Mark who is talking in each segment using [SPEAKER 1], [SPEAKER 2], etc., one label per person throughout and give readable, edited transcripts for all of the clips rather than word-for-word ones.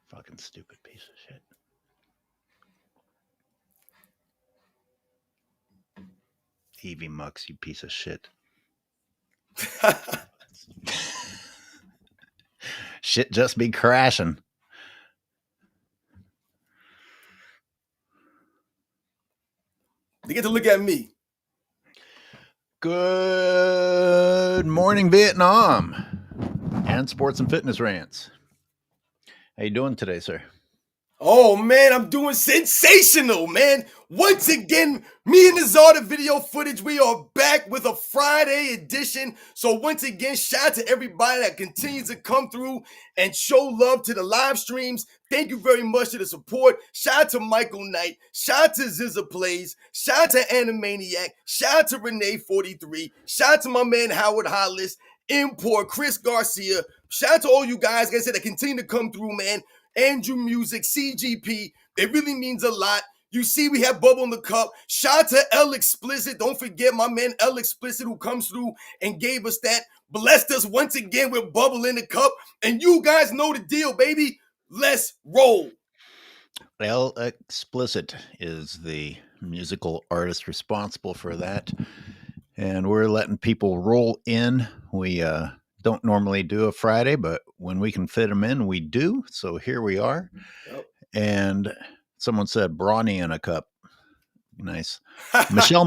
[SPEAKER 1] Fucking stupid piece of shit. Evie Mux, you piece of shit. Shit just be crashing.
[SPEAKER 2] They get to look at me.
[SPEAKER 1] Good morning, Vietnam, and sports and fitness rants. How you doing today, sir?
[SPEAKER 2] Oh, man, I'm doing sensational, man. Once again, me and Nazar, the video footage, we are back with a Friday edition. So once again, shout out to everybody that continues to come through and show love to the live streams. Thank you very much for the support. Shout out to Michael Knight. Shout out to Zizza Plays. Shout out to Animaniac. Shout out to Renee43. Shout out to my man Howard Hollis. Import, Chris Garcia. Shout out to all you guys, like I said, that continue to come through, man. Andrew Music, CGP, it really means a lot. You see, we have Bubble in the Cup. Shout out to L Explicit. Don't forget my man L Explicit who comes through and gave us that. Blessed us once again with Bubble in the Cup. And you guys know the deal, baby. Let's roll.
[SPEAKER 1] L Explicit is the musical artist responsible for that. And we're letting people roll in. We don't normally do a Friday, but when we can fit them in, we do. So here we are.
[SPEAKER 2] Yep.
[SPEAKER 1] And someone said brawny in a cup. Nice. Michelle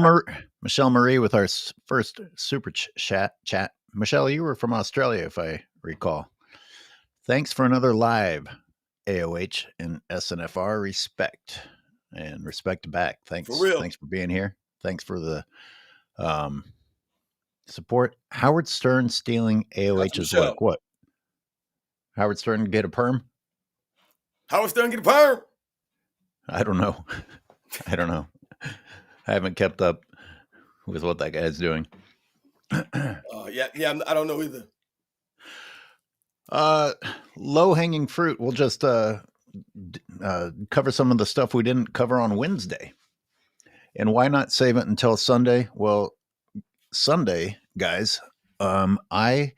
[SPEAKER 1] Marie with our first super chat. Michelle, you were from Australia, if I recall. Thanks for another live AOH and SNFR. Respect and respect back. Thanks
[SPEAKER 2] For real.
[SPEAKER 1] Thanks for being here. Thanks for the support. Howard Stern stealing AOH's work. What? Howard Stern get a perm?
[SPEAKER 2] Howard Stern get a perm?
[SPEAKER 1] I don't know. I haven't kept up with what that guy's doing.
[SPEAKER 2] Yeah, I don't know either.
[SPEAKER 1] Low-hanging fruit. We'll just cover some of the stuff we didn't cover on Wednesday. And why not save it until Sunday? Well, Sunday, guys, I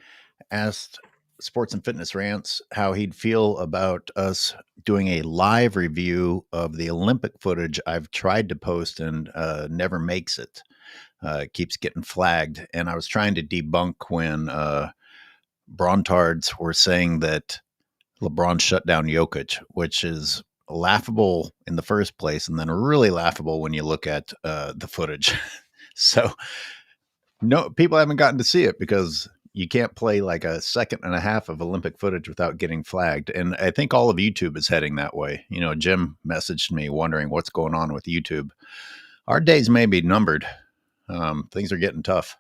[SPEAKER 1] asked Sports and Fitness Rants how he'd feel about us doing a live review of the Olympic footage I've tried to post and never makes it. It keeps getting flagged. And I was trying to debunk when Brontards were saying that LeBron shut down Jokic, which is laughable in the first place and then really laughable when you look at the footage. So no, people haven't gotten to see it because you can't play like a second and a half of Olympic footage without getting flagged. And I think all of YouTube is heading that way. You know, Jim messaged me wondering what's going on with YouTube. Our days may be numbered. Things are getting tough.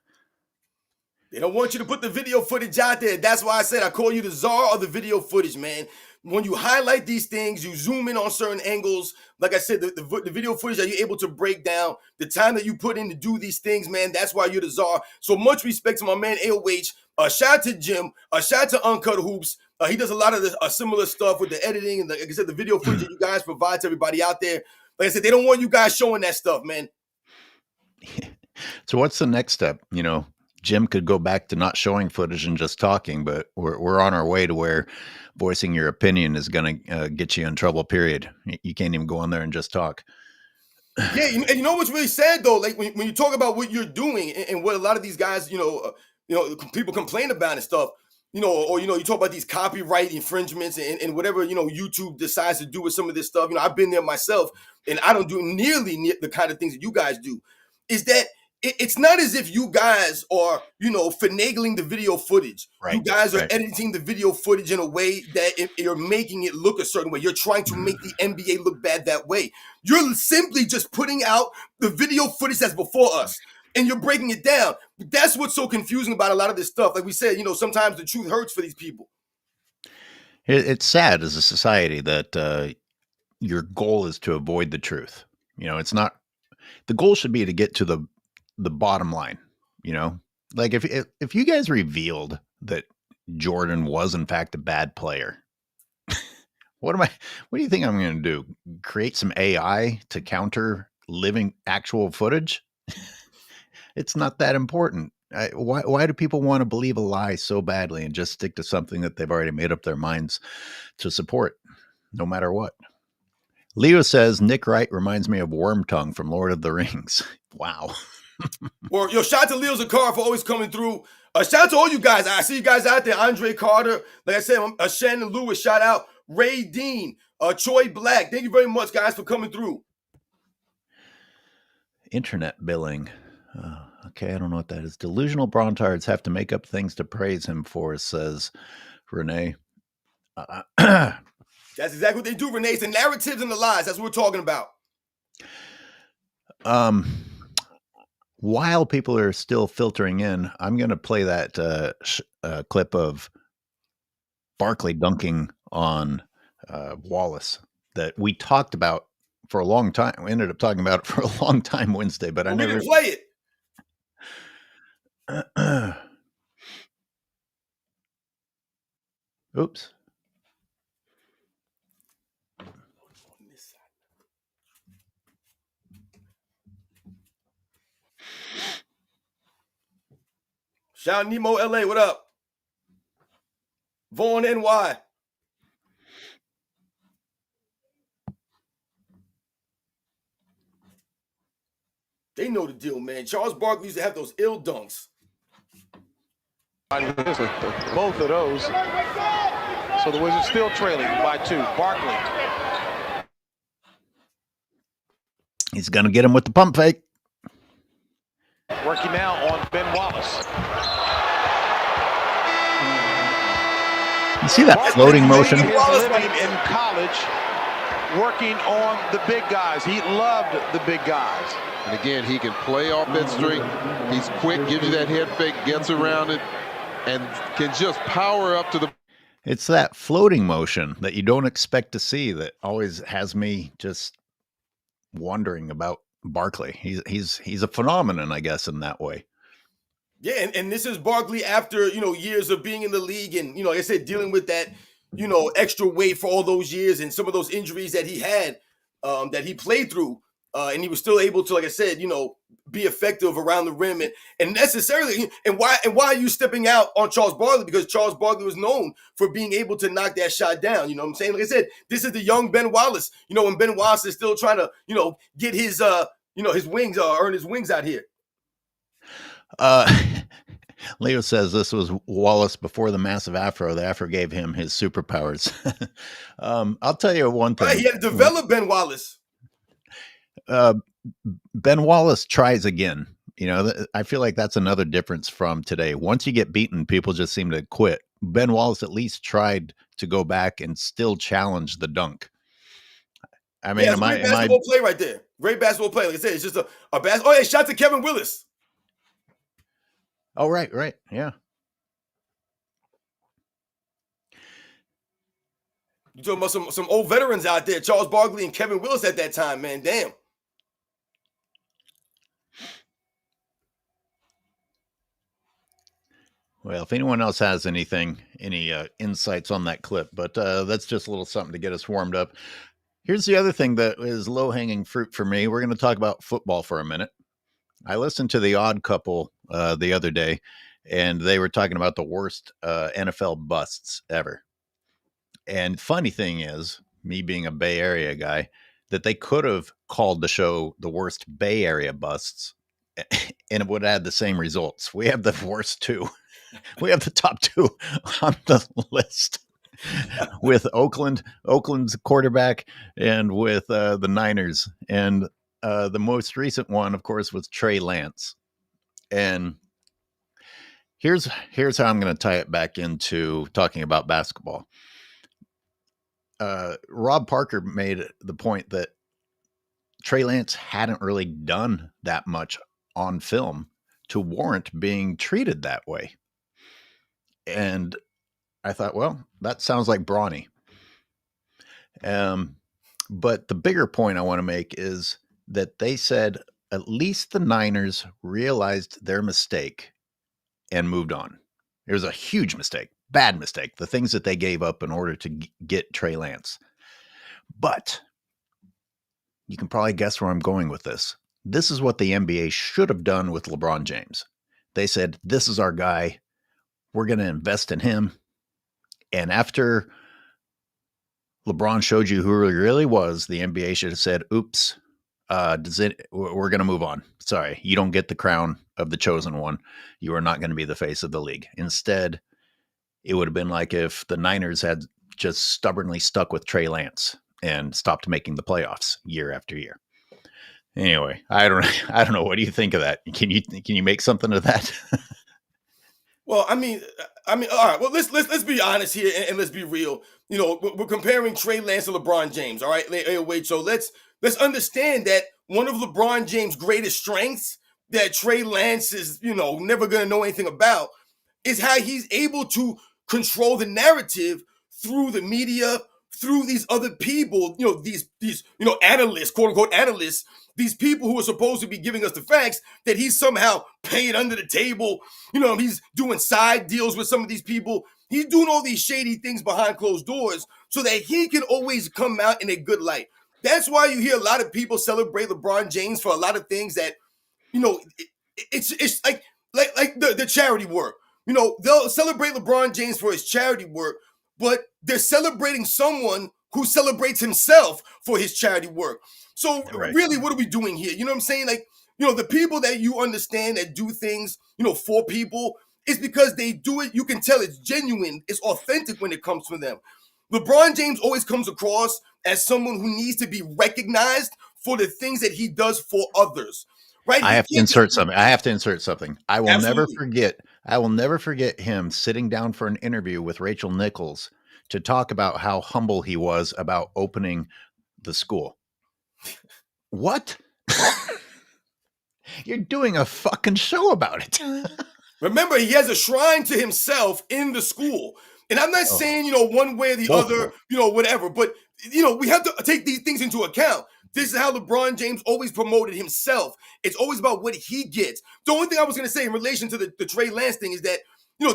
[SPEAKER 2] They don't want you to put the video footage out there. That's why I said I call you the czar of the video footage, man. When you highlight these things, you zoom in on certain angles. Like I said, the video footage that you're able to break down, the time that you put in to do these things, man, that's why you're the czar. So much respect to my man AOH. Shout out to Jim. Shout out to Uncut Hoops. He does a lot of the similar stuff with the editing and, like I said, the video footage that you guys provide to everybody out there. Like I said, they don't want you guys showing that stuff, man.
[SPEAKER 1] So what's the next step? You know, Jim could go back to not showing footage and just talking, but we're on our way to where voicing your opinion is going to get you in trouble, period. You can't even go on there and just talk.
[SPEAKER 2] Yeah, and you know what's really sad, though? Like, when you talk about what you're doing and what a lot of these guys, people complain about and stuff, you talk about these copyright infringements and whatever, YouTube decides to do with some of this stuff. I've been there myself, and I don't do nearly the kind of things that you guys do. Is that it's not as if you guys are, finagling the video footage. Right, you guys are editing the video footage in a way that you're making it look a certain way. You're trying to make the NBA look bad that way. You're simply just putting out the video footage that's before us, and you're breaking it down. That's what's so confusing about a lot of this stuff. Like we said, sometimes the truth hurts for these people.
[SPEAKER 1] It's sad as a society that your goal is to avoid the truth. It's not. The goal should be to get to the bottom line, like if you guys revealed that Jordan was in fact a bad player, what do you think I'm going to do? Create some AI to counter living actual footage? It's not that important. Why do people want to believe a lie so badly and just stick to something that they've already made up their minds to support? no matter what. Leo says Nick Wright reminds me of Wormtongue from Lord of the Rings. Wow.
[SPEAKER 2] Well, yo, shout out to Leo Zakar for always coming through. Shout out to all you guys. I see you guys out there. Andre Carter, like I said, Shannon Lewis, shout out. Ray Dean, Troy Black. Thank you very much, guys, for coming through.
[SPEAKER 1] Internet billing. Okay, I don't know what that is. Delusional Brontards have to make up things to praise him for, says Renee.
[SPEAKER 2] That's exactly what they do, Renee. It's the narratives and the lies. That's what we're talking about.
[SPEAKER 1] While people are still filtering in, I'm going to play that clip of Barkley dunking on Wallace that we talked about for a long time. We ended up talking about it for a long time Wednesday, but I never
[SPEAKER 2] didn't play it.
[SPEAKER 1] Oops.
[SPEAKER 2] Shout out Nemo LA, what up? Vaughn NY. They know the deal, man. Charles Barkley used to have those ill dunks.
[SPEAKER 3] Both of those. So the Wizards still trailing by 2. Barkley.
[SPEAKER 1] He's going to get him with the pump fake.
[SPEAKER 3] Working now on Ben Wallace.
[SPEAKER 1] You see that floating motion?
[SPEAKER 3] His living in college, working on the big guys. He loved the big guys.
[SPEAKER 4] And again, he can play off that string. He's quick, gives you that head fake, gets around it, and can just power up to the...
[SPEAKER 1] It's that floating motion that you don't expect to see that always has me just wondering about Barkley. He's a phenomenon, I guess, in that way.
[SPEAKER 2] Yeah, and this is Barkley after, years of being in the league and, like I said, dealing with that, extra weight for all those years and some of those injuries that he had, that he played through. And he was still able to, like I said, be effective around the rim and necessarily. And why are you stepping out on Charles Barkley? Because Charles Barkley was known for being able to knock that shot down. You know what I'm saying? Like I said, this is the young Ben Wallace. When Ben Wallace is still trying to, get his, his wings, earn his wings out here.
[SPEAKER 1] Leo says this was Wallace before the massive afro. The afro gave him his superpowers. I'll tell you one thing.
[SPEAKER 2] Right, he had to develop Ben Wallace.
[SPEAKER 1] Ben Wallace tries again. I feel like that's another difference from today. Once you get beaten, people just seem to quit. Ben Wallace at least tried to go back and still challenge the dunk. I mean,
[SPEAKER 2] great basketball play right there. Great basketball play. Like I said, it's just a basketball. Oh, yeah, shot to Kevin Willis.
[SPEAKER 1] Oh, right. Yeah.
[SPEAKER 2] You talking about some old veterans out there, Charles Barkley and Kevin Willis at that time, man. Damn.
[SPEAKER 1] Well, if anyone else has any insights on that clip, but that's just a little something to get us warmed up. Here's the other thing that is low-hanging fruit for me. We're going to talk about football for a minute. I listened to The Odd Couple the other day, and they were talking about the worst NFL busts ever. And funny thing is, me being a Bay Area guy, that they could have called the show the worst Bay Area busts, and it would add the same results. We have the worst 2. We have the top 2 on the list with Oakland's quarterback, and with the Niners. And the most recent one, of course, was Trey Lance. And here's how I'm going to tie it back into talking about basketball. Rob Parker made the point that Trey Lance hadn't really done that much on film to warrant being treated that way. And I thought, well, that sounds like brawny. But the bigger point I want to make is that they said at least the Niners realized their mistake and moved on. It was a huge mistake, bad mistake, the things that they gave up in order to get Trey Lance. But you can probably guess where I'm going with this. This is what the NBA should have done with LeBron James. They said, this is our guy. We're going to invest in him. And after LeBron showed you who he really was, the NBA should have said, oops, we're going to move on. Sorry, you don't get the crown of the chosen one. You are not going to be the face of the league. Instead, it would have been like if the Niners had just stubbornly stuck with Trey Lance and stopped making the playoffs year after year. Anyway, I don't know. What do you think of that? Can you make something of that?
[SPEAKER 2] Well, I mean, all right. Well, let's be honest here and let's be real. You know, we're comparing Trey Lance to LeBron James. All right, wait. So let's understand that one of LeBron James' greatest strengths that Trey Lance is, never going to know anything about is how he's able to control the narrative through the media, through these other people. These analysts, quote unquote analysts. These people who are supposed to be giving us the facts that he's somehow paid under the table. He's doing side deals with some of these people. He's doing all these shady things behind closed doors so that he can always come out in a good light. That's why you hear a lot of people celebrate LeBron James for a lot of things that, it's like the charity work. They'll celebrate LeBron James for his charity work, but they're celebrating someone who celebrates himself for his charity work. So really, what are we doing here? You know what I'm saying? Like, the people that you understand that do things, for people, is because they do it. You can tell it's genuine. It's authentic when it comes from them. LeBron James always comes across as someone who needs to be recognized for the things that he does for others. Right?
[SPEAKER 1] I have to insert something. I will
[SPEAKER 2] Absolutely.
[SPEAKER 1] never forget him sitting down for an interview with Rachel Nichols to talk about how humble he was about opening the school. What? You're doing a fucking show about it.
[SPEAKER 2] Remember, he has a shrine to himself in the school. And I'm not saying, one way or the other, whatever. But, we have to take these things into account. This is how LeBron James always promoted himself. It's always about what he gets. The only thing I was going to say in relation to the Trey Lance thing is that,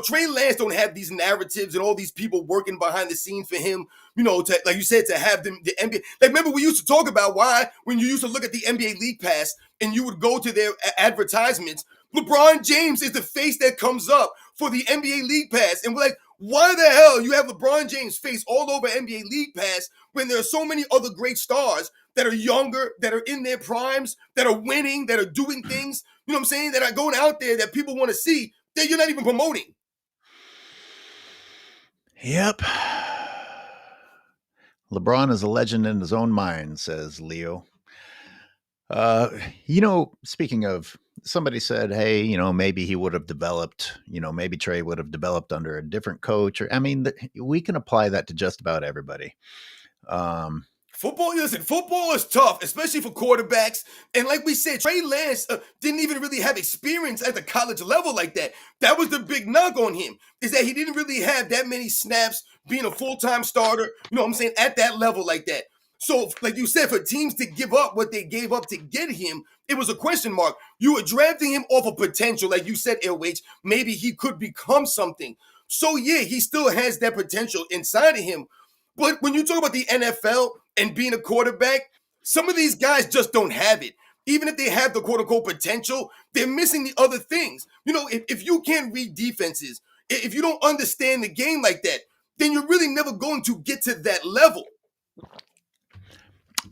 [SPEAKER 2] Trey Lance don't have these narratives and all these people working behind the scenes for him, to, like you said, to have them, the NBA. Like, remember, we used to talk about why when you used to look at the NBA League Pass and you would go to their advertisements, LeBron James is the face that comes up for the NBA League Pass. And we're like, why the hell you have LeBron James' face all over NBA League Pass when there are so many other great stars that are younger, that are in their primes, that are winning, that are doing things, that are going out there that people want to see that you're not even promoting?
[SPEAKER 1] Yep. LeBron is a legend in his own mind, says Leo. Speaking of, somebody said, hey, maybe he would have developed, maybe Trey would have developed under a different coach. We can apply that to just about everybody.
[SPEAKER 2] Football is tough, especially for quarterbacks. And like we said, Trey Lance didn't even really have experience at the college level like that. That was the big knock on him, is that he didn't really have that many snaps being a full-time starter, at that level like that. So, like you said, for teams to give up what they gave up to get him, it was a question mark. You were drafting him off of potential, like you said, LH. Maybe he could become something. So, yeah, he still has that potential inside of him. But when you talk about the NFL and being a quarterback, some of these guys just don't have it. Even if they have the quote-unquote potential, they're missing the other things. If you can't read defenses, if you don't understand the game like that, then you're really never going to get to that level.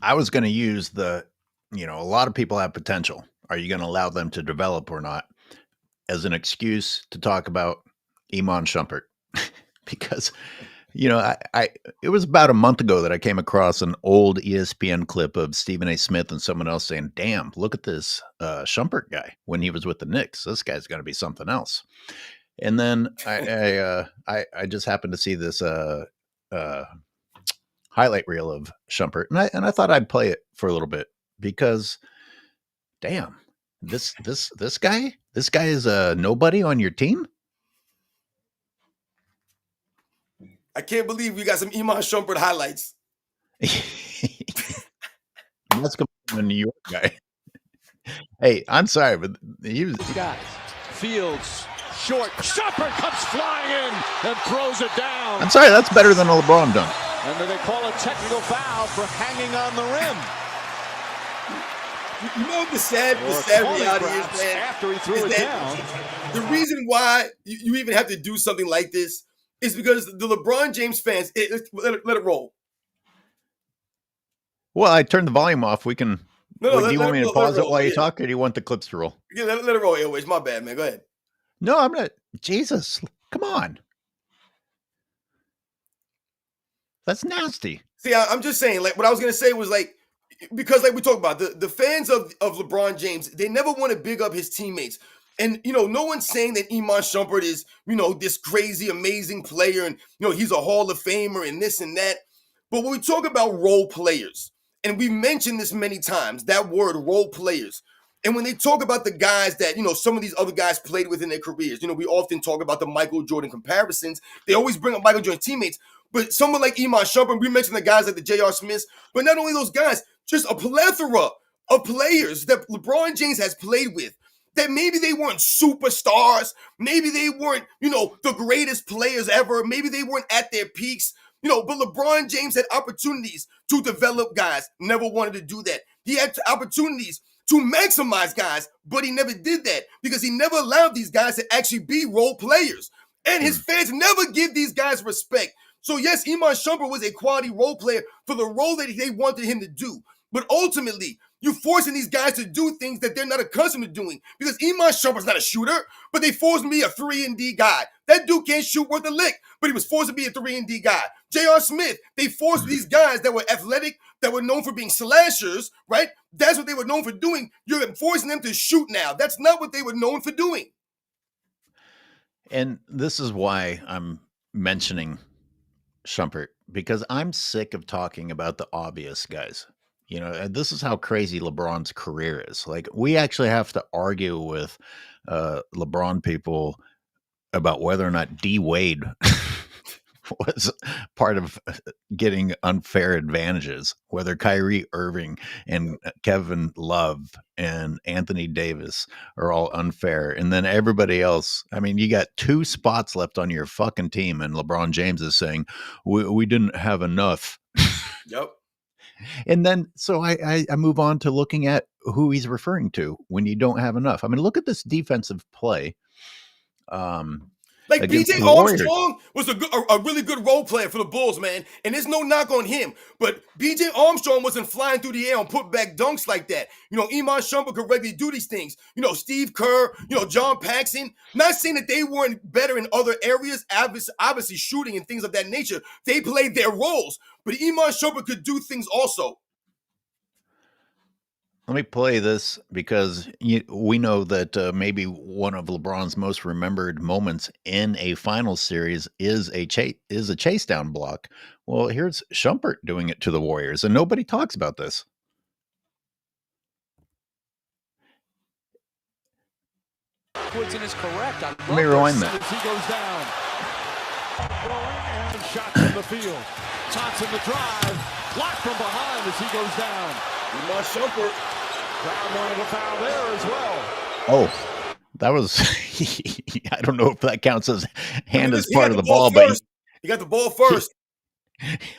[SPEAKER 1] I was going to use a lot of people have potential. Are you going to allow them to develop or not? As an excuse to talk about Iman Shumpert. Because it was about a month ago that I came across an old ESPN clip of Stephen A. Smith and someone else saying, damn, look at this Shumpert guy when he was with the Knicks. This guy's going to be something else. And then I just happened to see this highlight reel of Shumpert, and I thought I'd play it for a little bit because, damn, this guy is a nobody on your team.
[SPEAKER 2] I can't believe we got some Iman Shumpert highlights.
[SPEAKER 1] Let's go from a New York guy. Hey, I'm sorry, but he was.
[SPEAKER 5] Guys, Fields, short. Shumpert comes flying in and throws it down.
[SPEAKER 1] I'm sorry, that's better than a LeBron dunk.
[SPEAKER 5] And then they call a technical foul for hanging on the rim.
[SPEAKER 2] You know what the sad reality is, man?
[SPEAKER 5] After he threw it down.
[SPEAKER 2] The reason why you even have to do something like this is because the LeBron James fans, let it roll.
[SPEAKER 1] Well, I turned the volume off. We can.
[SPEAKER 2] No,
[SPEAKER 1] Do you want me to pause it while you
[SPEAKER 2] yeah.
[SPEAKER 1] talk, or do you want the clips to roll?
[SPEAKER 2] Yeah, let it roll, Airways. My bad, man. Go ahead.
[SPEAKER 1] No, I'm not. Jesus, come on. That's nasty.
[SPEAKER 2] See, I'm just saying, like, what I was gonna say was like, because like we talked about the fans of LeBron James, they never want to big up his teammates. And no one's saying that Iman Shumpert is, this crazy, amazing player, and he's a Hall of Famer and this and that. But when we talk about role players, and we mentioned this many times, that word role players. And when they talk about the guys that, some of these other guys played with in their careers, we often talk about the Michael Jordan comparisons. They always bring up Michael Jordan's teammates. But someone like Iman Shumpert, we mentioned the guys like the J.R. Smiths, but not only those guys, just a plethora of players that LeBron James has played with, that maybe they weren't superstars, maybe they weren't, the greatest players ever, maybe they weren't at their peaks, but LeBron James had opportunities to develop guys, never wanted to do that. He had opportunities to maximize guys, but he never did that because he never allowed these guys to actually be role players. And his fans never give these guys respect. So yes, Iman Shumpert was a quality role player for the role that they wanted him to do. But ultimately, you're forcing these guys to do things that they're not accustomed to doing. Because Iman Shumpert's not a shooter, but they forced him to be a 3-and-D guy. That dude can't shoot worth a lick, but he was forced to be a 3-and-D guy. J.R. Smith, they forced these guys that were athletic, that were known for being slashers, right? That's what they were known for doing. You're forcing them to shoot now. That's not what they were known for doing.
[SPEAKER 1] And this is why I'm mentioning Shumpert, because I'm sick of talking about the obvious guys. This is how crazy LeBron's career is. Like, we actually have to argue with LeBron people about whether or not D Wade was part of getting unfair advantages, whether Kyrie Irving and Kevin Love and Anthony Davis are all unfair. And then everybody else, I mean, you got 2 spots left on your fucking team, and LeBron James is saying, we didn't have enough.
[SPEAKER 2] Yep.
[SPEAKER 1] And then, so I move on to looking at who he's referring to when you don't have enough. I mean, look at this defensive play.
[SPEAKER 2] Like BJ Armstrong was a really good role player for the Bulls, man. And there's no knock on him. But BJ Armstrong wasn't flying through the air on put-back dunks like that. Iman Shumpert could regularly do these things. Steve Kerr, John Paxson. Not saying that they weren't better in other areas, obviously shooting and things of that nature. They played their roles. But Iman Shumpert could do things also.
[SPEAKER 1] Let me play this because we know that maybe one of LeBron's most remembered moments in a finals series is a chase down block. Well, here's Shumpert doing it to the Warriors, and nobody talks about this.
[SPEAKER 5] Woodson is correct.
[SPEAKER 1] Let me rewind that.
[SPEAKER 5] As he goes down. And shot from the field. Thompson the drive. Blocked from behind as he goes down.
[SPEAKER 2] Iman Shumpert.
[SPEAKER 5] Crowd wanted a foul there as well.
[SPEAKER 1] Oh, that was, I don't know if that counts as hand as part of the ball, but
[SPEAKER 2] he got the ball first.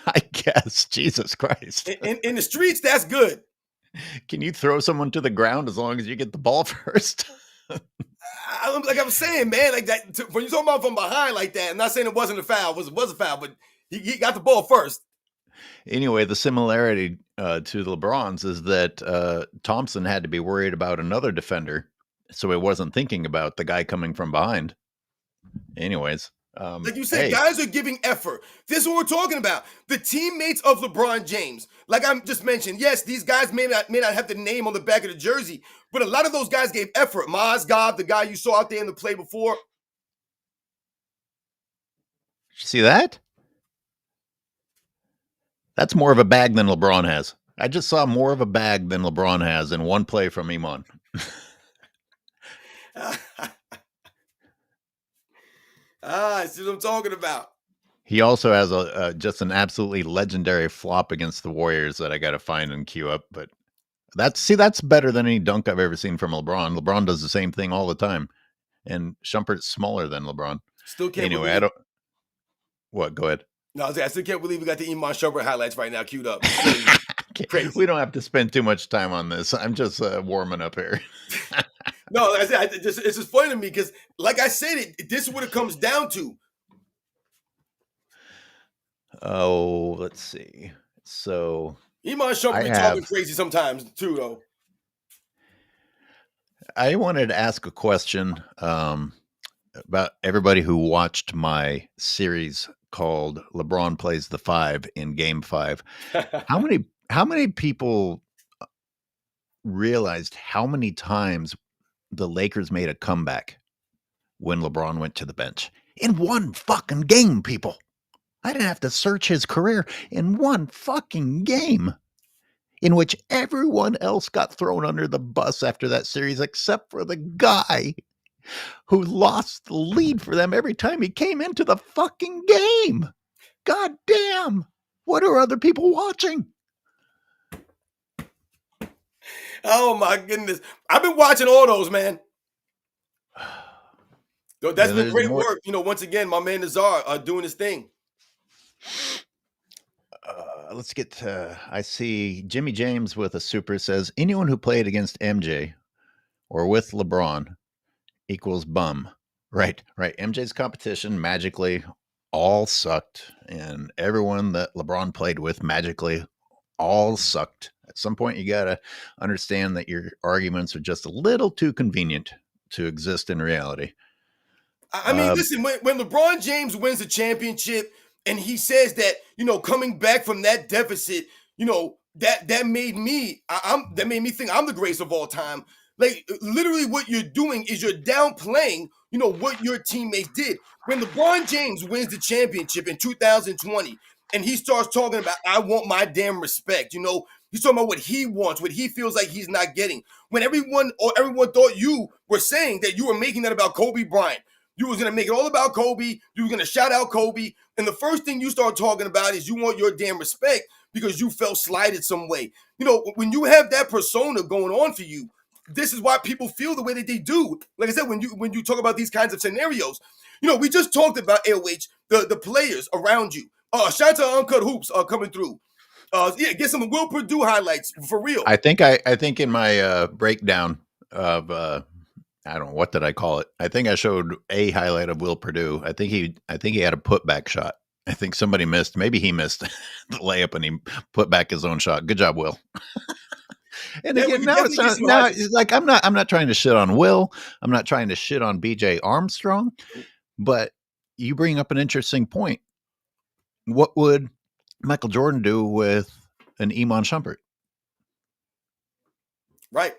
[SPEAKER 1] I guess. Jesus Christ.
[SPEAKER 2] In the streets, that's good.
[SPEAKER 1] Can you throw someone to the ground as long as you get the ball first?
[SPEAKER 2] Like I was saying, man, like that. When you're talking about from behind like that, I'm not saying it wasn't a foul. It was a foul, but he got the ball first.
[SPEAKER 1] Anyway, the similarity to the LeBrons is that Thompson had to be worried about another defender, so he wasn't thinking about the guy coming from behind. Anyways.
[SPEAKER 2] Like you said, guys are giving effort. This is what we're talking about. The teammates of LeBron James. Like I just mentioned, yes, these guys may not have the name on the back of the jersey, but a lot of those guys gave effort. Mozgov, the guy you saw out there in the play before.
[SPEAKER 1] Did you see that? That's more of a bag than LeBron has. I just saw more of a bag than LeBron has in one play from Iman.
[SPEAKER 2] I see what I'm talking about.
[SPEAKER 1] He also has just an absolutely legendary flop against the Warriors that I got to find and queue up. But that's better than any dunk I've ever seen from LeBron. LeBron does the same thing all the time, and Shumpert's smaller than LeBron.
[SPEAKER 2] Still can't.
[SPEAKER 1] Anyway, I don't. What? Go ahead.
[SPEAKER 2] No, I still can't believe we got the Iman Shumpert highlights right now queued up.
[SPEAKER 1] Crazy. We don't have to spend too much time on this. I'm just warming up here.
[SPEAKER 2] No, it's just funny to me because, like I said, this is what it comes down to.
[SPEAKER 1] Oh, let's see. So
[SPEAKER 2] Iman Shumpert be talking crazy sometimes too, though.
[SPEAKER 1] I wanted to ask a question about everybody who watched my series called LeBron Plays the Five in Game 5. How many people realized how many times the Lakers made a comeback when LeBron went to the bench? In one fucking game, people. I didn't have to search his career. In one fucking game, in which everyone else got thrown under the bus after that series, except for the guy who lost the lead for them every time he came into the fucking game. God damn. What are other people watching?
[SPEAKER 2] Oh my goodness. I've been watching all those, man. That's been great work. Once again, my man Nazar doing his thing.
[SPEAKER 1] Let's get to, I see Jimmy James with a super says, anyone who played against MJ or with LeBron equals bum. Right. MJ's competition magically all sucked, and everyone that LeBron played with magically all sucked. At some point, you got to understand that your arguments are just a little too convenient to exist in reality.
[SPEAKER 2] I mean, listen, when LeBron James wins the championship and he says that, coming back from that deficit, that made me think I'm the greatest of all time. Like, literally what you're doing is you're downplaying, what your teammates did. When LeBron James wins the championship in 2020 and he starts talking about, I want my damn respect, he's talking about what he wants, what he feels like he's not getting. When everyone thought you were saying that you were making that about Kobe Bryant. You was going to make it all about Kobe. You were going to shout out Kobe. And the first thing you start talking about is you want your damn respect because you felt slighted some way. When you have that persona going on for you, this is why people feel the way that they do. Like I said, when you talk about these kinds of scenarios, we just talked about LH, the players around you. Shout out to Uncut Hoops coming through. Get some Will Purdue highlights for real.
[SPEAKER 1] I think in my breakdown of I don't know, what did I call it? I think I showed a highlight of Will Purdue. I think he had a putback shot. I think somebody missed. Maybe he missed the layup and he put back his own shot. Good job, Will. And again, now it's like I'm not trying to shit on Will. I'm not trying to shit on BJ Armstrong. But you bring up an interesting point. What would Michael Jordan do with an Iman Shumpert?
[SPEAKER 2] Right.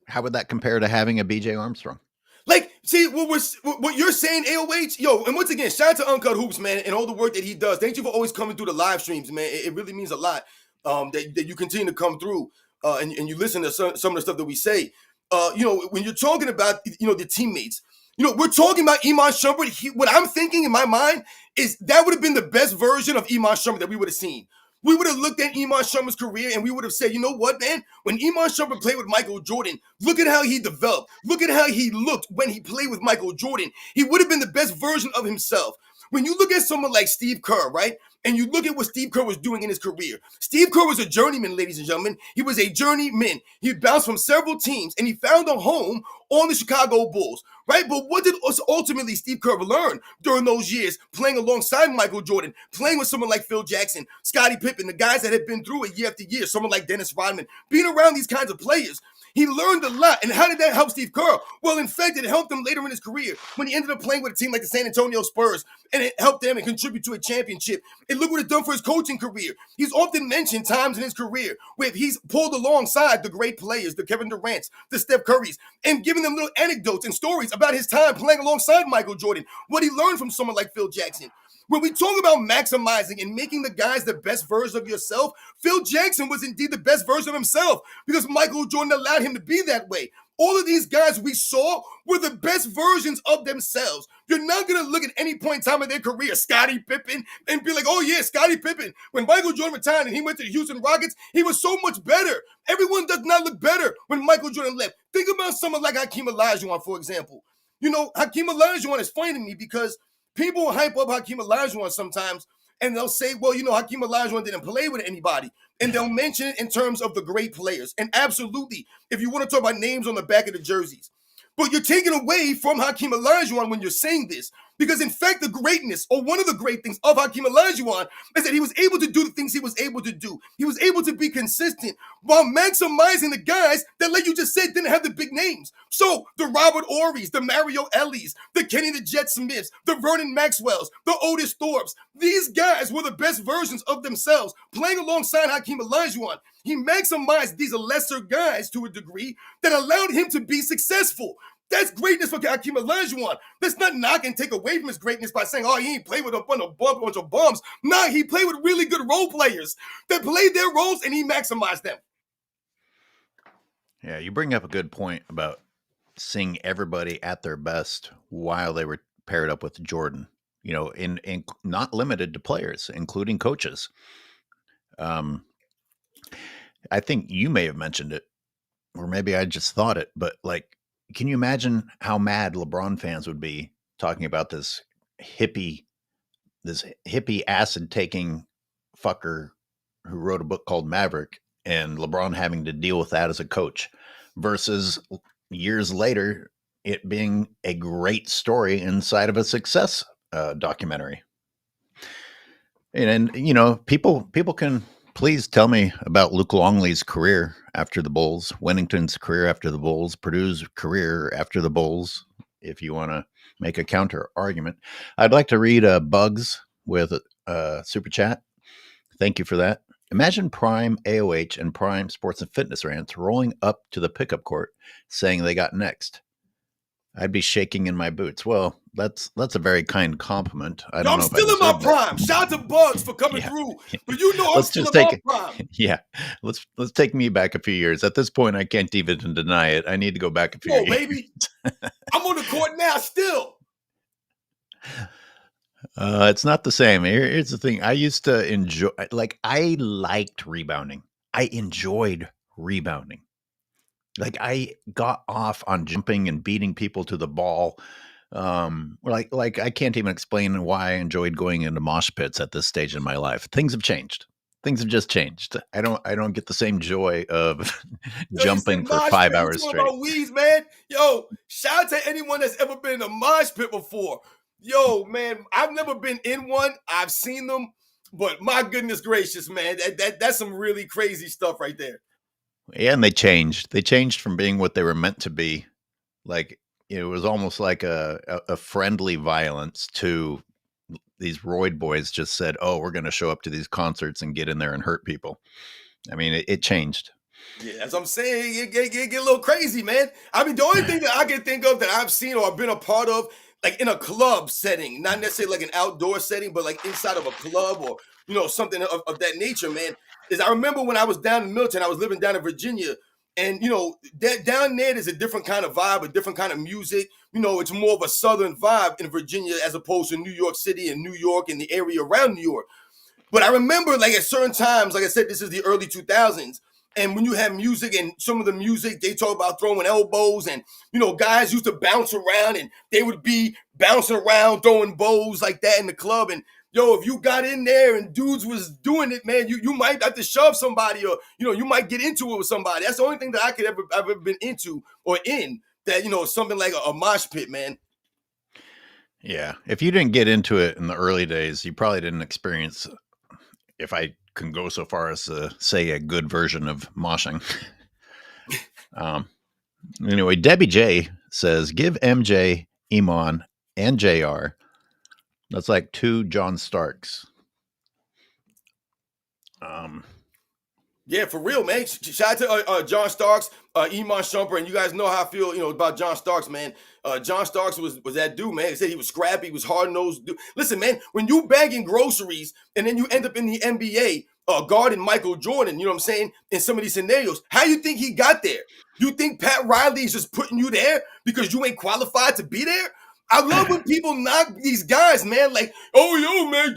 [SPEAKER 1] How would that compare to having a BJ Armstrong?
[SPEAKER 2] Like, see, what you're saying, AOH, and once again, shout out to Uncut Hoops, man, and all the work that he does. Thank you for always coming through the live streams, man. It really means a lot that you continue to come through and you listen to some of the stuff that we say. When you're talking about, the teammates, we're talking about Iman Shumpert. What I'm thinking in my mind is that would have been the best version of Iman Shumpert that we would have seen. We would have looked at Iman Shumpert's career and we would have said, you know what, man? When Iman Shumpert played with Michael Jordan, look at how he developed. Look at how he looked when he played with Michael Jordan. He would have been the best version of himself. When you look at someone like Steve Kerr, right? And you look at what Steve Kerr was doing in his career. Steve Kerr was a journeyman, ladies and gentlemen. He was a journeyman. He bounced from several teams and he found a home on the Chicago Bulls, right? But what did ultimately Steve Kerr learn during those years playing alongside Michael Jordan, playing with someone like Phil Jackson, Scottie Pippen, the guys that had been through it year after year, someone like Dennis Rodman, being around these kinds of players? He learned a lot. And how did that help Steve Kerr? Well, in fact, it helped him later in his career when he ended up playing with a team like the San Antonio Spurs, and it helped him and contribute to a championship. And look what it's done for his coaching career. He's often mentioned times in his career where he's pulled alongside the great players, the Kevin Durant's, the Steph Curry's, and giving them little anecdotes and stories about his time playing alongside Michael Jordan, what he learned from someone like Phil Jackson. When we talk about maximizing and making the guys the best version of yourself, Phil Jackson was indeed the best version of himself because Michael Jordan allowed him to be that way. All of these guys we saw were the best versions of themselves. You're not going to look at any point in time in their career, Scottie Pippen, and be like, oh yeah, Scottie Pippen. When Michael Jordan retired and he went to the Houston Rockets, he was so much better. Everyone does not look better when Michael Jordan left. Think about someone like Hakeem Olajuwon, for example. Hakeem Olajuwon is funny to me because people hype up Hakeem Olajuwon sometimes, and they'll say, well, Hakeem Olajuwon didn't play with anybody. And they'll mention it in terms of the great players. And absolutely, if you want to talk about names on the back of the jerseys. But you're taking away from Hakeem Olajuwon when you're saying this. Because in fact, the greatness, or one of the great things of Hakeem Olajuwon, is that he was able to do the things he was able to do. He was able to be consistent while maximizing the guys that, like you just said, didn't have the big names. So the Robert Ory's, the Mario Ellie's, the Kenny the Jet Smiths, the Vernon Maxwell's, the Otis Thorpes, these guys were the best versions of themselves playing alongside Hakeem Olajuwon. He maximized these lesser guys to a degree that allowed him to be successful. That's greatness for Hakeem Olajuwon. Let's not knock and take away from his greatness by saying, oh, he ain't played with a bunch of bums. Nah, he played with really good role players that played their roles and he maximized them.
[SPEAKER 1] Yeah, you bring up a good point about seeing everybody at their best while they were paired up with Jordan, you know, in not limited to players, including coaches. I think you may have mentioned it, or maybe I just thought it, but like, can you imagine how mad LeBron fans would be talking about this hippie acid taking fucker who wrote a book called Maverick, and LeBron having to deal with that as a coach, versus years later it being a great story inside of a success documentary. And you know, people can please tell me about Luke Longley's career after the Bulls, Winnington's career after the Bulls, Purdue's career after the Bulls, if you want to make a counter argument. I'd like to read Bugs with Super Chat. Thank you for that. Imagine Prime AOH and Prime Sports and Fitness Rants rolling up to the pickup court saying they got next. I'd be shaking in my boots. Well, that's a very kind compliment. I don't know.
[SPEAKER 2] I'm still in my prime. Shout out to Bugs for coming through. But you know I'm still in my prime.
[SPEAKER 1] Yeah. Let's take me back a few years. At this point, I can't even deny it. I need to go back a few years.
[SPEAKER 2] Baby. I'm on the court now still.
[SPEAKER 1] It's not the same. Here's the thing. I used to enjoy, I liked rebounding. I enjoyed rebounding. Like, I got off on jumping and beating people to the ball. Like I can't even explain why I enjoyed going into mosh pits at this stage in my life. Things have changed. Things have just changed. I don't get the same joy of jumping for 5 hours straight.
[SPEAKER 2] About weeds, man. Yo, shout out to anyone that's ever been in a mosh pit before. Yo, man, I've never been in one. I've seen them, but my goodness gracious, man, that's some really crazy stuff right there.
[SPEAKER 1] Yeah, and they changed. They changed from being what they were meant to be. Like, it was almost like a friendly violence to these roid boys just said, oh, we're going to show up to these concerts and get in there and hurt people. I mean, it changed.
[SPEAKER 2] Yeah, as I'm saying, it get a little crazy, man. I mean, the only thing that I can think of that I've seen or I've been a part of, like in a club setting, not necessarily like an outdoor setting, but like inside of a club or, you know, something of that nature, man, is I remember when I was down in Milton, I was living down in Virginia, and, you know, down there is a different kind of vibe, a different kind of music. You know, it's more of a southern vibe in Virginia as opposed to New York City and New York and the area around New York. But I remember, like, at certain times, like I said, this is the early 2000s, and when you have music and some of the music, they talk about throwing elbows and, you know, guys used to bounce around and they would be bouncing around, throwing bows like that in the club. And, yo, if you got in there and dudes was doing it, man, you might have to shove somebody or, you know, you might get into it with somebody. That's the only thing that I could ever been into or in that, you know, something like a mosh pit, man.
[SPEAKER 1] Yeah. If you didn't get into it in the early days, you probably didn't experience, if I can go so far as to say, a good version of moshing. Anyway, Debbie J says, give MJ, Iman, and JR. That's like 2 John Starks.
[SPEAKER 2] Yeah, for real, man. Shout out to John Starks, Iman Shumpert, and you guys know how I feel, you know, about John Starks, man. John Starks was that dude, man. He said he was scrappy, he was hard-nosed dude. Listen, man, when you bagging groceries and then you end up in the NBA, guarding Michael Jordan, you know what I'm saying, in some of these scenarios, how you think he got there? You think Pat Riley is just putting you there because you ain't qualified to be there? I love when people knock these guys, man, like, oh, yo, man,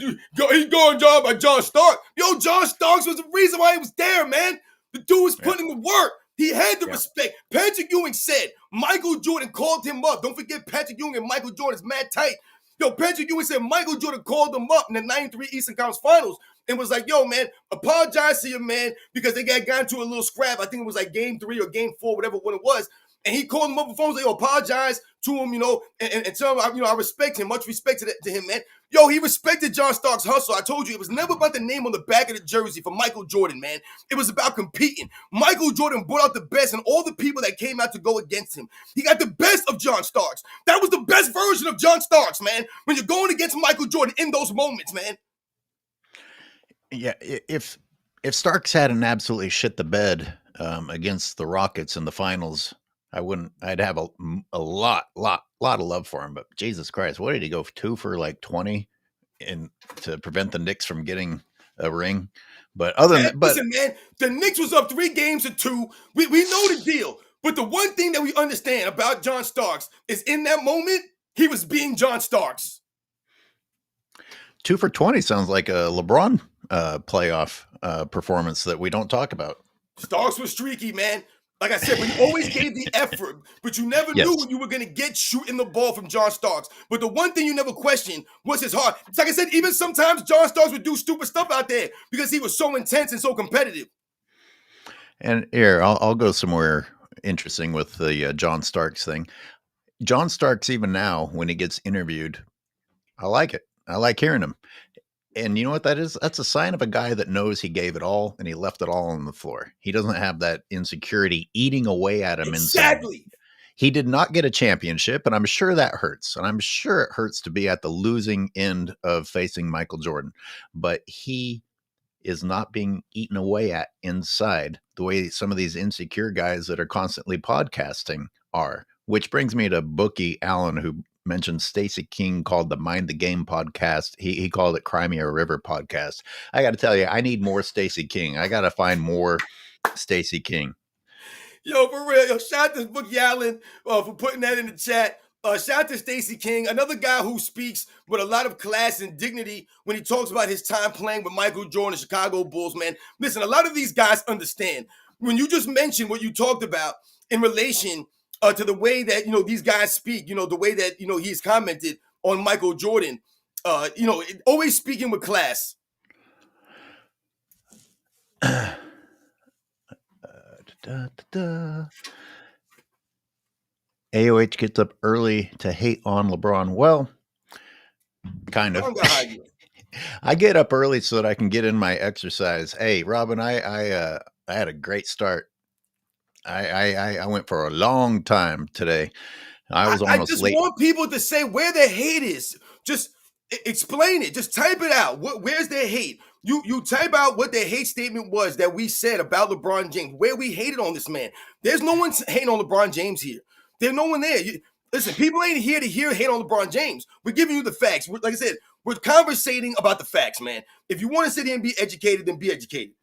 [SPEAKER 2] he's going job by John Stark. Yo, John Starks was the reason why he was there, man. The dude was putting in the work. He had the respect. Patrick Ewing said Michael Jordan called him up. Don't forget Patrick Ewing and Michael Jordan is mad tight. Yo, Patrick Ewing said Michael Jordan called him up in the 93 Eastern Conference Finals and was like, yo, man, apologize to your man because they got into a little scrap. I think it was like game 3 or game 4, whatever one it was. And he called him up on the phone, like, apologize to him, and tell him, I respect him, much respect to him, man. Yo, he respected John Starks' hustle. I told you, it was never about the name on the back of the jersey for Michael Jordan, man. It was about competing. Michael Jordan brought out the best in all the people that came out to go against him. He got the best of John Starks. That was the best version of John Starks, man, when you're going against Michael Jordan in those moments, man.
[SPEAKER 1] Yeah, if Starks hadn't absolutely shit the bed against the Rockets in the finals, I'd have a lot of love for him. But Jesus Christ, what did he go 2 for like 20 to prevent the Knicks from getting a ring? But
[SPEAKER 2] listen, man, the Knicks was up 3-2. We know the deal. But the one thing that we understand about John Starks is in that moment, he was being John Starks.
[SPEAKER 1] 2 for 20 sounds like a LeBron playoff performance that we don't talk about.
[SPEAKER 2] Starks was streaky, man. Like I said, but he always gave the effort, but you never knew when you were going to get shooting the ball from John Starks. But the one thing you never questioned was his heart. It's like I said, even sometimes John Starks would do stupid stuff out there because he was so intense and so competitive.
[SPEAKER 1] And here, I'll go somewhere interesting with the John Starks thing. John Starks, even now, when he gets interviewed, I like it. I like hearing him. And you know what that is? That's a sign of a guy that knows he gave it all and he left it all on the floor. He doesn't have that insecurity eating away at him.
[SPEAKER 2] Exactly.
[SPEAKER 1] Inside. He did not get a championship, and I'm sure that hurts. And I'm sure it hurts to be at the losing end of facing Michael Jordan. But he is not being eaten away at inside the way some of these insecure guys that are constantly podcasting are. Which brings me to Bookie Allen, who mentioned Stacey King called the Mind the Game podcast. He called it Crimea River podcast. I got to tell you, I need more Stacey King. I got to find more Stacey King.
[SPEAKER 2] Yo, for real. Yo, shout out to Bookie Allen for putting that in the chat. Shout out to Stacey King, another guy who speaks with a lot of class and dignity when he talks about his time playing with Michael Jordan, Chicago Bulls, man. Listen, a lot of these guys understand. When you just mentioned what you talked about in relation to the way that, these guys speak, the way that, he's commented on Michael Jordan, always speaking with class.
[SPEAKER 1] AOH gets up early to hate on LeBron. Well, kind of. I get up early so that I can get in my exercise. Hey, Robin, I had a great start. I went for a long time today. I was almost
[SPEAKER 2] just
[SPEAKER 1] late.
[SPEAKER 2] Want people to say where their hate is. Just explain it. Just type it out. Where's their hate? You type out what their hate statement was that we said about LeBron James, where we hated on this man. There's no one hating on LeBron James here. There's no one there. Listen, people ain't here to hate on LeBron James. We're giving you the facts. Like I said, we're conversating about the facts, man. If you want to sit here and be educated, then be educated.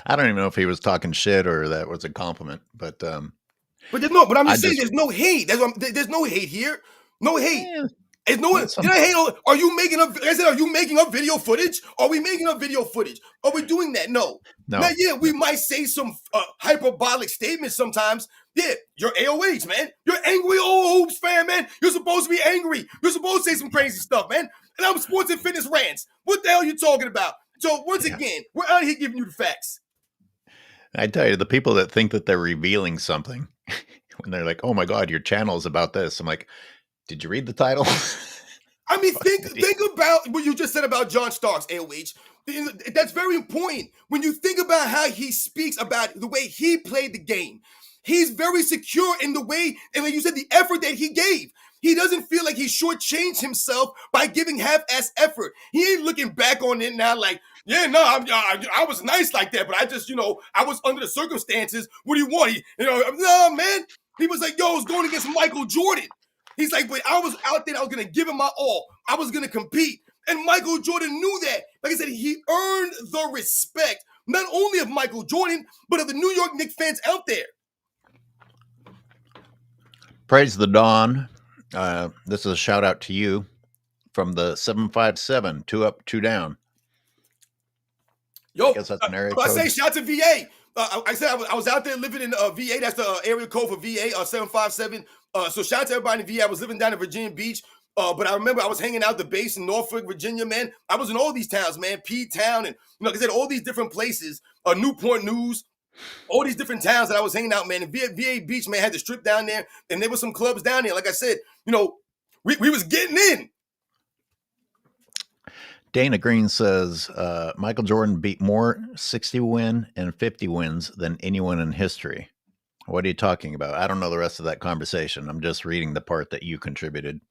[SPEAKER 1] I don't even know if he was talking shit or that was a compliment, but
[SPEAKER 2] there's no. But I'm just saying, there's no hate. There's no hate here. No hate. Yeah. It's no one. Did I hate on? Are you making up? I said, are you making up video footage? Are we making up video footage? Are we doing that? No. Now, yeah, we might say some hyperbolic statements sometimes. Yeah, you're AOH, man. You're angry old hoops fan, man. You're supposed to be angry. You're supposed to say some crazy stuff, man. And I'm sports and fitness rants. What the hell are you talking about? So once again, we're out here giving you the facts.
[SPEAKER 1] I tell you, the people that think that they're revealing something when they're like, "Oh my God, your channel is about this," I'm like, "Did you read the title?"
[SPEAKER 2] I mean, think about what you just said about John Starks, AOH. That's very important. When you think about how he speaks about the way he played the game, he's very secure in the way, and like you said, the effort that he gave. He doesn't feel like he shortchanged himself by giving half-ass effort. He ain't looking back on it now like, yeah, no, I was nice like that, but I just, I was under the circumstances. What do you want? No, man. He was like, yo, I was going against Michael Jordan. He's like, but I was out there. I was going to give him my all. I was going to compete. And Michael Jordan knew that. Like I said, he earned the respect, not only of Michael Jordan, but of the New York Knicks fans out there.
[SPEAKER 1] Praise the Dawn. This is a shout out to you from the 757, 2 up, 2 down.
[SPEAKER 2] Yo,
[SPEAKER 1] I guess that's an area code.
[SPEAKER 2] I say shout to VA. I said I was out there living in VA. That's the area code for VA, 757. So shout out to everybody in VA. I was living down in Virginia Beach. But I remember I was hanging out the base in Norfolk, Virginia, man. I was in all these towns, man. P-Town and, like I said, all these different places. Newport News. all these different towns that I was hanging out, man. And VA Beach, man, had the strip down there, and there were some clubs down there. Like I said, we was getting in.
[SPEAKER 1] Dana Green says Michael Jordan beat more 60-win and 50 wins than anyone in history. What are you talking about? I don't know the rest of that conversation. I'm just reading the part that you contributed.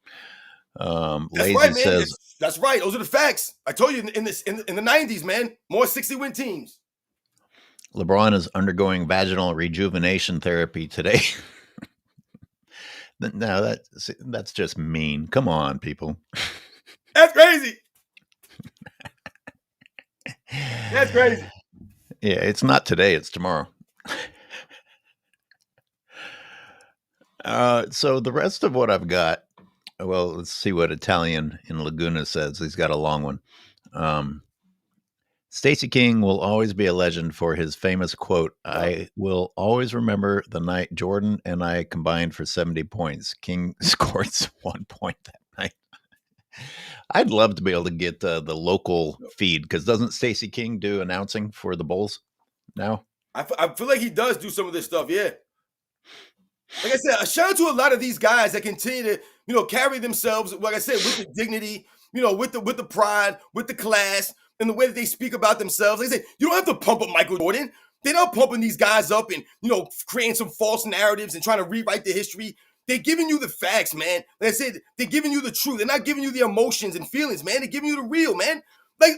[SPEAKER 2] That's
[SPEAKER 1] Lazy
[SPEAKER 2] right, man.
[SPEAKER 1] says,
[SPEAKER 2] that's right. Those are the facts. I told you in the 90s, man, more 60-win teams.
[SPEAKER 1] LeBron is undergoing vaginal rejuvenation therapy today. No, that's just mean. Come on, people.
[SPEAKER 2] That's crazy. That's crazy.
[SPEAKER 1] Yeah, it's not today. It's tomorrow. So the rest of what I've got, well, let's see what Italian in Laguna says. He's got a long one. Stacey King will always be a legend for his famous quote, "I will always remember the night Jordan and I combined for 70 points. King scored 1 point that night." I'd love to be able to get the local feed, because doesn't Stacey King do announcing for the Bulls now?
[SPEAKER 2] I feel like he does do some of this stuff, yeah. Like I said, a shout out to a lot of these guys that continue to, carry themselves, like I said, with the dignity, with the pride, with the class, and the way that they speak about themselves. Like I said, you don't have to pump up Michael Jordan. They're not pumping these guys up and, creating some false narratives and trying to rewrite the history. They're giving you the facts, man. Like I said, they're giving you the truth. They're not giving you the emotions and feelings, man. They're giving you the real, man.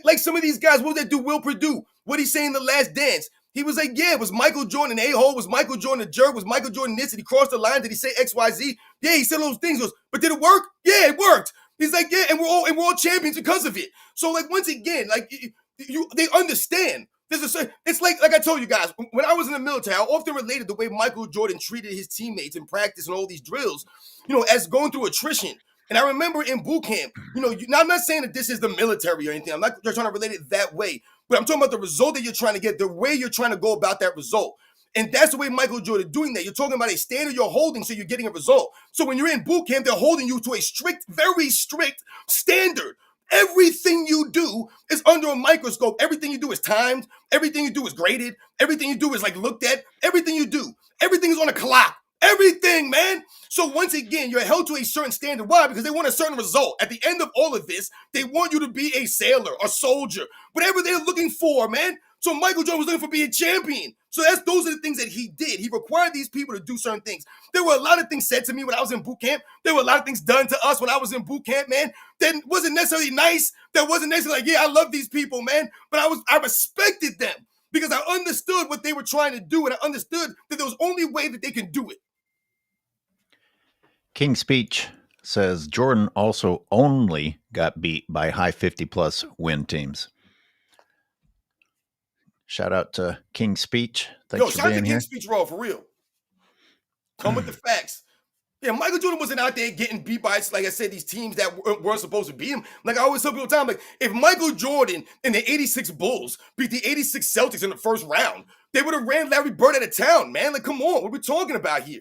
[SPEAKER 2] Like some of these guys, what did they do? Will Purdue, what he say in The Last Dance? He was like, yeah, was Michael Jordan an a-hole? Was Michael Jordan a jerk? Was Michael Jordan this? Did he cross the line? Did he say X, Y, Z? Yeah, he said those things. But did it work? Yeah, it worked. He's like, yeah, and we're all champions because of it. So, like, once again, like, they understand. It's like I told you guys, when I was in the military, I often related the way Michael Jordan treated his teammates in practice and all these drills, as going through attrition. And I remember in boot camp, now I'm not saying that this is the military or anything. I'm not trying to relate it that way. But I'm talking about the result that you're trying to get, the way you're trying to go about that result. And that's the way Michael Jordan doing that. You're talking about a standard you're holding, so you're getting a result. So when you're in boot camp, they're holding you to a strict, very strict standard. Everything you do is under a microscope. Everything you do is timed. Everything you do is graded. Everything you do is looked at. Everything you do. Everything is on a clock. Everything, man. So once again, you're held to a certain standard. Why? Because they want a certain result. At the end of all of this, they want you to be a sailor, a soldier, whatever they're looking for, man. So Michael Jordan was looking for being a champion. So those are the things that he did. He required these people to do certain things. There were a lot of things said to me when I was in boot camp. There were a lot of things done to us when I was in boot camp, man. That wasn't necessarily nice. That wasn't necessarily like, yeah, I love these people, man. But I respected them because I understood what they were trying to do, and I understood that there was only way that they can do it.
[SPEAKER 1] King's Speech says Jordan also only got beat by high 50-plus win teams. Shout out to King's Speech. Thanks for being here. Shout out to
[SPEAKER 2] King's Speech, Raw, for real. Come with the facts. Yeah, Michael Jordan wasn't out there getting beat by, like I said, these teams that weren't supposed to beat him. Like I always tell people all the time, like, if Michael Jordan and the 86 Bulls beat the 86 Celtics in the first round, they would have ran Larry Bird out of town, man. Like, come on. What are we talking about here?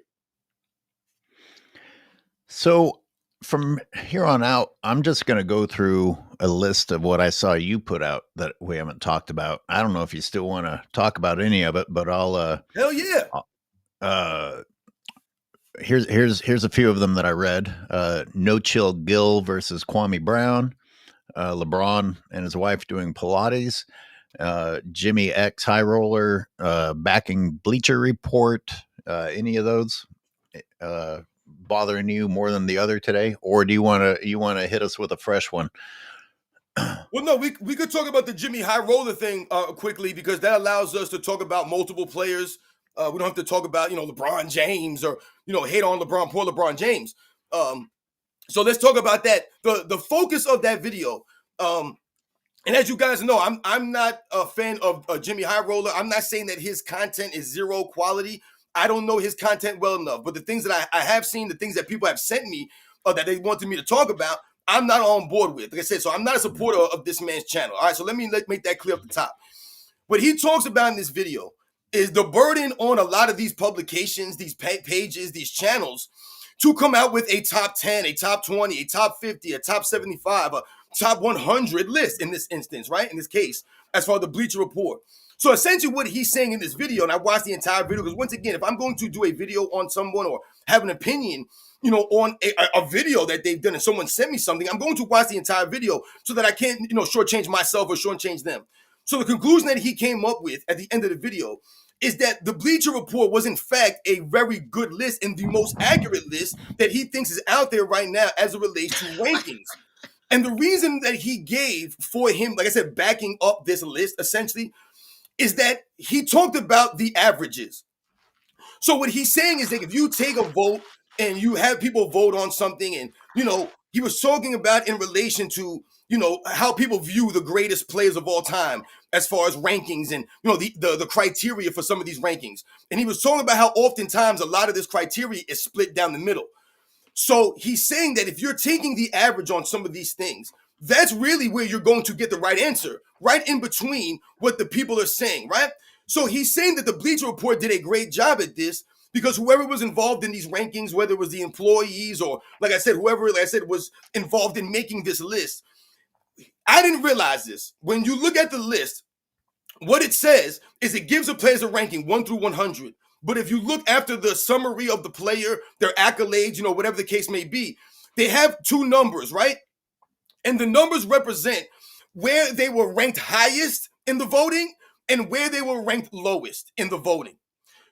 [SPEAKER 1] So from here on out, I'm just going to go through a list of what I saw you put out that we haven't talked about. I don't know if you still want to talk about any of it, but I'll
[SPEAKER 2] hell yeah.
[SPEAKER 1] Here's a few of them that I read. No Chill Gill versus Kwame Brown. LeBron and his wife doing Pilates. JimmyX High Roller backing Bleacher Report. Any of those bothering you more than the other today, or do you want to hit us with a fresh one?
[SPEAKER 2] Well, no, we could talk about the Jimmy High Roller thing quickly, because that allows us to talk about multiple players. We don't have to talk about LeBron James or hate on LeBron, poor LeBron James. So let's talk about that. The focus of that video. And as you guys know, I'm not a fan of Jimmy High Roller. I'm not saying that his content is zero quality. I don't know his content well enough, but the things that I have seen, the things that people have sent me that they wanted me to talk about, I'm not on board with. Like I said, so I'm not a supporter of this man's channel. All right, so let me make that clear at the top. What he talks about in this video is the burden on a lot of these publications, these pages, these channels, to come out with a top 10, a top 20, a top 50, a top 75, a top 100 list in this instance, right? In this case, as far as the Bleacher Report. So essentially what he's saying in this video, and I watched the entire video, because once again, if I'm going to do a video on someone or have an opinion, on a video that they've done and someone sent me something, I'm going to watch the entire video so that I can't, shortchange myself or shortchange them. So the conclusion that he came up with at the end of the video is that the Bleacher Report was in fact a very good list and the most accurate list that he thinks is out there right now as it relates to rankings. And the reason that he gave for him, like I said, backing up this list essentially, is that he talked about the averages. So what he's saying is that if you take a vote and you have people vote on something, and he was talking about in relation to how people view the greatest players of all time as far as rankings and the criteria for some of these rankings. And he was talking about how oftentimes a lot of this criteria is split down the middle. So he's saying that if you're taking the average on some of these things, that's really where you're going to get the right answer, right in between what the people are saying, right? So he's saying that the Bleacher Report did a great job at this because whoever was involved in these rankings, whether it was the employees or, like I said, whoever, like I said, was involved in making this list. I didn't realize this. When you look at the list, what it says is it gives the players a ranking 1 through 100. But if you look after the summary of the player, their accolades, whatever the case may be, they have two numbers, right? And the numbers represent where they were ranked highest in the voting and where they were ranked lowest in the voting.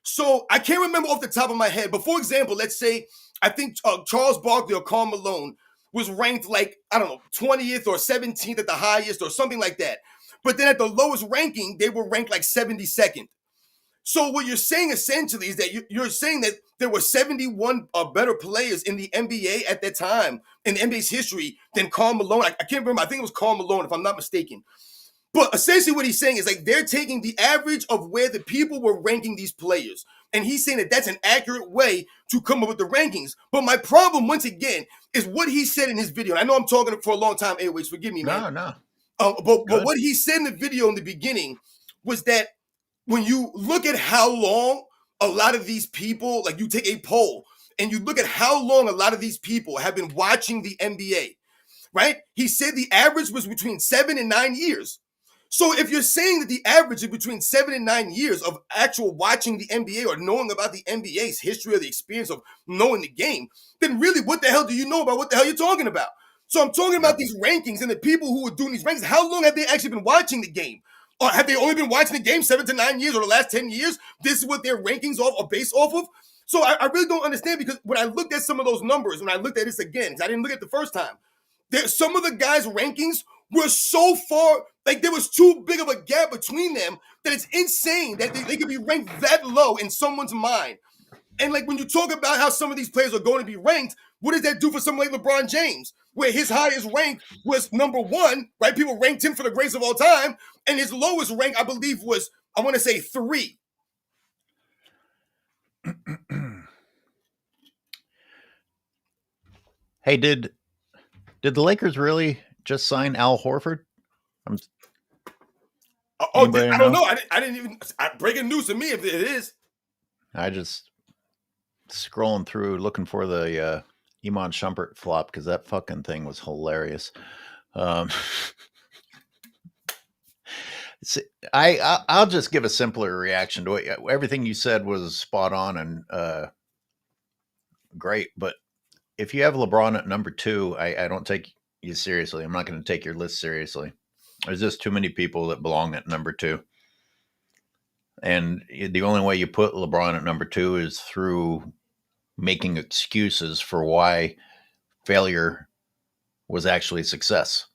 [SPEAKER 2] So I can't remember off the top of my head, but for example, let's say I think Charles Barkley or Karl Malone was ranked 20th or 17th at the highest or something like that. But then at the lowest ranking, they were ranked 72nd. So what you're saying essentially is that you're saying that there were 71 better players in the NBA at that time in the NBA's history than Karl Malone. I can't remember. I think it was Karl Malone, if I'm not mistaken. But essentially what he's saying is they're taking the average of where the people were ranking these players. And he's saying that that's an accurate way to come up with the rankings. But my problem, once again, is what he said in his video. And I know I'm talking for a long time, Airways. Forgive me, man.
[SPEAKER 1] No.
[SPEAKER 2] But what he said in the video in the beginning was that when you look at how long a lot of these people, you take a poll and you look at how long a lot of these people have been watching the NBA, right? He said the average was between 7 and 9 years. So if you're saying that the average is between 7 and 9 years of actual watching the NBA or knowing about the NBA's history or the experience of knowing the game, then really what the hell do you know about what the hell you're talking about? So I'm talking about these rankings and the people who are doing these rankings. How long have they actually been watching the game? Or have they only been watching the game 7 to 9 years or the last 10 years? This is what their rankings are based off of? So I really don't understand, because when I looked at some of those numbers, when I looked at this again, because I didn't look at it the first time, some of the guys' rankings were so far, there was too big of a gap between them that it's insane that they could be ranked that low in someone's mind. And when you talk about how some of these players are going to be ranked, what does that do for someone like LeBron James, where his highest rank was number 1, right? People ranked him for the greatest of all time. And his lowest rank, I believe, was, I want to say 3.
[SPEAKER 1] Hey, did the Lakers really just sign Al Horford?
[SPEAKER 2] I don't know. I didn't even breaking news to me if it is.
[SPEAKER 1] I just scrolling through looking for the Iman Shumpert flop because that fucking thing was hilarious. I'll just give a simpler reaction to it. Everything you said was spot on and great, but if you have LeBron at number 2, I don't take you seriously. I'm not going to take your list seriously. There's just too many people that belong at number 2. And the only way you put LeBron at number 2 is through making excuses for why failure was actually success.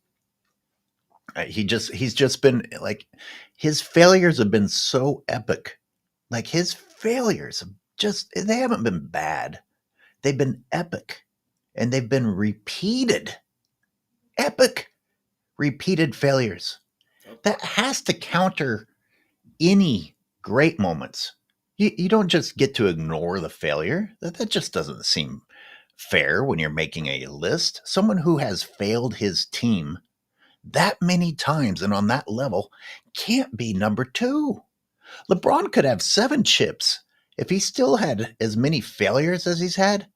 [SPEAKER 1] He's just been his failures have been so epic. His failures they haven't been bad. They've been epic. And they've been repeated. Epic, repeated failures. That has to counter any great moments. You don't just get to ignore the failure. That just doesn't seem fair when you're making a list. Someone who has failed his team that many times and on that level can't be number 2. LeBron could have 7 chips. If he still had as many failures as he's had,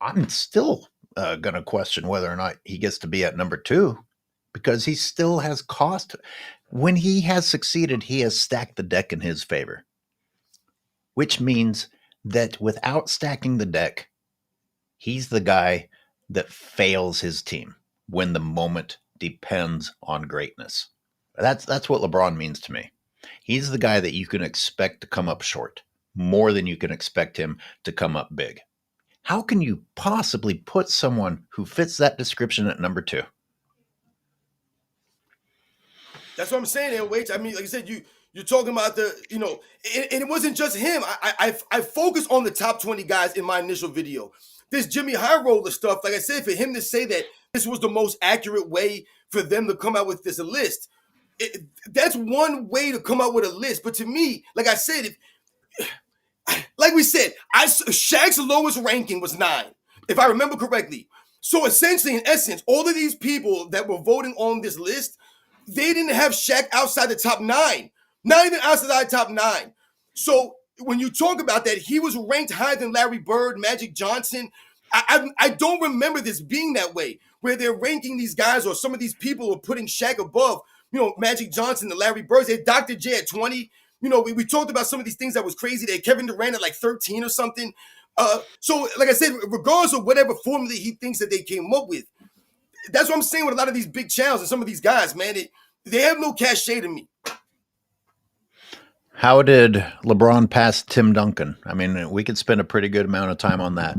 [SPEAKER 1] I'm still going to question whether or not he gets to be at number 2, because he still has cost. When he has succeeded, he has stacked the deck in his favor, which means that without stacking the deck, he's the guy that fails his team when the moment depends on greatness. That's what LeBron means to me. He's the guy that you can expect to come up short more than you can expect him to come up big. How can you possibly put someone who fits that description at number 2?
[SPEAKER 2] That's what I'm saying, LH. I mean, like I said, you're talking about the, and it wasn't just him. I focused on the top 20 guys in my initial video. This Jimmy High Roller stuff, like I said, for him to say that this was the most accurate way for them to come out with this list, that's one way to come out with a list. But to me, like I said, like we said, Shaq's lowest ranking was 9, if I remember correctly. So essentially, in essence, all of these people that were voting on this list, they didn't have Shaq outside the top 9, not even outside the top 9. So when you talk about that, he was ranked higher than Larry Bird, Magic Johnson. I don't remember this being that way, where they're ranking these guys or some of these people are putting Shaq above, Magic Johnson and Larry Bird. They had Dr. J at 20. We talked about some of these things that was crazy. They had Kevin Durant at like 13 or something. So like I said, regardless of whatever formula he thinks that they came up with, that's what I'm saying with a lot of these big channels and some of these guys, man. They have no cachet to me.
[SPEAKER 1] How did LeBron pass Tim Duncan? I mean, we could spend a pretty good amount of time on that.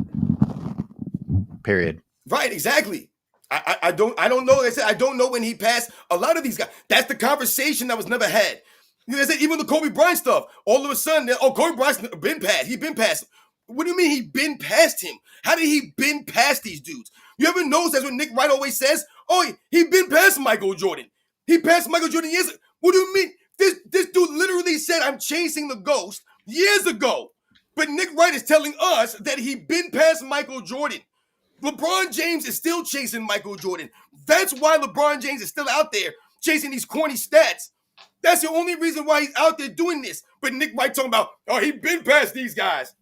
[SPEAKER 1] Period.
[SPEAKER 2] Right, exactly. I don't know. Like I said, I don't know when he passed a lot of these guys. That's the conversation that was never had. I said, even the Kobe Bryant stuff, all of a sudden, Kobe Bryant's been passed. He been past him. What do you mean he been past him? How did he been past these dudes? You ever notice that's what Nick Wright always says? Oh, he been past Michael Jordan. He passed Michael Jordan years ago. What do you mean? This dude literally said, I'm chasing the ghost years ago. But Nick Wright is telling us that he been past Michael Jordan. LeBron James is still chasing Michael Jordan. That's why LeBron James is still out there chasing these corny stats. That's the only reason why he's out there doing this. But Nick Wright talking about, he been past these guys.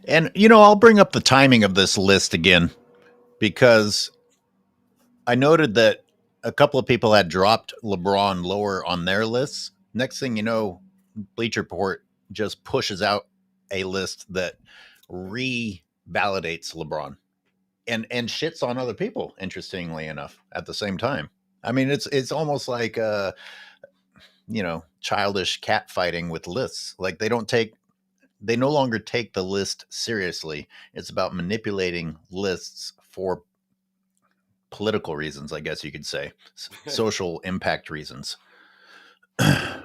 [SPEAKER 1] And, I'll bring up the timing of this list again, because I noted that a couple of people had dropped LeBron lower on their lists. Next thing you know, Bleacher Report just pushes out a list that revalidates LeBron and shits on other people, interestingly enough, at the same time. I mean, it's almost like childish catfighting with lists. Like they no longer take the list seriously. It's about manipulating lists for political reasons, I guess you could say, social impact reasons.
[SPEAKER 2] Yeah,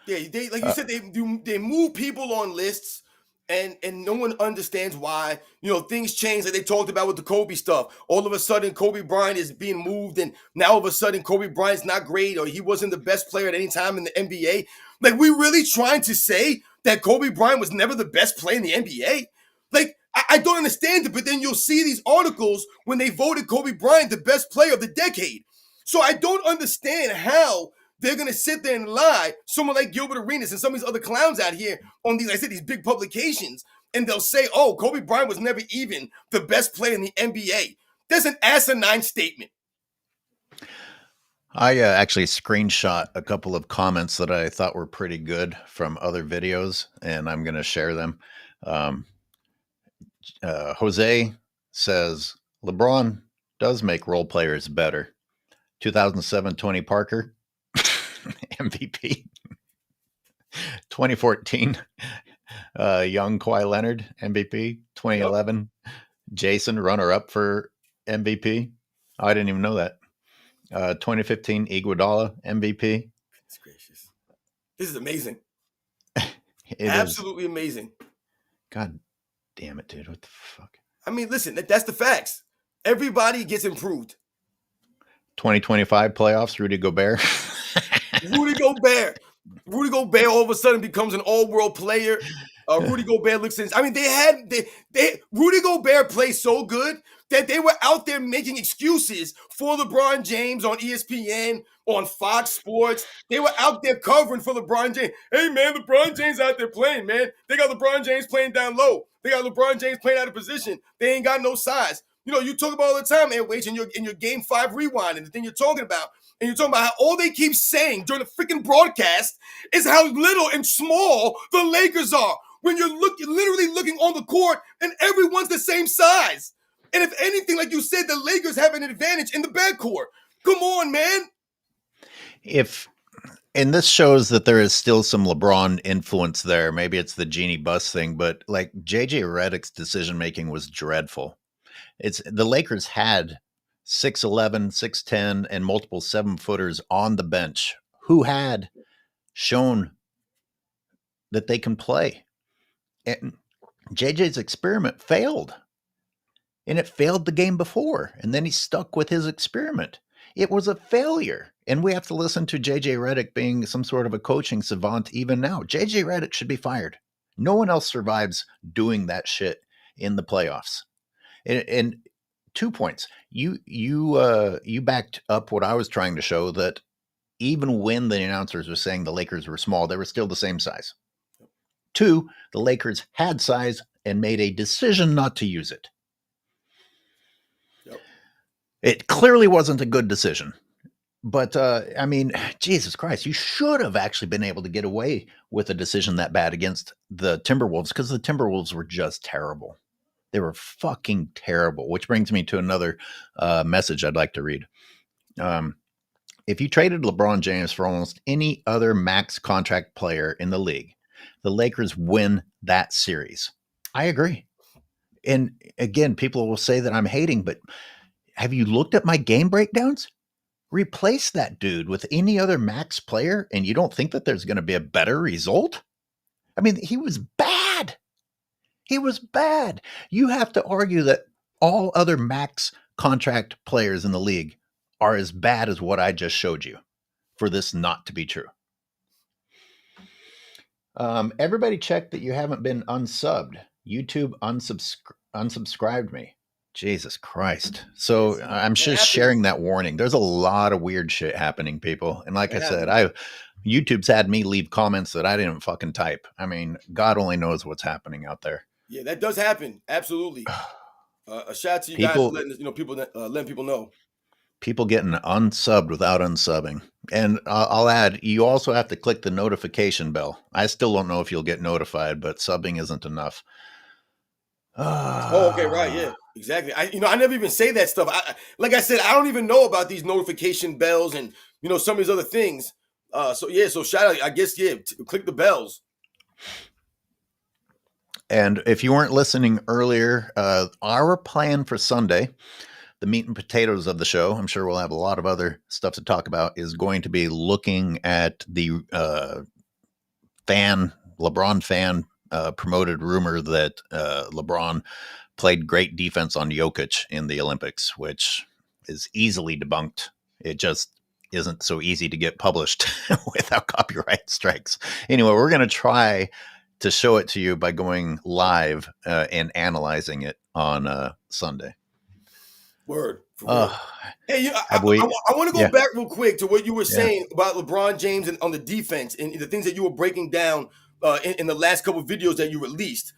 [SPEAKER 2] they like you said, they move people on lists, and no one understands why. Things change, like they talked about with the Kobe stuff. All of a sudden, Kobe Bryant is being moved, and now all of a sudden, Kobe Bryant's not great, or he wasn't the best player at any time in the NBA. Like, we really trying to say that Kobe Bryant was never the best player in the NBA? Like, I don't understand it, but then you'll see these articles when they voted Kobe Bryant the best player of the decade. So I don't understand how they're going to sit there and lie, someone like Gilbert Arenas and some of these other clowns out here on these, like I said, these big publications, and they'll say, Kobe Bryant was never even the best player in the NBA. That's an asinine statement.
[SPEAKER 1] I actually screenshot a couple of comments that I thought were pretty good from other videos, and I'm going to share them. Jose says, LeBron does make role players better. 2007 Tony Parker, MVP. 2014, young Kawhi Leonard, MVP. 2011, Jason, runner-up for MVP. I didn't even know that. 2015, Iguodala, MVP.
[SPEAKER 2] Goodness gracious. This is amazing. Absolutely amazing.
[SPEAKER 1] God damn it, dude. What the fuck?
[SPEAKER 2] I mean, listen, that's the facts. Everybody gets improved.
[SPEAKER 1] 2025 playoffs, Rudy Gobert.
[SPEAKER 2] Rudy Gobert all of a sudden becomes an all-world player. Rudy Gobert looks in. I mean, Rudy Gobert plays so good that they were out there making excuses for LeBron James on ESPN, on Fox Sports. They were out there covering for LeBron James. Hey, man, LeBron James out there playing, man. They got LeBron James playing down low. They got LeBron James playing out of position. They ain't got no size. you talk about all the time, Airways, in your Game 5 rewind and the thing you're talking about. And you're talking about how all they keep saying during the freaking broadcast is how little and small the Lakers are. When you're literally looking on the court and everyone's the same size. And if anything, like you said, the Lakers have an advantage in the backcourt. Come on, man.
[SPEAKER 1] And this shows that there is still some LeBron influence there. Maybe it's the Genie Bus thing, but like JJ Redick's decision making was dreadful. The Lakers had 6'11", 6'10", and multiple 7-footers on the bench who had shown that they can play. And JJ's experiment failed. And it failed the game before. And then he stuck with his experiment. It was a failure. And we have to listen to JJ Redick being some sort of a coaching savant even now. JJ Redick should be fired. No one else survives doing that shit in the playoffs. And 2 points. You backed up what I was trying to show, that even when the announcers were saying the Lakers were small, they were still the same size. 2, the Lakers had size and made a decision not to use it.
[SPEAKER 2] Yep.
[SPEAKER 1] It clearly wasn't a good decision. But, I mean, Jesus Christ, you should have actually been able to get away with a decision that bad against the Timberwolves, because the Timberwolves were just terrible. They were fucking terrible, which brings me to another message I'd like to read. If you traded LeBron James for almost any other max contract player in the league, the Lakers win that series. I agree. And again, people will say that I'm hating, but have you looked at my game breakdowns? Replace that dude with any other max player, and you don't think that there's going to be a better result? I mean, he was bad. He was bad. You have to argue that all other max contract players in the league are as bad as what I just showed you for this not to be true. Everybody check that you haven't been unsubbed. YouTube unsubscribed me. Jesus Christ. So I'm just sharing that warning. There's a lot of weird shit happening, people. And like I said, YouTube's had me leave comments that I didn't fucking type. I mean, God only knows what's happening out there.
[SPEAKER 2] Yeah, that does happen. Absolutely. A shout out to you guys for letting people know.
[SPEAKER 1] People getting unsubbed without unsubbing. And I'll add, you also have to click the notification bell. I still don't know if you'll get notified, but subbing isn't enough.
[SPEAKER 2] Oh, okay, right, yeah, exactly. I never even say that stuff. Like I said, I don't even know about these notification bells and some of these other things. So shout out, I guess, click the bells.
[SPEAKER 1] And if you weren't listening earlier, our plan for Sunday, the meat and potatoes of the show, I'm sure we'll have a lot of other stuff to talk about, is going to be looking at the LeBron fan promoted rumor that LeBron played great defense on Jokic in the Olympics, which is easily debunked. It just isn't so easy to get published without copyright strikes. Anyway, we're going to try to show it to you by going live and analyzing it on Sunday.
[SPEAKER 2] Word. Hey, I want to go back real quick to what you were saying about LeBron James and on the defense and the things that you were breaking down in the last couple of videos that you released.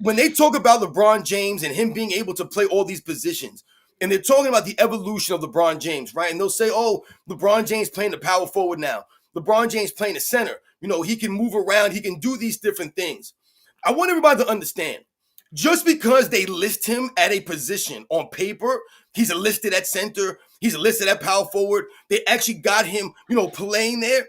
[SPEAKER 2] When they talk about LeBron James and him being able to play all these positions, and they're talking about the evolution of LeBron James, right? And they'll say, oh, LeBron James playing the power forward now. LeBron James playing the center. He can move around. He can do these different things. I want everybody to understand, just because they list him at a position on paper, he's listed at center, he's listed at power forward, they actually got him, playing there.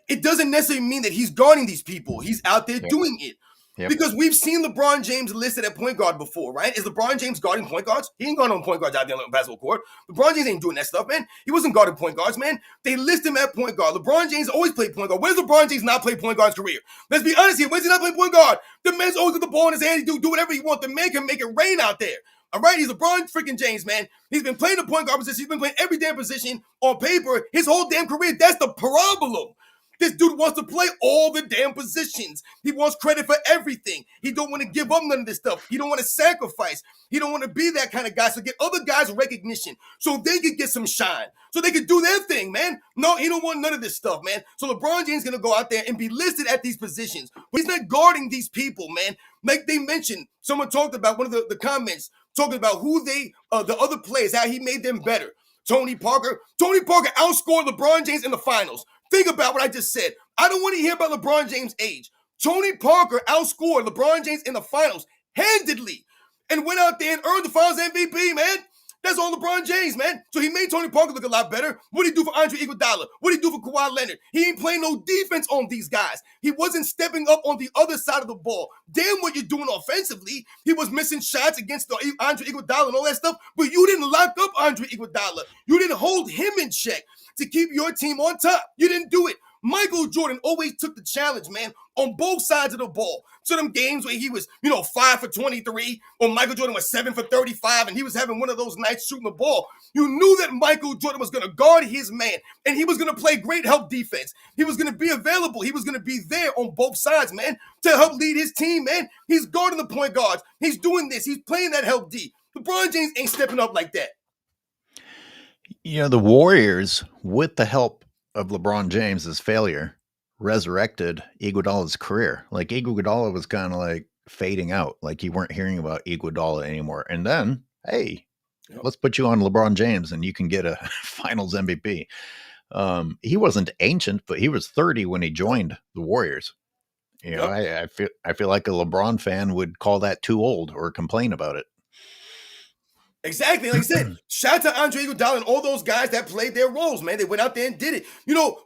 [SPEAKER 2] It doesn't necessarily mean that he's guarding these people. He's out there doing it. Yep. Because we've seen LeBron James listed at point guard before, right? Is LeBron James guarding point guards? He ain't guarding point guards out there on the basketball court. LeBron James ain't doing that stuff, man. He wasn't guarding point guards, man. They list him at point guard. LeBron James always played point guard. Where's LeBron James not play point guard's career? Let's be honest here. Where's he not playing point guard? The man's always got the ball in his hand. He do whatever he wants. The man can make it rain out there. All right? He's LeBron freaking James, man. He's been playing the point guard position. He's been playing every damn position on paper his whole damn career. That's the problem. This dude wants to play all the damn positions. He wants credit for everything. He don't want to give up none of this stuff. He don't want to sacrifice. He don't want to be that kind of guy. So get other guys recognition so they could get some shine. So they could do their thing, man. No, he don't want none of this stuff, man. So LeBron James is going to go out there and be listed at these positions. But he's not guarding these people, man. Like they mentioned, someone talked about one of the comments talking about who the other players, how he made them better. Tony Parker outscored LeBron James in the finals. Think about what I just said. I don't want to hear about LeBron James' age. Tony Parker outscored LeBron James in the finals handedly and went out there and earned the finals MVP, man. That's all LeBron James, man. So he made Tony Parker look a lot better. What did he do for Andre Iguodala? What did he do for Kawhi Leonard? He ain't playing no defense on these guys. He wasn't stepping up on the other side of the ball. Damn what you're doing offensively. He was missing shots against Andre Iguodala and all that stuff, but you didn't lock up Andre Iguodala. You didn't hold him in check to keep your team on top. You didn't do it. Michael Jordan always took the challenge, man, on both sides of the ball. So them games where he was, 5 for 23, or Michael Jordan was 7 for 35, and he was having one of those nights shooting the ball. You knew that Michael Jordan was going to guard his man, and he was going to play great help defense. He was going to be available. He was going to be there on both sides, man, to help lead his team, man. He's guarding the point guards. He's doing this. He's playing that help D. LeBron James ain't stepping up like that.
[SPEAKER 1] The Warriors, with the help of LeBron James's failure, resurrected Iguodala's career. Like Iguodala was kind of like fading out. Like you weren't hearing about Iguodala anymore. And then, hey, let's put you on LeBron James and you can get a finals MVP. He wasn't ancient, but he was 30 when he joined the Warriors. I feel like a LeBron fan would call that too old or complain about it.
[SPEAKER 2] Exactly. Like I said, shout out to Andre Iguodala and all those guys that played their roles, man. They went out there and did it.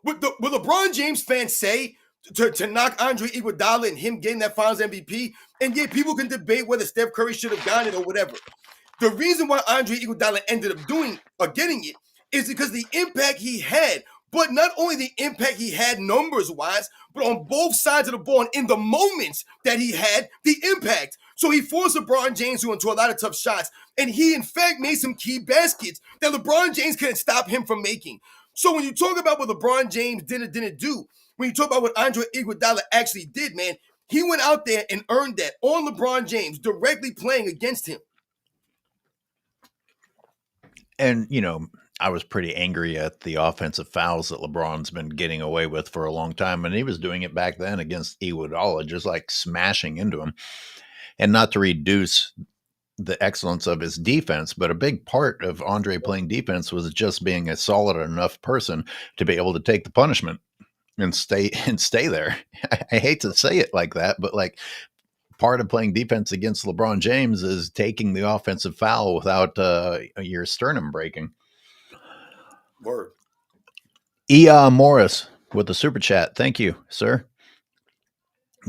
[SPEAKER 2] What LeBron James fans say to knock Andre Iguodala and him getting that finals MVP, and yet people can debate whether Steph Curry should have gotten it or whatever. The reason why Andre Iguodala ended up getting it is because the impact he had, but not only the impact he had numbers-wise, but on both sides of the ball and in the moments that he had the impact. So he forced LeBron James into a lot of tough shots, and he, in fact, made some key baskets that LeBron James couldn't stop him from making. So when you talk about what LeBron James didn't do, when you talk about what Andre Iguodala actually did, man, he went out there and earned that on LeBron James, directly playing against him.
[SPEAKER 1] And, I was pretty angry at the offensive fouls that LeBron's been getting away with for a long time. And he was doing it back then against Iguodala, just like smashing into him. And not to reduce the excellence of his defense, but a big part of Andre playing defense was just being a solid enough person to be able to take the punishment and stay there. I hate to say it like that, but like part of playing defense against LeBron James is taking the offensive foul without your sternum breaking.
[SPEAKER 2] Word.
[SPEAKER 1] Morris with the super chat. Thank you, sir.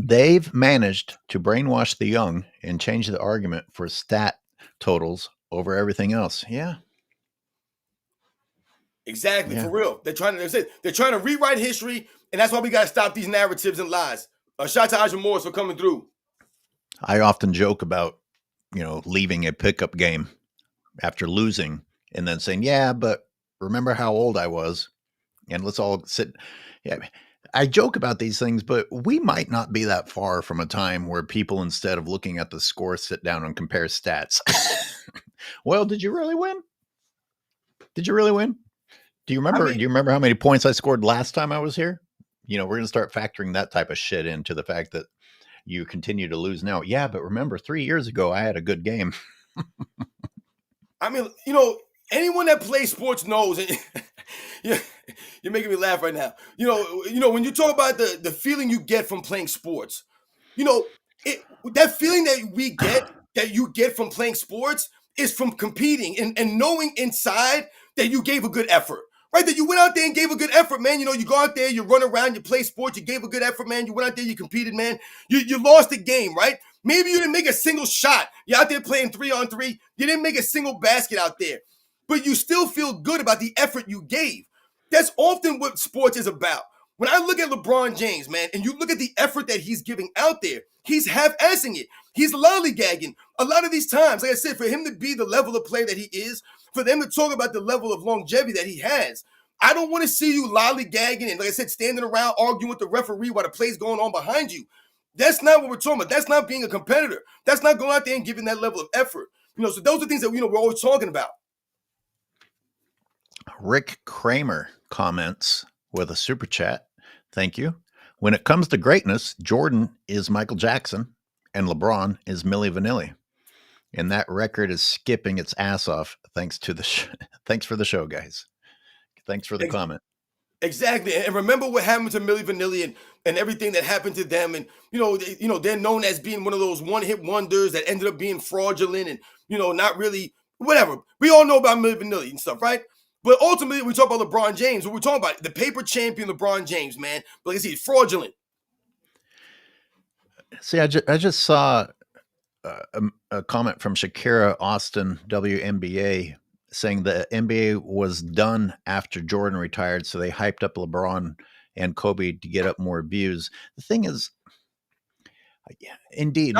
[SPEAKER 1] They've managed to brainwash the young and change the argument for stat totals over everything else. Yeah.
[SPEAKER 2] Exactly, yeah. For real. They're trying to rewrite history, and that's why we got to stop these narratives and lies. Shout out to Iman Shumpert for coming through.
[SPEAKER 1] I often joke about, leaving a pickup game after losing and then saying, yeah, but remember how old I was, and let's all sit. Yeah. I joke about these things, but we might not be that far from a time where people, instead of looking at the score, sit down and compare stats. Well, did you really win? Did you really win? Do you remember? Do you remember how many points I scored last time I was here? We're going to start factoring that type of shit into the fact that you continue to lose now. Yeah, but remember 3 years ago, I had a good game.
[SPEAKER 2] Anyone that plays sports knows, and you're making me laugh right now. When you talk about the feeling you get from playing sports, that feeling that you get from playing sports is from competing and knowing inside that you gave a good effort, right? That you went out there and gave a good effort, man. You go out there, you run around, you play sports, you gave a good effort, man. You went out there, you competed, man. You lost the game, right? Maybe you didn't make a single shot. You're out there playing 3-on-3. You didn't make a single basket out there. But you still feel good about the effort you gave. That's often what sports is about. When I look at LeBron James, man, and you look at the effort that he's giving out there, he's half-assing it. He's lollygagging. A lot of these times, like I said, for him to be the level of player that he is, for them to talk about the level of longevity that he has, I don't want to see you lollygagging and, like I said, standing around arguing with the referee while the play's going on behind you. That's not what we're talking about. That's not being a competitor. That's not going out there and giving that level of effort. So those are things that we're always talking about.
[SPEAKER 1] Rick Kramer comments with a super chat. Thank you. When it comes to greatness, Jordan is Michael Jackson and LeBron is Milli Vanilli. And that record is skipping its ass off thanks to the thanks for the show, guys. Thanks for the comment.
[SPEAKER 2] Exactly. And remember what happened to Milli Vanilli and everything that happened to them. And, they're known as being one of those one-hit wonders that ended up being fraudulent and, not really, whatever. We all know about Milli Vanilli and stuff, right? But ultimately, we talk about LeBron James. What we're talking about, the paper champion LeBron James, man. But like I said, fraudulent.
[SPEAKER 1] See, I just saw a comment from Shakira Austin, WNBA, saying the NBA was done after Jordan retired, so they hyped up LeBron and Kobe to get up more views. The thing is, indeed,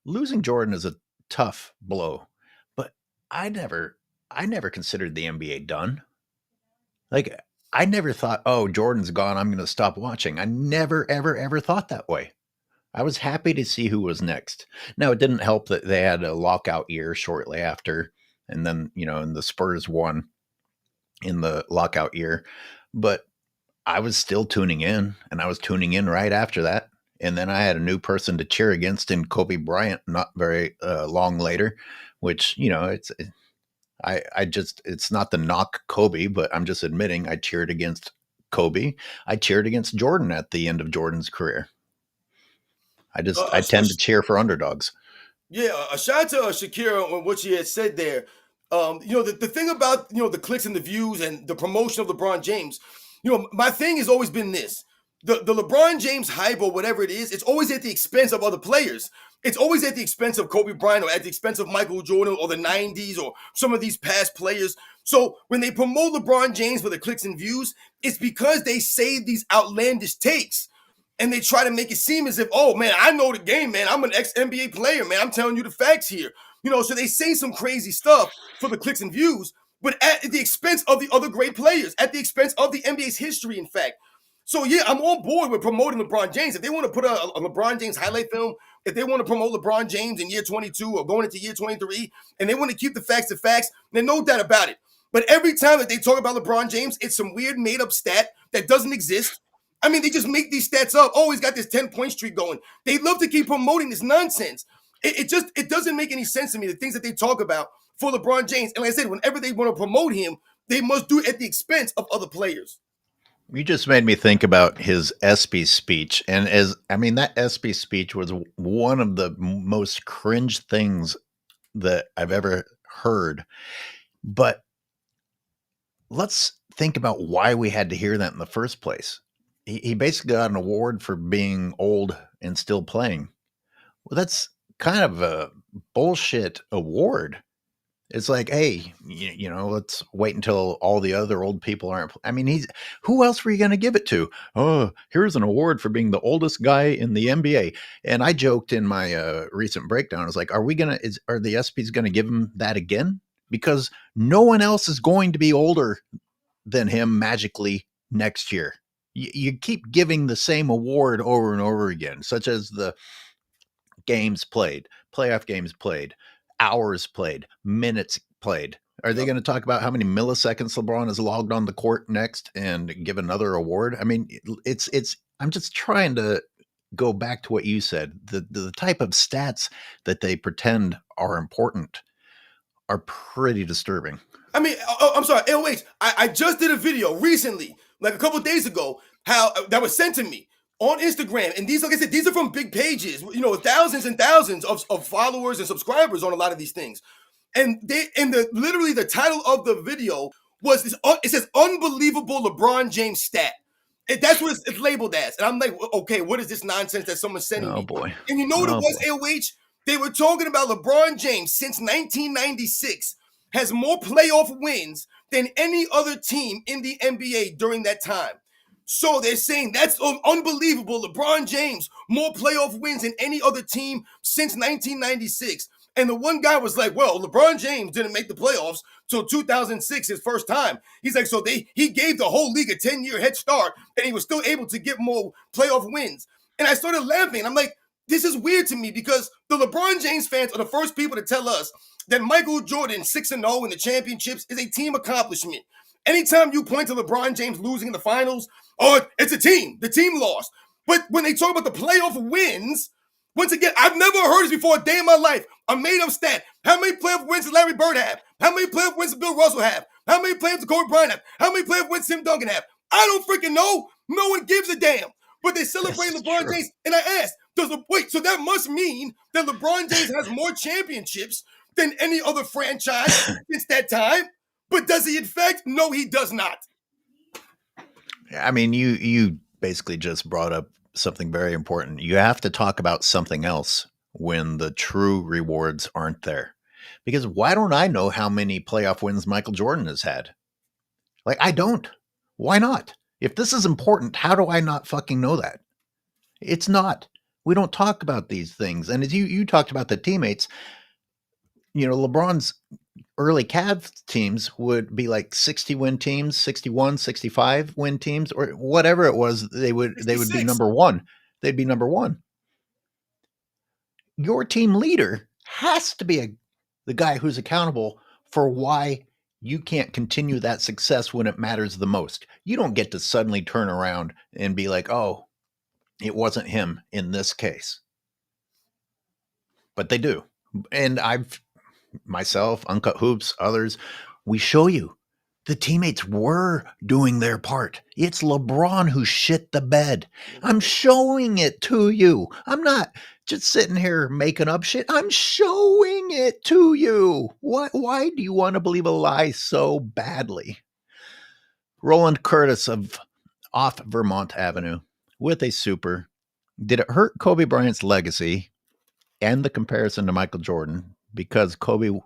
[SPEAKER 1] losing Jordan is a tough blow, but I never considered the NBA done. Like, I never thought, oh, Jordan's gone, I'm going to stop watching. I never, ever thought that way. I was happy to see who was next. Now, it didn't help that they had a lockout year shortly after, and then, and the Spurs won in the lockout year. But I was still tuning in, and I was tuning in right after that. And then I had a new person to cheer against in Kobe Bryant not very long later, which, it's not the knock Kobe, but I'm just admitting I cheered against Kobe. I cheered against Jordan at the end of Jordan's career. I tend to cheer for underdogs.
[SPEAKER 2] Yeah, a shout out to Shakira on what she had said there. The thing about, the clicks and the views and the promotion of LeBron James, my thing has always been this. The LeBron James hype or whatever it is, it's always at the expense of other players. It's always at the expense of Kobe Bryant or at the expense of Michael Jordan or the 90s or some of these past players. So when they promote LeBron James for the clicks and views, it's because they say these outlandish takes. And they try to make it seem as if, oh, man, I know the game, man. I'm an ex-NBA player, man. I'm telling you the facts here. So they say some crazy stuff for the clicks and views, but at the expense of the other great players, at the expense of the NBA's history, in fact. So, yeah, I'm on board with promoting LeBron James. If they want to put a LeBron James highlight film, if they want to promote LeBron James in year 22 or going into year 23, and they want to keep the facts to facts, then no doubt about it. But every time that they talk about LeBron James, it's some weird made-up stat that doesn't exist. I mean, they just make these stats up. Oh, he's got this 10-point streak going. They love to keep promoting this nonsense. It doesn't make any sense to me, the things that they talk about for LeBron James. And like I said, whenever they want to promote him, they must do it at the expense of other players.
[SPEAKER 1] You just made me think about his ESPY speech. And that ESPY speech was one of the most cringe things that I've ever heard. But let's think about why we had to hear that in the first place. He basically got an award for being old and still playing. Well, that's kind of a bullshit award. It's like, hey, let's wait until all the other old people aren't. I mean, who else were you going to give it to? Oh, here's an award for being the oldest guy in the NBA. And I joked in my recent breakdown. I was like, are the ESPYs going to give him that again? Because no one else is going to be older than him magically next year. You keep giving the same award over and over again, such as the games played, playoff games played, hours played, minutes played. Are they going to talk about how many milliseconds LeBron has logged on the court next and give another award? I mean, I'm just trying to go back to what you said. The type of stats that they pretend are important are pretty disturbing.
[SPEAKER 2] I mean, I'm sorry, LH, I just did a video recently, like a couple of days ago, how that was sent to me on Instagram. And these, like I said, these are from big pages, thousands and thousands of followers and subscribers on a lot of these things. And literally the title of the video was it says unbelievable LeBron James stat. And that's what it's labeled as. And I'm like, okay, what is this nonsense that someone's sending me?
[SPEAKER 1] Oh boy.
[SPEAKER 2] And you know what it was, LH? They were talking about LeBron James since 1996 has more playoff wins than any other team in the NBA during that time. So they're saying that's unbelievable. LeBron James, more playoff wins than any other team since 1996. And the one guy was like, well, LeBron James didn't make the playoffs till 2006, his first time. He's like, so he gave the whole league a 10-year head start, and he was still able to get more playoff wins. And I started laughing. I'm like, this is weird to me because the LeBron James fans are the first people to tell us that Michael Jordan 6-0 in the championships is a team accomplishment. Anytime you point to LeBron James losing in the finals, oh, it's a team. The team lost. But when they talk about the playoff wins, Once again, I've never heard this before a day in my life. A made-up stat. How many playoff wins did Larry Bird have? How many playoff wins did Bill Russell have? How many playoffs did Kobe Bryant have? How many playoff wins did Tim Duncan have? I don't freaking know. No one gives a damn. But they celebrate LeBron James. And I asked, so that must mean that LeBron James has more championships than any other franchise since that time? But does he in fact? No, he does not.
[SPEAKER 1] I mean, you basically just brought up something very important. You have to talk about something else when the true rewards aren't there. Because why don't I know how many playoff wins Michael Jordan has had? Like, I don't. Why not? If this is important, how do I not fucking know that? It's not. We don't talk about these things. And as you talked about the teammates, you know, LeBron's early Cavs teams would be like 60-win teams, 61, 65-win teams, or whatever it was. They would be number one. They'd be number one. Your team leader has to be the guy who's accountable for why you can't continue that success when it matters the most. You don't get to suddenly turn around and be like, oh, it wasn't him in this case. But they do. And myself, Uncut Hoops, others, we show you the teammates were doing their part. It's LeBron who shit the bed. I'm showing it to you. I'm not just sitting here making up shit. I'm showing it to you. Why do you want to believe a lie so badly? Roland Curtis off Vermont Avenue with a super. Did it hurt Kobe Bryant's legacy and the comparison to Michael Jordan because Kobe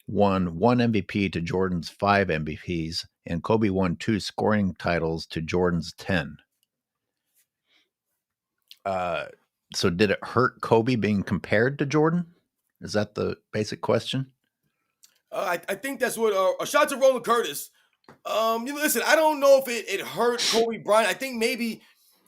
[SPEAKER 1] won 1 MVP to Jordan's 5 MVPs, and Kobe won 2 scoring titles to Jordan's 10? So did it hurt Kobe being compared to Jordan? Is that the basic question?
[SPEAKER 2] I think that's what a shout to Roland Curtis. Listen, I don't know if it hurt Kobe Bryant. I think maybe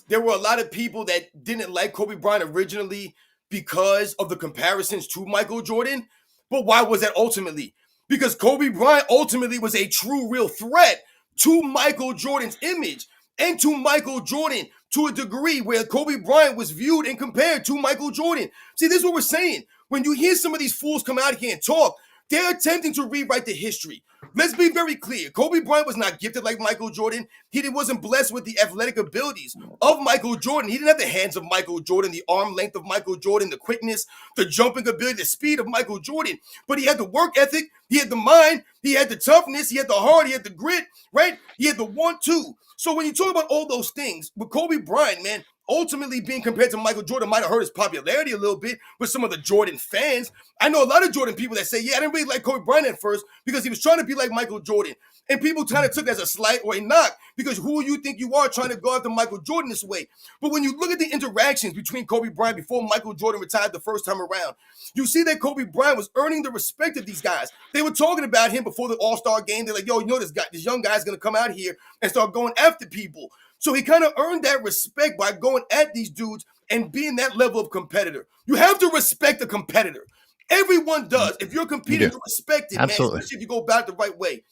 [SPEAKER 2] there were a lot of people that didn't like Kobe Bryant originally because of the comparisons to Michael Jordan. But why was that ultimately? Because Kobe Bryant ultimately was a true, real threat to Michael Jordan's image and to Michael Jordan to a degree where Kobe Bryant was viewed and compared to Michael Jordan. See, this is what we're saying. When you hear some of these fools come out here and talk, they're attempting to rewrite the history. Let's be very clear. Kobe Bryant was not gifted like Michael Jordan. He wasn't blessed with the athletic abilities of Michael Jordan. He didn't have the hands of Michael Jordan, the arm length of Michael Jordan, the quickness, the jumping ability, the speed of Michael Jordan. But he had the work ethic. He had the mind. He had the toughness. He had the heart. He had the grit, right? He had the 1-2. So when you talk about all those things, with Kobe Bryant, man, ultimately being compared to Michael Jordan might have hurt his popularity a little bit with some of the Jordan fans. I know a lot of Jordan people that say, yeah, I didn't really like Kobe Bryant at first because he was trying to be like Michael Jordan. And people kind of took it as a slight or a knock because who you think you are trying to go after Michael Jordan this way? But when you look at the interactions between Kobe Bryant before Michael Jordan retired the first time around, you see that Kobe Bryant was earning the respect of these guys. They were talking about him before the All-Star game. They're like, yo, you know this young guy's going to come out here and start going after people. So he kind of earned that respect by going at these dudes and being that level of competitor. You have to respect a competitor. Everyone does. If you're competing, you respect it,
[SPEAKER 1] Absolutely.
[SPEAKER 2] man, especially if you go about it the right way.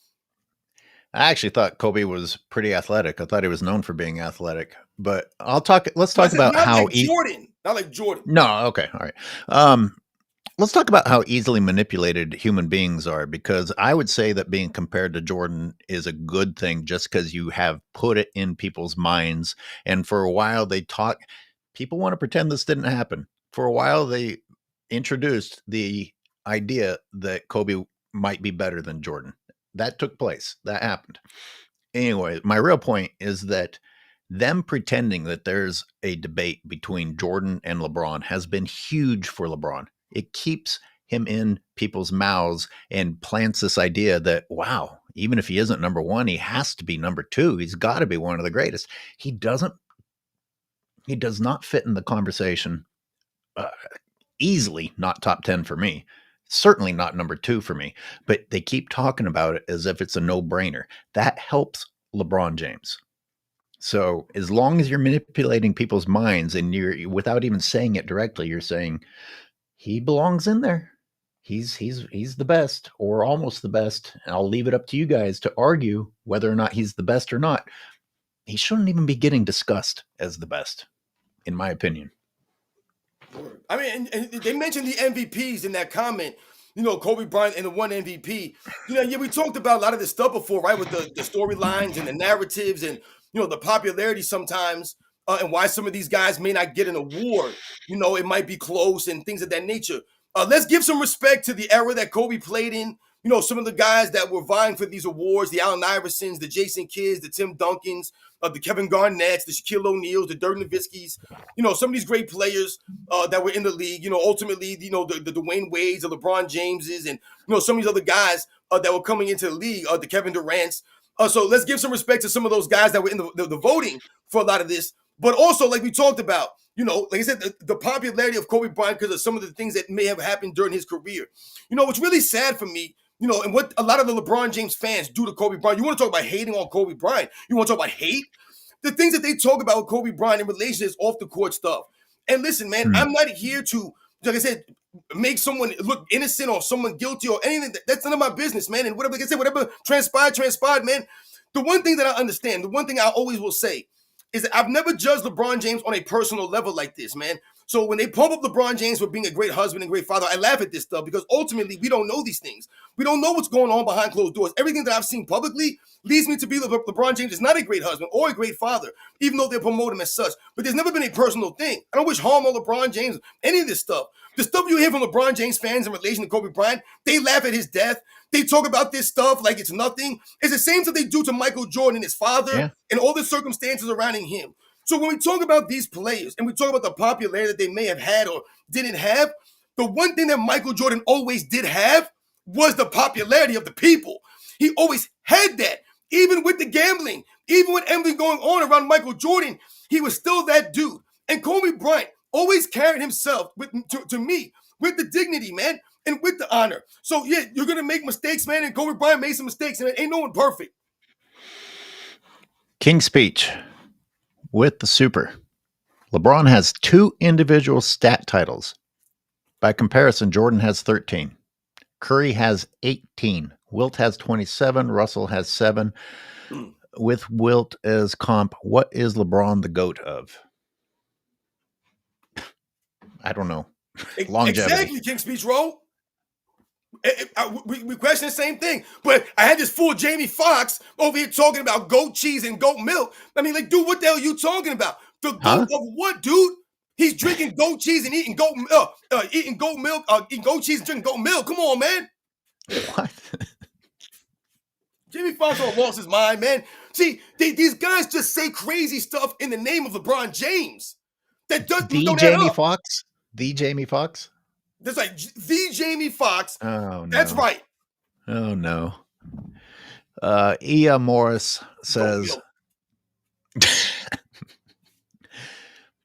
[SPEAKER 1] I actually thought Kobe was pretty athletic. I thought he was known for being athletic. But let's talk about how
[SPEAKER 2] Jordan. Not like Jordan.
[SPEAKER 1] No, okay, all right. Let's talk about how easily manipulated human beings are, because I would say that being compared to Jordan is a good thing just because you have put it in people's minds. And for a while people want to pretend this didn't happen. For a while, they introduced the idea that Kobe might be better than Jordan. That took place. That happened. Anyway, my real point is that them pretending that there's a debate between Jordan and LeBron has been huge for LeBron. It keeps him in people's mouths and plants this idea that, wow, even if he isn't number one, he has to be number two. He's got to be one of the greatest. He does not fit in the conversation. Easily not top 10 for me. Certainly not number 2 for me. But they keep talking about it as if it's a no-brainer. That helps LeBron James. So as long as you're manipulating people's minds and you're, without even saying it directly, you're saying he belongs in there. He's the best or almost the best. And I'll leave it up to you guys to argue whether or not he's the best or not. He shouldn't even be getting discussed as the best, in my opinion.
[SPEAKER 2] I mean, and they mentioned the MVPs in that comment. You know, Kobe Bryant and the one MVP. You know, yeah, we talked about a lot of this stuff before, right? With the storylines and the narratives and, you know, the popularity sometimes and why some of these guys may not get an award. You know, it might be close and things of that nature. Let's give some respect to the era that Kobe played in. You know, some of the guys that were vying for these awards, the Allen Iversons, the Jason Kidds, the Tim Duncans, the Kevin Garnetts, the Shaquille O'Neals, the Dirk Nowitzkis, you know, some of these great players that were in the league, you know, ultimately, you know, the Dwayne Wades, the LeBron Jameses, and, you know, some of these other guys that were coming into the league, the Kevin Durant's. So let's give some respect to some of those guys that were in the voting for a lot of this. But also, like we talked about, you know, like I said, the popularity of Kobe Bryant because of some of the things that may have happened during his career. You know, what's really sad for me, you know, and what a lot of the LeBron James fans do to Kobe Bryant. You want to talk about hating on Kobe Bryant? You want to talk about hate? The things that they talk about with Kobe Bryant in relation is off the court stuff. And listen, man, I'm not here to, like I said, make someone look innocent or someone guilty or anything. That's none of my business, man. And whatever, like I said, whatever transpired, man. The one thing that I understand, the one thing I always will say is that I've never judged LeBron James on a personal level like this, man. So when they pump up LeBron James for being a great husband and great father, I laugh at this stuff because ultimately we don't know these things. We don't know what's going on behind closed doors. Everything that I've seen publicly leads me to believe LeBron James is not a great husband or a great father, even though they promote him as such. But there's never been a personal thing. I don't wish harm on LeBron James, any of this stuff. The stuff you hear from LeBron James fans in relation to Kobe Bryant, they laugh at his death. They talk about this stuff like it's nothing. It's the same stuff they do to Michael Jordan and his father and all the circumstances surrounding him. So when we talk about these players and we talk about the popularity that they may have had or didn't have, the one thing that Michael Jordan always did have was the popularity of the people. He always had that. Even with the gambling, even with everything going on around Michael Jordan, he was still that dude. And Kobe Bryant always carried himself to me with the dignity, man, and with the honor. So, yeah, you're going to make mistakes, man, and Kobe Bryant made some mistakes, and ain't no one perfect.
[SPEAKER 1] King's Speech with the Super. LeBron has 2 individual stat titles. By comparison, Jordan has 13. Curry has 18. Wilt has 27. Russell has 7. With Wilt as comp, what is LeBron the GOAT of? I don't know. Longevity.
[SPEAKER 2] Exactly, King's Speech, Roll. We question the same thing, but I had this fool Jamie Foxx over here talking about goat cheese and goat milk. I mean, like, dude, what the hell are you talking about? The goat of what, dude? He's drinking goat cheese and eating goat milk, eating goat cheese and drinking goat milk. Come on, man.
[SPEAKER 1] What?
[SPEAKER 2] Jamie Foxx lost his mind, man. See, these guys just say crazy stuff in the name of LeBron James. That doesn't
[SPEAKER 1] Jamie Foxx? The Jamie Foxx?
[SPEAKER 2] That's like the Jamie Foxx.
[SPEAKER 1] Oh, no.
[SPEAKER 2] That's right.
[SPEAKER 1] Oh, no. Ia Morris says,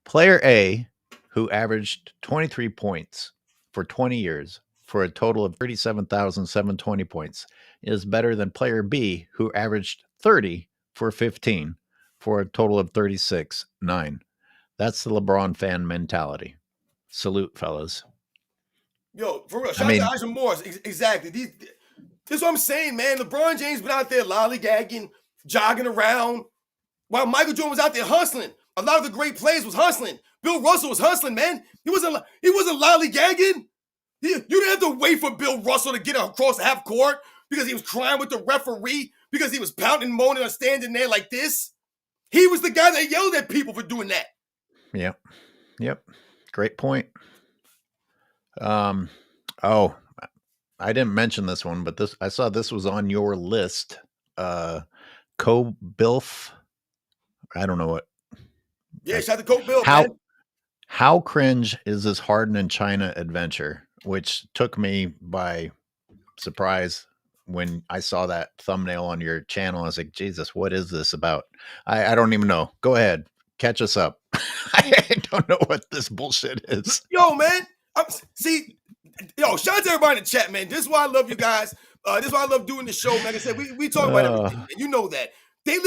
[SPEAKER 1] Player A, who averaged 23 points for 20 years for a total of 37,720 points, is better than player B, who averaged 30 for 15 for a total of 36,900. That's the LeBron fan mentality. Salute, fellas.
[SPEAKER 2] Yo, for real, shout out to Isaac Morris. Exactly. This is what I'm saying, man. LeBron James been out there lollygagging, jogging around, while Michael Jordan was out there hustling. A lot of the great players was hustling. Bill Russell was hustling, man. He wasn't lollygagging. You didn't have to wait for Bill Russell to get across half court because he was crying with the referee, because he was pounding, moaning, or standing there like this. He was the guy that yelled at people for doing that.
[SPEAKER 1] Yep. Great point. I didn't mention this one, but I saw this was on your list. Bilf. I don't know what.
[SPEAKER 2] Yeah, shout out to Bilf, man.
[SPEAKER 1] How cringe is this Harden and China adventure, which took me by surprise when I saw that thumbnail on your channel. I was like, Jesus, what is this about? I don't even know. Go ahead. Catch us up. I don't know what this bullshit is.
[SPEAKER 2] Yo, man. Shout out to everybody in the chat, man. This is why I love you guys. This is why I love doing the show, man. Like I said, we talk about everything, man. You know that.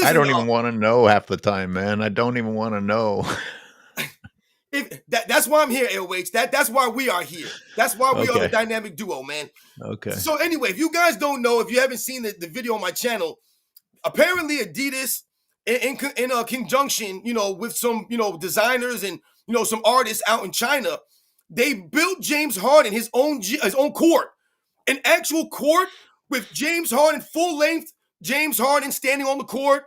[SPEAKER 1] I don't even want to know half the time, man. I don't even want to know.
[SPEAKER 2] That's why I'm here, LH. That's why we are here. That's why we are the dynamic duo, man.
[SPEAKER 1] Okay.
[SPEAKER 2] So anyway, if you guys don't know, if you haven't seen the video on my channel, apparently Adidas in conjunction, with some, designers and, some artists out in China, They built James Harden his own court, an actual court with James Harden, full length James Harden standing on the court.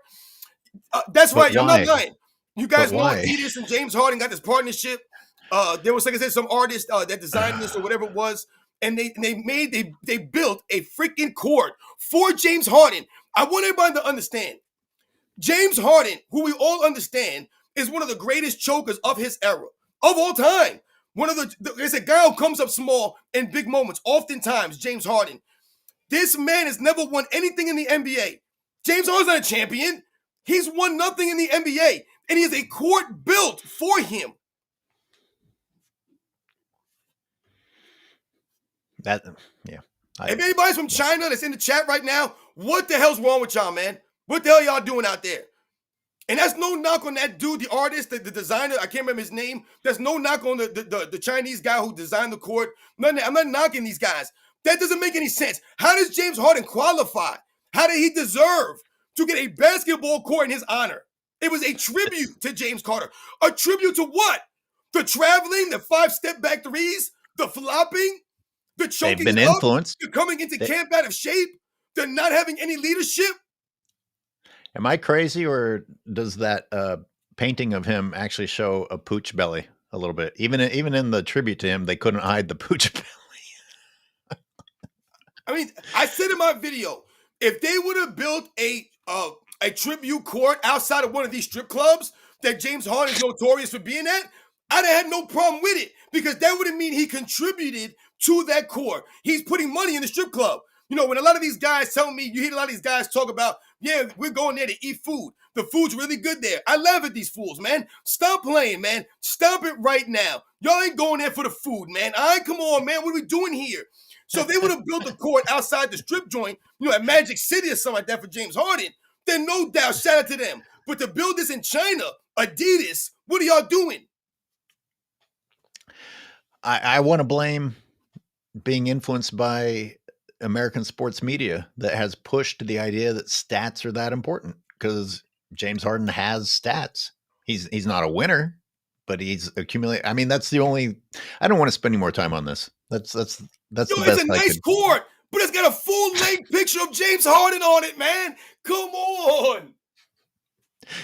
[SPEAKER 2] That's
[SPEAKER 1] But
[SPEAKER 2] right. I'm
[SPEAKER 1] why?
[SPEAKER 2] not lying. You guys
[SPEAKER 1] But
[SPEAKER 2] know
[SPEAKER 1] why?
[SPEAKER 2] Adidas and James Harden got this partnership. There was, like I said, some artist that designed this or whatever it was, and they built a freaking court for James Harden. I want everybody to understand. James Harden, who we all understand, is one of the greatest chokers of his era, of all time. One of there's a guy who comes up small in big moments, oftentimes, James Harden. This man has never won anything in the NBA. James Harden's not a champion. He's won nothing in the NBA, and he has a court built for him.
[SPEAKER 1] Yeah.
[SPEAKER 2] If anybody's from China that's in the chat right now, what the hell's wrong with y'all, man? What the hell y'all doing out there? And that's no knock on that dude, the artist, the designer. I can't remember his name. There's no knock on the Chinese guy who designed the court. I'm not knocking these guys. That doesn't make any sense. How does James Harden qualify? How did he deserve to get a basketball court in his honor? It was a tribute to James Carter. A tribute to what? The traveling, the 5-step back threes, the flopping, the choking.
[SPEAKER 1] They've been influenced.
[SPEAKER 2] The coming into camp out of shape, the not having any leadership.
[SPEAKER 1] Am I crazy, or does that painting of him actually show a pooch belly a little bit? Even in the tribute to him, they couldn't hide the pooch belly.
[SPEAKER 2] I mean, I said in my video, if they would have built a tribute court outside of one of these strip clubs that James Harden is notorious for being at, I'd have had no problem with it, because that would have mean he contributed to that court. He's putting money in the strip club. You know, when a lot of these guys tell me, you hear a lot of these guys talk about, yeah, we're going there to eat food. The food's really good there. I laugh at these fools, man. Stop playing, man. Stop it right now. Y'all ain't going there for the food, man. All right, come on, man. What are we doing here? So if they would have built a court outside the strip joint, you know, at Magic City or something like that for James Harden, then no doubt, shout out to them. But to build this in China, Adidas, what are y'all doing?
[SPEAKER 1] I want to blame being influenced by American sports media that has pushed the idea that stats are that important, because James Harden has stats. He's not a winner, but he's accumulated. I mean, that's the only. I don't want to spend any more time on this. That's the best.
[SPEAKER 2] It's a nice court, but it's got a full length picture of James Harden on it, man. Come on.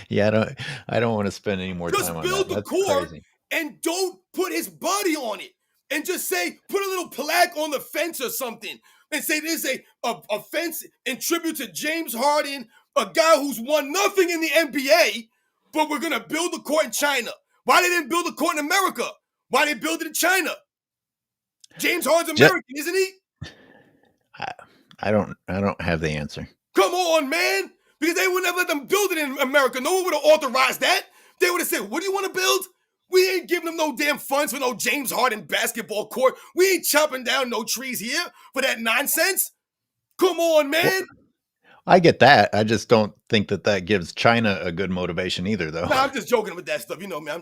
[SPEAKER 1] Yeah, I don't want to spend any more time on that.
[SPEAKER 2] Just build the court crazy. And don't put his body on it. And just say, put a little plaque on the fence or something, and say there's a fence in tribute to James Harden, a guy who's won nothing in the NBA, but we're going to build a court in China. Why they didn't build a court in America? Why they build it in China? James Harden's American, isn't he?
[SPEAKER 1] I don't have the answer.
[SPEAKER 2] Come on, man. Because they wouldn't have let them build it in America. No one would have authorized that. They would have said, what do you want to build? We ain't giving them no damn funds for no James Harden basketball court. We ain't chopping down no trees here for that nonsense. Come on, man.
[SPEAKER 1] Well, I get that. I just don't think that gives China a good motivation either, though.
[SPEAKER 2] Nah, I'm just joking with that stuff. You know me.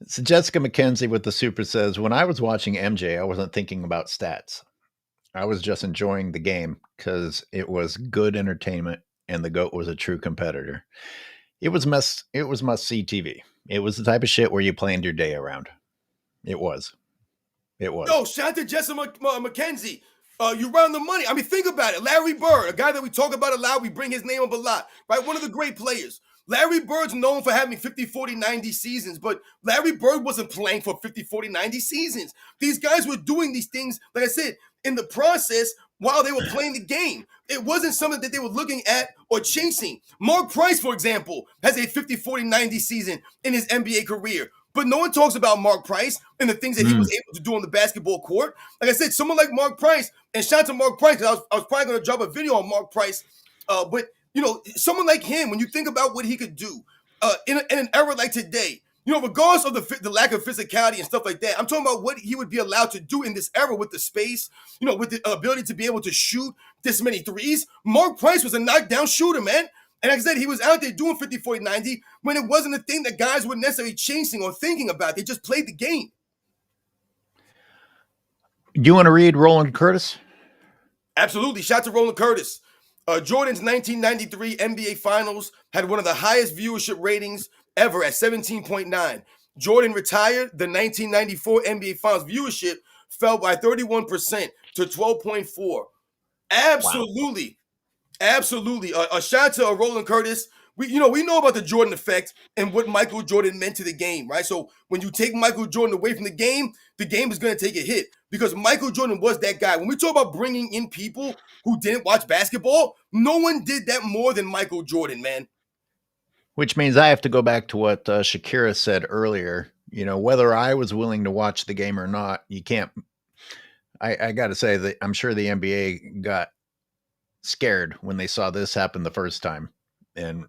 [SPEAKER 1] So Jessica McKenzie with the super says, when I was watching MJ, I wasn't thinking about stats. I was just enjoying the game because it was good entertainment and the GOAT was a true competitor. It was must-see TV. It was the type of shit where you planned your day around. It was.
[SPEAKER 2] Yo, shout out to Jessica McKenzie. You round the money. I mean, think about it. Larry Bird, a guy that we talk about a lot. We bring his name up a lot, right? One of the great players. Larry Bird's known for having 50, 40, 90 seasons, but Larry Bird wasn't playing for 50, 40, 90 seasons. These guys were doing these things, like I said, in the process while they were playing the game. It wasn't something that they were looking at or chasing. Mark Price, for example, has a 50, 40, 90 season in his NBA career. But no one talks about Mark Price and the things that he was able to do on the basketball court. Like I said, someone like Mark Price, and shout out to Mark Price, because I was probably going to drop a video on Mark Price. But, you know, someone like him, when you think about what he could do in an era like today, you know, regardless of the lack of physicality and stuff like that, I'm talking about what he would be allowed to do in this era with the space, you know, with the ability to be able to shoot this many threes. Mark Price was a knockdown shooter, man. And like I said, he was out there doing 50, 40, 90 when it wasn't a thing that guys were necessarily chasing or thinking about. They just played the game.
[SPEAKER 1] Do you want to read Roland Curtis?
[SPEAKER 2] Absolutely. Shout out to Roland Curtis. Jordan's 1993 NBA Finals had one of the highest viewership ratings ever at 17.9. Jordan retired, the 1994 NBA Finals viewership fell by 31% to 12.4. Absolutely. Absolutely. A shout to Roland Curtis. We know about the Jordan effect and what Michael Jordan meant to the game, right? So when you take Michael Jordan away from the game is going to take a hit because Michael Jordan was that guy. When we talk about bringing in people who didn't watch basketball, no one did that more than Michael Jordan, man.
[SPEAKER 1] Which means I have to go back to what Shakira said earlier. Whether I was willing to watch the game or not, you can't. I got to say that I'm sure the NBA got scared when they saw this happen the first time, and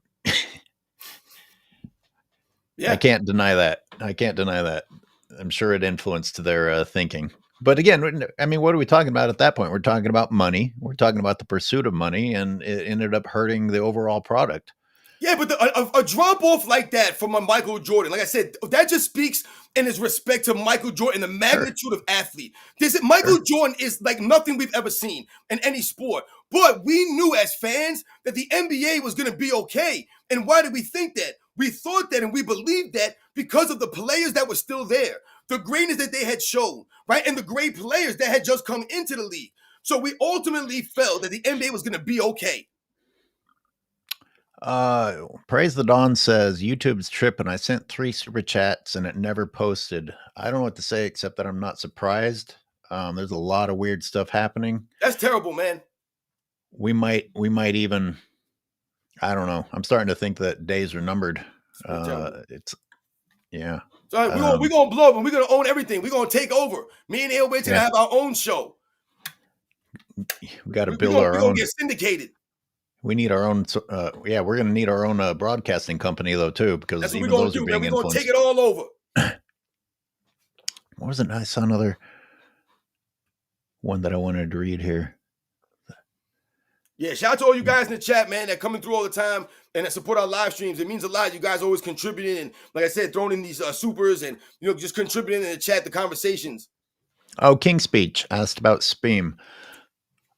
[SPEAKER 2] Yeah.
[SPEAKER 1] I can't deny that. I'm sure it influenced their thinking. But again, I mean, what are we talking about at that point? We're talking about money. We're talking about the pursuit of money, and it ended up hurting the overall product.
[SPEAKER 2] Yeah, but a drop off like that from a Michael Jordan, like I said, that just speaks in his respect to Michael Jordan, the magnitude of athlete. Michael Jordan is like nothing we've ever seen in any sport. But we knew as fans that the NBA was going to be okay. And why did we think that? We thought that and we believed that because of the players that were still there, the greatness that they had shown, right? And the great players that had just come into the league. So we ultimately felt that the NBA was going to be okay.
[SPEAKER 1] Praise the Dawn says YouTube's tripping. I sent 3 super chats and it never posted. I don't know what to say except that I'm not surprised. There's a lot of weird stuff happening.
[SPEAKER 2] That's terrible, man.
[SPEAKER 1] We might even, I don't know. I'm starting to think that days are numbered. Yeah.
[SPEAKER 2] So we're gonna blow up and we're gonna own everything. We're gonna take over. Me and AOH gonna have our own show.
[SPEAKER 1] We got to build our own. We're
[SPEAKER 2] gonna get syndicated.
[SPEAKER 1] We need our own. We're going to need our own broadcasting company though too, because
[SPEAKER 2] that's what we're going to do, man. We're going to take it all over.
[SPEAKER 1] What was it? I saw another one that I wanted to read here.
[SPEAKER 2] Yeah, shout out to all you guys in the chat, man, that coming through all the time and that support our live streams. It means a lot. You guys always contributing and, like I said, throwing in these supers and just contributing in the chat, the conversations.
[SPEAKER 1] Oh, King Speech asked about Speem.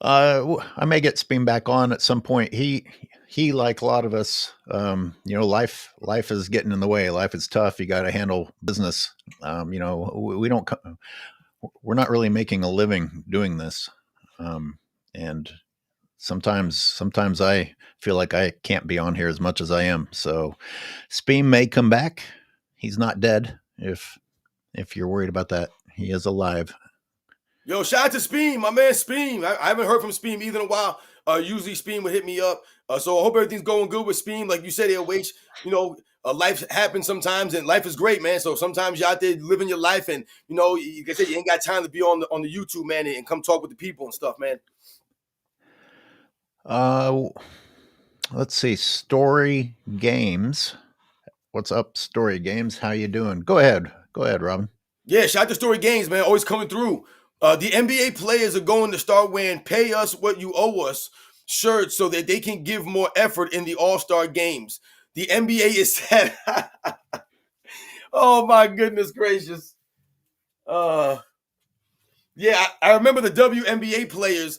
[SPEAKER 1] I may get Speem back on at some point. He like a lot of us, life is getting in the way. Life is tough. You got to handle business. We're not really making a living doing this. And sometimes I feel like I can't be on here as much as I am. So Speem may come back. He's not dead. If you're worried about that, he is alive.
[SPEAKER 2] Yo, shout out to Speem, my man Speem. I haven't heard from Speem either in a while. Usually Speem would hit me up. So I hope everything's going good with Speem. Like you said, AOH, life happens sometimes and life is great, man. So sometimes you're out there living your life and, like I said, you ain't got time to be on the YouTube, man, and come talk with the people and stuff, man.
[SPEAKER 1] Let's see. Story Games. What's up, Story Games? How you doing? Go ahead, Robin.
[SPEAKER 2] Yeah, shout out to Story Games, man. Always coming through. The NBA players are going to start wearing "Pay Us What You Owe Us" shirts so that they can give more effort in the All-Star games. The NBA is set. Oh my goodness gracious! Yeah, I remember the WNBA players.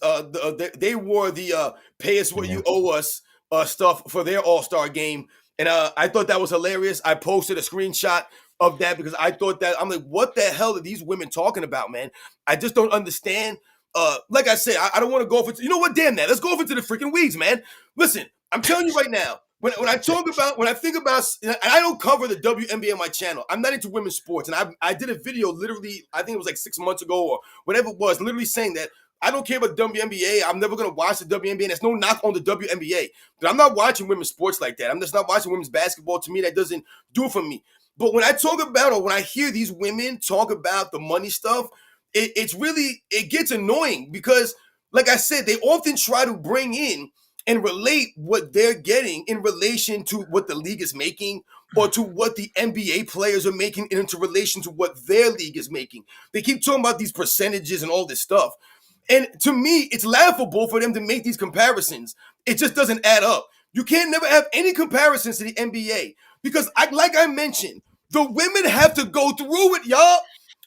[SPEAKER 2] They wore the "Pay Us What You Owe Us" stuff for their All-Star game, and I thought that was hilarious. I posted a screenshot of that because I thought that I'm like, what the hell are these women talking about, man? I just don't understand. Like I said, I don't want to go off into, you know what? Damn that. Let's go off into the freaking weeds, man. Listen, I'm telling you right now, when I think about, and I don't cover the WNBA on my channel. I'm not into women's sports, and I did a video literally, I think it was like 6 months ago or whatever it was, literally saying that I don't care about the WNBA. I'm never gonna watch the WNBA. And there's no knock on the WNBA, but I'm not watching women's sports like that. I'm just not watching women's basketball. To me, that doesn't do it for me. But when I talk about, or when I hear these women talk about the money stuff, it gets annoying because, like I said, they often try to bring in and relate what they're getting in relation to what the league is making or to what the NBA players are making and into relation to what their league is making. They keep talking about these percentages and all this stuff. And to me, it's laughable for them to make these comparisons. It just doesn't add up. You can't never have any comparisons to the NBA because, like I mentioned, the women have to go through it, y'all.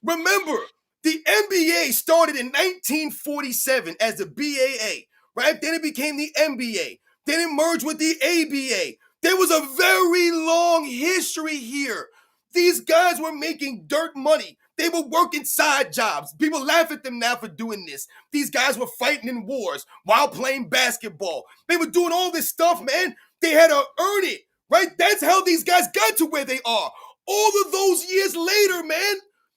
[SPEAKER 2] Remember, the NBA started in 1947 as the BAA, right? Then it became the NBA. Then it merged with the ABA. There was a very long history here These guys were making dirt money. They were working side jobs. People laugh at them now for doing this. These guys were fighting in wars while playing basketball. They were doing all this stuff, man. They had to earn it, right? That's how these guys got to where they are. All of those years later, man.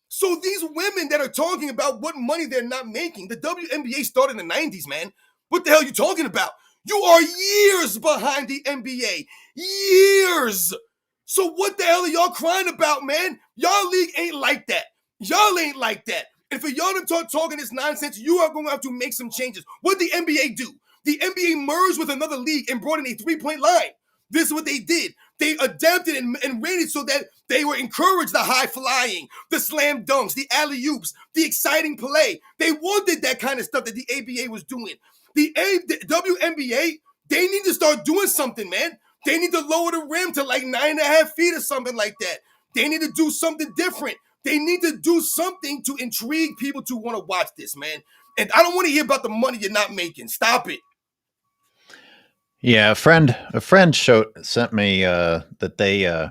[SPEAKER 2] So these women that are talking about what money they're not making, the WNBA started in the 90s, man. What the hell are you talking about? You are years behind the NBA. Years. So what the hell are y'all crying about, man? Y'all league ain't like that. Y'all ain't like that. And for y'all to start talking this nonsense, you are going to have to make some changes. What did the NBA do? The NBA merged with another league and brought in a three-point line. This is what they did. They adapted and ran it so that they were encouraged the high flying, the slam dunks, the alley-oops, the exciting play. They wanted that kind of stuff that the ABA was doing. The WNBA, they need to start doing something, man. They need to lower the rim to like 9.5 feet or something like that. They need to do something different. They need to do something to intrigue people to want to watch this, man. And I don't want to hear about the money you're not making. Stop it.
[SPEAKER 1] Yeah, a friend sent me that they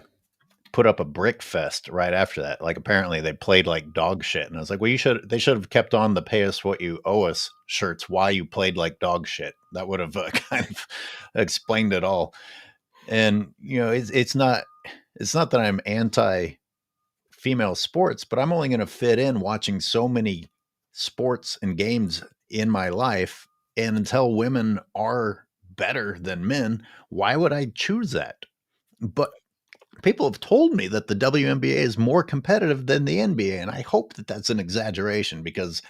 [SPEAKER 1] put up a brick fest right after that. Like apparently they played like dog shit, and I was like, well, they should have kept on the pay us what you owe us shirts while you played like dog shit. That would have kind of explained it all. And you know, it's not that I'm anti female sports, but I'm only going to fit in watching so many sports and games in my life, and until women are better than men, why would I choose that? But people have told me that the WNBA is more competitive than the NBA, and I hope that that's an exaggeration because,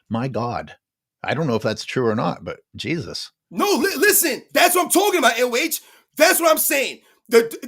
[SPEAKER 1] my God, I don't know if that's true or not, but Jesus.
[SPEAKER 2] No, listen, that's what I'm talking about, LH. That's what I'm saying.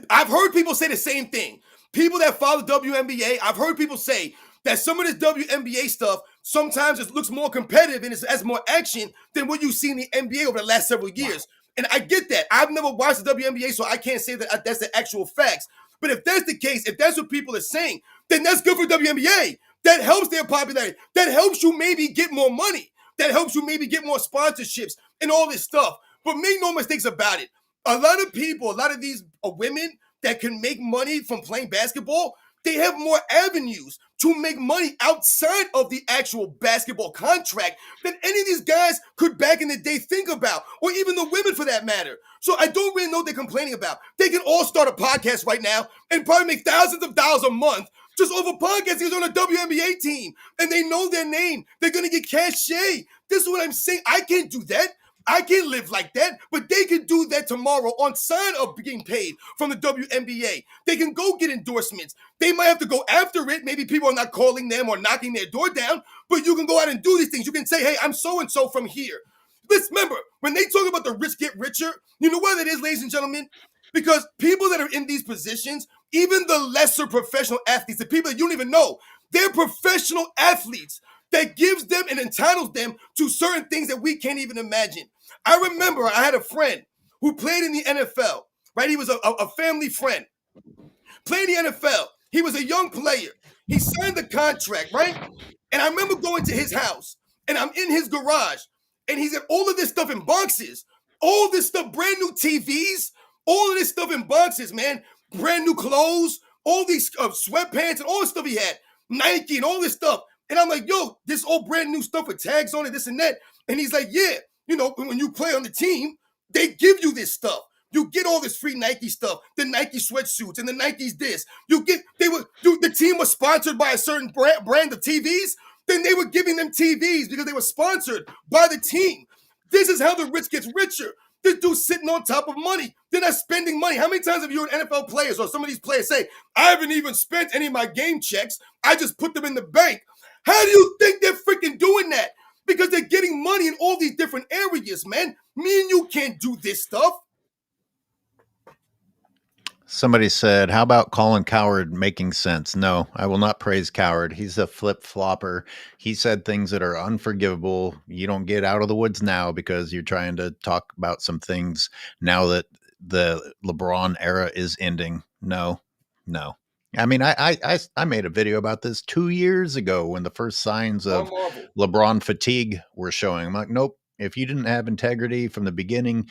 [SPEAKER 2] I've heard people say the same thing. People that follow WNBA, I've heard people say that some of this WNBA stuff, sometimes it looks more competitive and it has more action than what you've seen in the NBA over the last several years. Wow. And I get that. I've never watched the WNBA, so I can't say that that's the actual facts. But if that's the case, if that's what people are saying, then that's good for WNBA. That helps their popularity. That helps you maybe get more money. That helps you maybe get more sponsorships and all this stuff. But make no mistakes about it. A lot of people, a lot of these women that can make money from playing basketball, they have more avenues to make money outside of the actual basketball contract than any of these guys could back in the day think about, or even the women for that matter. So I don't really know what they're complaining about. They can all start a podcast right now and probably make thousands of dollars a month just over podcasting on a WNBA team. And they know their name. They're going to get cachet. This is what I'm saying. I can't do that. I can't live like that, but they can do that tomorrow on side of being paid from the WNBA. They can go get endorsements. They might have to go after it. Maybe people are not calling them or knocking their door down, but you can go out and do these things. You can say, hey, I'm so-and-so from here. Let's remember, when they talk about the rich get richer, you know what it is, ladies and gentlemen? Because people that are in these positions, even the lesser professional athletes, the people that you don't even know, they're professional athletes that gives them and entitles them to certain things that we can't even imagine. I remember I had a friend who played in the NFL, right? He was a family friend. Played in the NFL. He was a young player. He signed the contract, right? And I remember going to his house, and I'm in his garage, and he's got all of this stuff in boxes. All this stuff, brand new TVs, all of this stuff in boxes, man. Brand new clothes, all these sweatpants and all this stuff he had. Nike and all this stuff. And I'm like, yo, this all brand new stuff with tags on it, this and that. And he's like, yeah, you know, when you play on the team, they give you this stuff. You get all this free Nike stuff, the Nike sweatsuits and the Nikes this. The team was sponsored by a certain brand of TVs. Then they were giving them TVs because they were sponsored by the team. This is how the rich gets richer. This dude's sitting on top of money. They're not spending money. How many times have you heard NFL players or some of these players say, I haven't even spent any of my game checks. I just put them in the bank. How do you think they're freaking doing that? Because they're getting money in all these different areas, man. Me and you can't do this stuff.
[SPEAKER 1] Somebody said, how about Colin Cowherd making sense? No, I will not praise Cowherd. He's a flip-flopper. He said things that are unforgivable. You don't get out of the woods now because you're trying to talk about some things now that the LeBron era is ending. No. I mean, I made a video about this 2 years ago when the first signs of LeBron fatigue were showing. I'm like, nope. If you didn't have integrity from the beginning,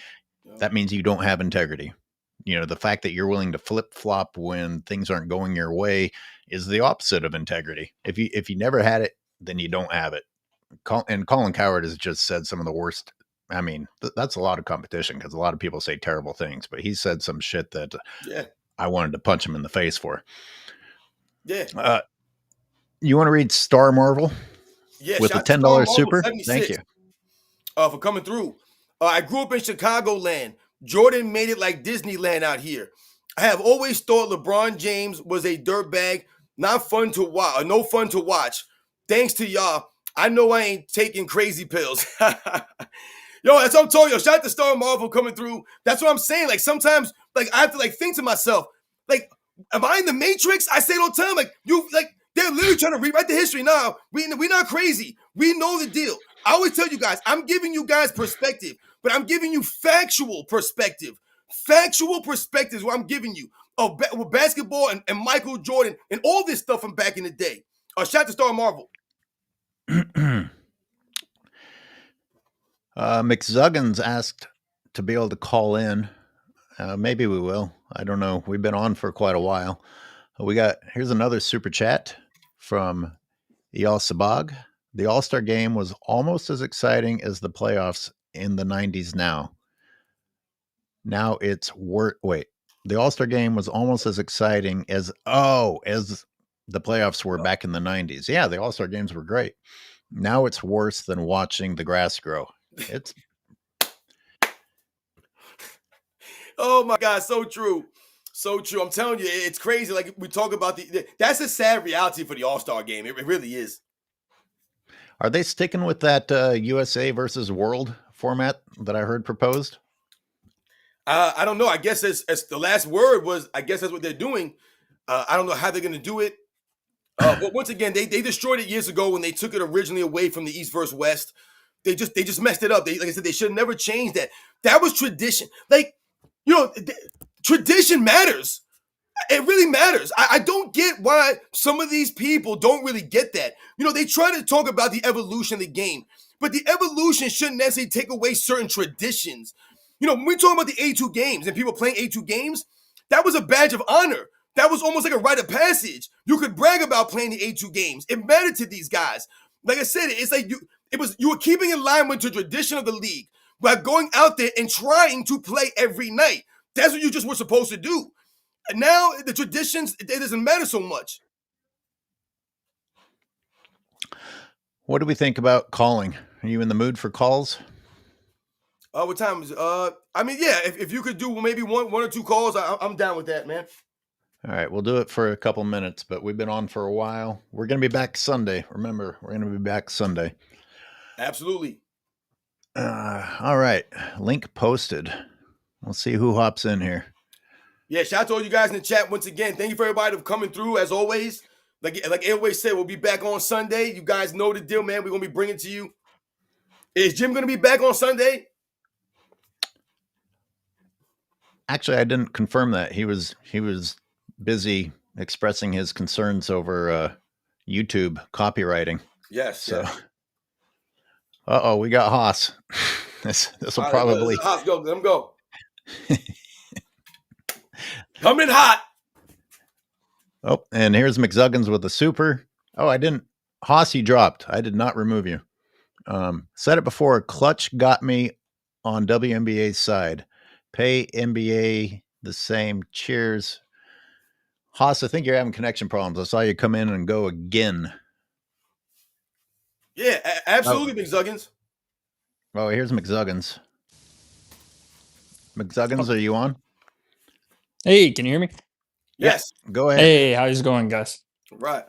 [SPEAKER 1] that means you don't have integrity. You know, the fact that you're willing to flip flop when things aren't going your way is the opposite of integrity. If you never had it, then you don't have it. And Colin Cowherd has just said some of the worst. I mean, that's a lot of competition because a lot of people say terrible things, but he said some shit that I wanted to punch him in the face for.
[SPEAKER 2] Yeah.
[SPEAKER 1] You want to read Star Marvel?
[SPEAKER 2] Yeah.
[SPEAKER 1] With a $10 super? Thank you.
[SPEAKER 2] For coming through. I grew up in Chicagoland. Jordan made it like Disneyland out here. I have always thought LeBron James was a dirtbag, not fun to watch, no fun to watch. Thanks to y'all, I know I ain't taking crazy pills. Yo, that's what I'm telling you. Shout out to Star Marvel coming through. That's what I'm saying. Like sometimes, like I have to like think to myself, like, am I in the Matrix? I say it all the time. Like they're literally trying to rewrite the history. Now we're not crazy. We know the deal. I always tell you guys, I'm giving you guys perspective, but I'm giving you factual perspective. Factual perspective is what I'm giving you with basketball and Michael Jordan and all this stuff from back in the day. Shout out to Star Marvel.
[SPEAKER 1] McZuggins asked to be able to call in. Maybe we will. I don't know. We've been on for quite a while. Here's another super chat from Eyal Sabag. The All-Star game was almost as exciting as the playoffs in the 90s now. Now it's the All-Star game was almost as exciting as the playoffs were back in the 90s. Yeah, the All-Star games were great. Now it's worse than watching the grass grow. It's
[SPEAKER 2] oh my God, so true. So true. I'm telling you, it's crazy. Like we talk about that's a sad reality for the All-Star game. It really is.
[SPEAKER 1] Are they sticking with that USA versus World format that I heard proposed?
[SPEAKER 2] I don't know. I guess as the last word was, I guess that's what they're doing. I don't know how they're going to do it. But once again, they destroyed it years ago when they took it originally away from the East versus West. They just messed it up. Like I said, they should have never changed that. That was tradition. Like, you know, tradition matters. It really matters. I don't get why some of these people don't really get that. You know, they try to talk about the evolution of the game, but the evolution shouldn't necessarily take away certain traditions. You know, when we talk about the A2 games and people playing A2 games, that was a badge of honor. That was almost like a rite of passage. You could brag about playing the A2 games. It mattered to these guys. Like I said, it's like you were keeping in line with the tradition of the league by going out there and trying to play every night. That's what you just were supposed to do. And now the traditions, it doesn't matter so much.
[SPEAKER 1] What do we think about calling? Are you in the mood for calls?
[SPEAKER 2] What time is it? I mean, yeah, if you could do maybe one or two calls, I'm down with that, man.
[SPEAKER 1] All right, we'll do it for a couple minutes, but we've been on for a while. We're going to be back Sunday. Remember, we're going to be back Sunday.
[SPEAKER 2] Absolutely.
[SPEAKER 1] All right, link posted. We'll see who hops in here.
[SPEAKER 2] Yeah, shout out to all you guys in the chat once again. Thank you for everybody for coming through as always. Like I always said, we'll be back on Sunday. You guys know the deal, man. We're going to be bringing to you. Is Jim going to be back on Sunday?
[SPEAKER 1] Actually, I didn't confirm that. He was busy expressing his concerns over YouTube copywriting.
[SPEAKER 2] Yes.
[SPEAKER 1] So,
[SPEAKER 2] yeah.
[SPEAKER 1] We got Haas. This will probably
[SPEAKER 2] Haas, go. Let him go. Coming hot.
[SPEAKER 1] Oh, and here's McZuggins with a super. Oh, I didn't. Haas, you dropped. I did not remove you. Said it before. Clutch got me on WNBA's side. Pay NBA the same. Cheers. Haas, I think you're having connection problems. I saw you come in and go again.
[SPEAKER 2] Yeah, absolutely, McZuggins.
[SPEAKER 1] Oh, here's McZuggins. McZuggins, are you on?
[SPEAKER 6] Hey, can you hear me?
[SPEAKER 2] Yes.
[SPEAKER 1] Go ahead.
[SPEAKER 6] Hey, how's it going, guys?
[SPEAKER 2] Right.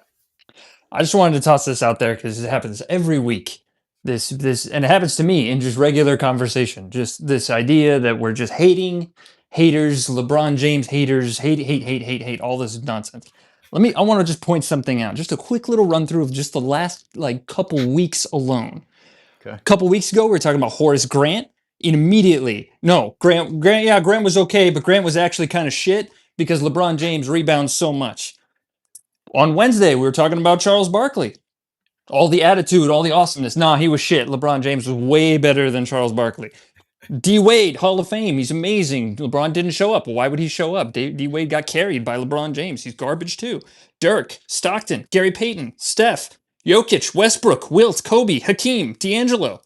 [SPEAKER 6] I just wanted to toss this out there because it happens every week. This, and it happens to me in just regular conversation. Just this idea that we're just haters, LeBron James haters, hate, all this nonsense. I want to just point something out. Just a quick little run through of just the last couple weeks alone.
[SPEAKER 1] Okay.
[SPEAKER 6] A couple weeks ago, we were talking about Horace Grant. Grant was okay, but Grant was actually kind of shit because LeBron James rebounds so much. On Wednesday, we were talking about Charles Barkley. All the attitude, all the awesomeness. Nah, he was shit. LeBron James was way better than Charles Barkley. D Wade, Hall of Fame. He's amazing. LeBron didn't show up. Why would he show up? D Wade got carried by LeBron James. He's garbage too. Dirk, Stockton, Gary Payton, Steph, Jokic, Westbrook, Wilt, Kobe, Hakeem, D'Angelo.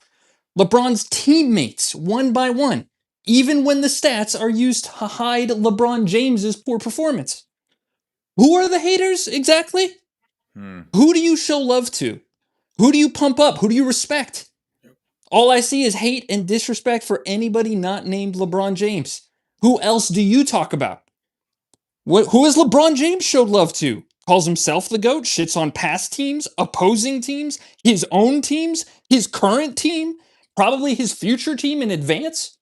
[SPEAKER 6] LeBron's teammates, one by one, even when the stats are used to hide LeBron James's poor performance. Who are the haters exactly? Who do you show love to? Who do you pump up? Who do you respect? All I see is hate and disrespect for anybody not named LeBron James. Who else do you talk about? Who has LeBron James showed love to? Calls himself the GOAT, shits on past teams, opposing teams, his own teams, his current team, probably his future team in advance.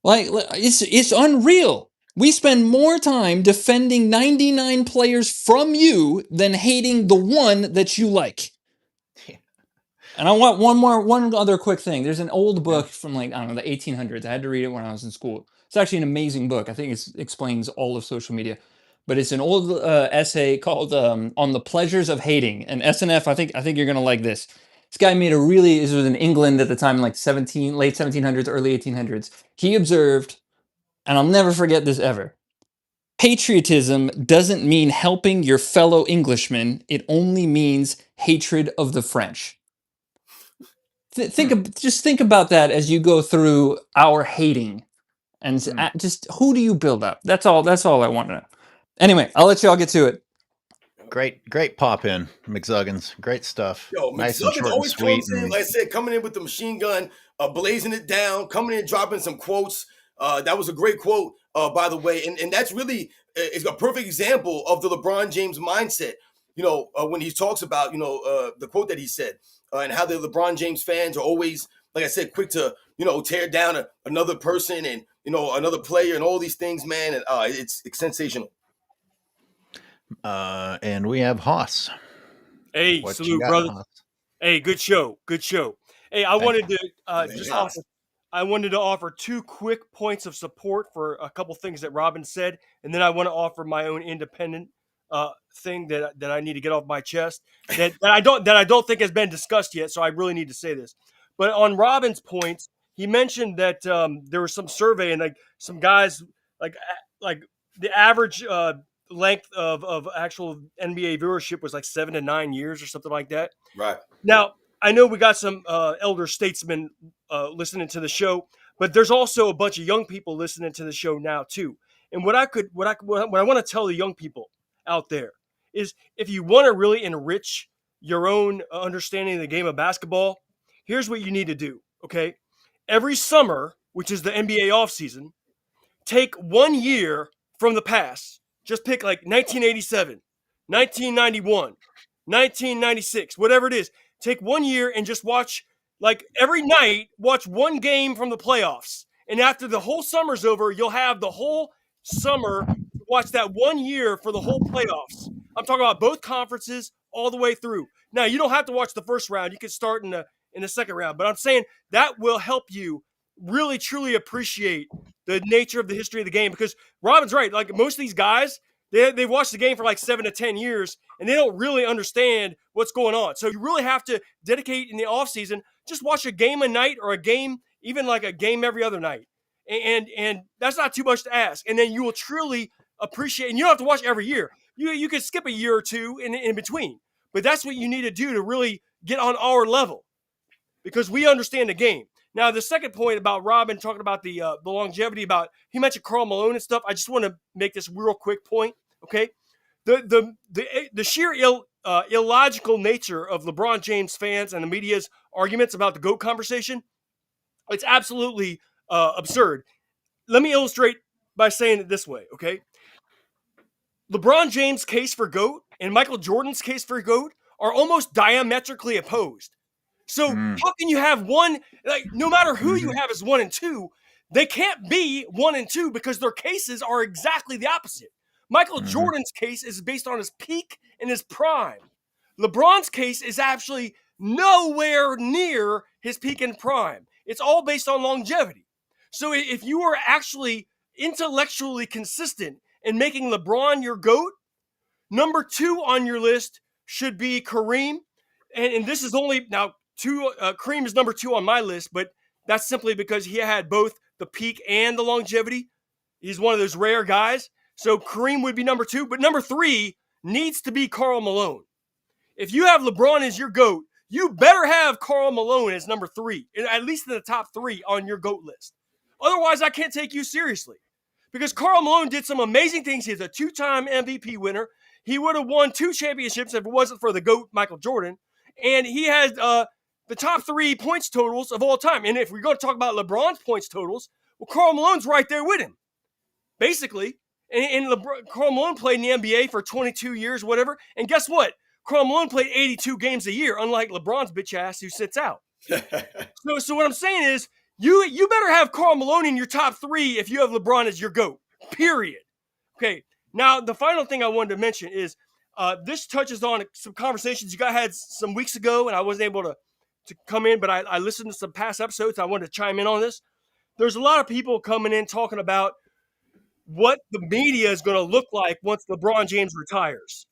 [SPEAKER 6] Like, it's unreal. We spend more time defending 99 players from you than hating the one that you like. And I want one other quick thing. There's an old book from the 1800s. I had to read it when I was in school. It's actually an amazing book. I think it explains all of social media. But it's an old essay called "On the Pleasures of Hating." And SNF, I think you're gonna like this. This guy made this was in England at the time, late 1700s, early 1800s. He observed, and I'll never forget this ever. Patriotism doesn't mean helping your fellow Englishmen. It only means hatred of the French. Just think about that as you go through our hating, and just who do you build up? That's all I want to know. Anyway, I'll let y'all get to it.
[SPEAKER 1] Great pop in, McZuggins. Great stuff.
[SPEAKER 2] Yo,
[SPEAKER 1] Nice and
[SPEAKER 2] McZuggins
[SPEAKER 1] short and
[SPEAKER 2] always
[SPEAKER 1] sweet.
[SPEAKER 2] comes in, like I said, coming in with the machine gun, blazing it down, coming in, dropping some quotes. That was a great quote, by the way. And that's really is a perfect example of the LeBron James mindset. When he talks about, the quote that he said and how the LeBron James fans are always, like I said, quick to, tear down another person and, another player and all these things, man. And it's sensational.
[SPEAKER 1] And we have Haas.
[SPEAKER 7] Hey,
[SPEAKER 1] What
[SPEAKER 7] salute,
[SPEAKER 1] got,
[SPEAKER 7] brother.
[SPEAKER 1] Haas?
[SPEAKER 7] Hey, good show. Hey, I wanted to offer two quick points of support for a couple things that Robin said, and then I want to offer my own independent thing that I need to get off my chest that I don't think has been discussed yet. So I really need to say this. But on Robin's points, he mentioned that there was some survey and some guys like the average length of actual NBA viewership was 7 to 9 years or something like that.
[SPEAKER 2] Right.
[SPEAKER 7] Now, I know we got some elder statesmen listening to the show, but there's also a bunch of young people listening to the show now too. And what I want to tell the young people out there is, if you want to really enrich your own understanding of the game of basketball, here's what you need to do. Okay, every summer, which is the NBA offseason, take 1 year from the past. Just pick 1987, 1991, 1996, whatever it is. Take 1 year and just watch, every night, watch one game from the playoffs. And after the whole summer's over, you'll have the whole summer to watch that 1 year for the whole playoffs. I'm talking about both conferences all the way through. Now, you don't have to watch the first round. You can start in the second round. But I'm saying that will help you really, truly appreciate the nature of the history of the game, because Robin's right. Most of these guys, they watch the game for 7 to 10 years, and they don't really understand what's going on. So you really have to dedicate in the offseason, just watch a game a night, or a game, even a game every other night. And that's not too much to ask. And then you will truly appreciate, and you don't have to watch every year. You could skip a year or two in between. But that's what you need to do to really get on our level, because we understand the game. Now, the second point about Robin talking about the longevity, he mentioned Karl Malone and stuff. I just want to make this real quick point, okay? The sheer illogical nature of LeBron James fans and the media's arguments about the GOAT conversation, it's absolutely absurd. Let me illustrate by saying it this way, okay? LeBron James' case for GOAT and Michael Jordan's case for GOAT are almost diametrically opposed. So how can you have one, no matter who you have as 1 and 2, they can't be 1 and 2 because their cases are exactly the opposite. Michael Jordan's case is based on his peak and his prime. LeBron's case is actually nowhere near his peak and prime. It's all based on longevity. So if you are actually intellectually consistent in making LeBron your GOAT, number 2 on your list should be Kareem. And this is only now Kareem is number 2 on my list, but That's simply because he had both the peak and the longevity. He's one of those rare guys. So Kareem would be number 2, but number 3 needs to be Karl Malone. If you have LeBron as your GOAT, you better have Karl Malone as number 3, at least in the top 3 on your GOAT list. Otherwise, I can't take you seriously. Because Karl Malone did some amazing things. He's a 2-time MVP winner. He would have won 2 championships if it wasn't for the GOAT, Michael Jordan. And he has the top 3 points totals of all time. And if we're going to talk about LeBron's points totals, well, Karl Malone's right there with him, basically. And Karl Malone played in the NBA for 22 years, whatever. And guess what? Karl Malone played 82 games a year, unlike LeBron's bitch ass who sits out. So what I'm saying is, you better have Karl Malone in your top 3 if you have LeBron as your GOAT, period. Okay, now the final thing I wanted to mention is this touches on some conversations you guys had some weeks ago, and I wasn't able to come in, but I listened to some past episodes. I wanted to chime in on this. There's a lot of people coming in talking about what the media is going to look like once LeBron James retires.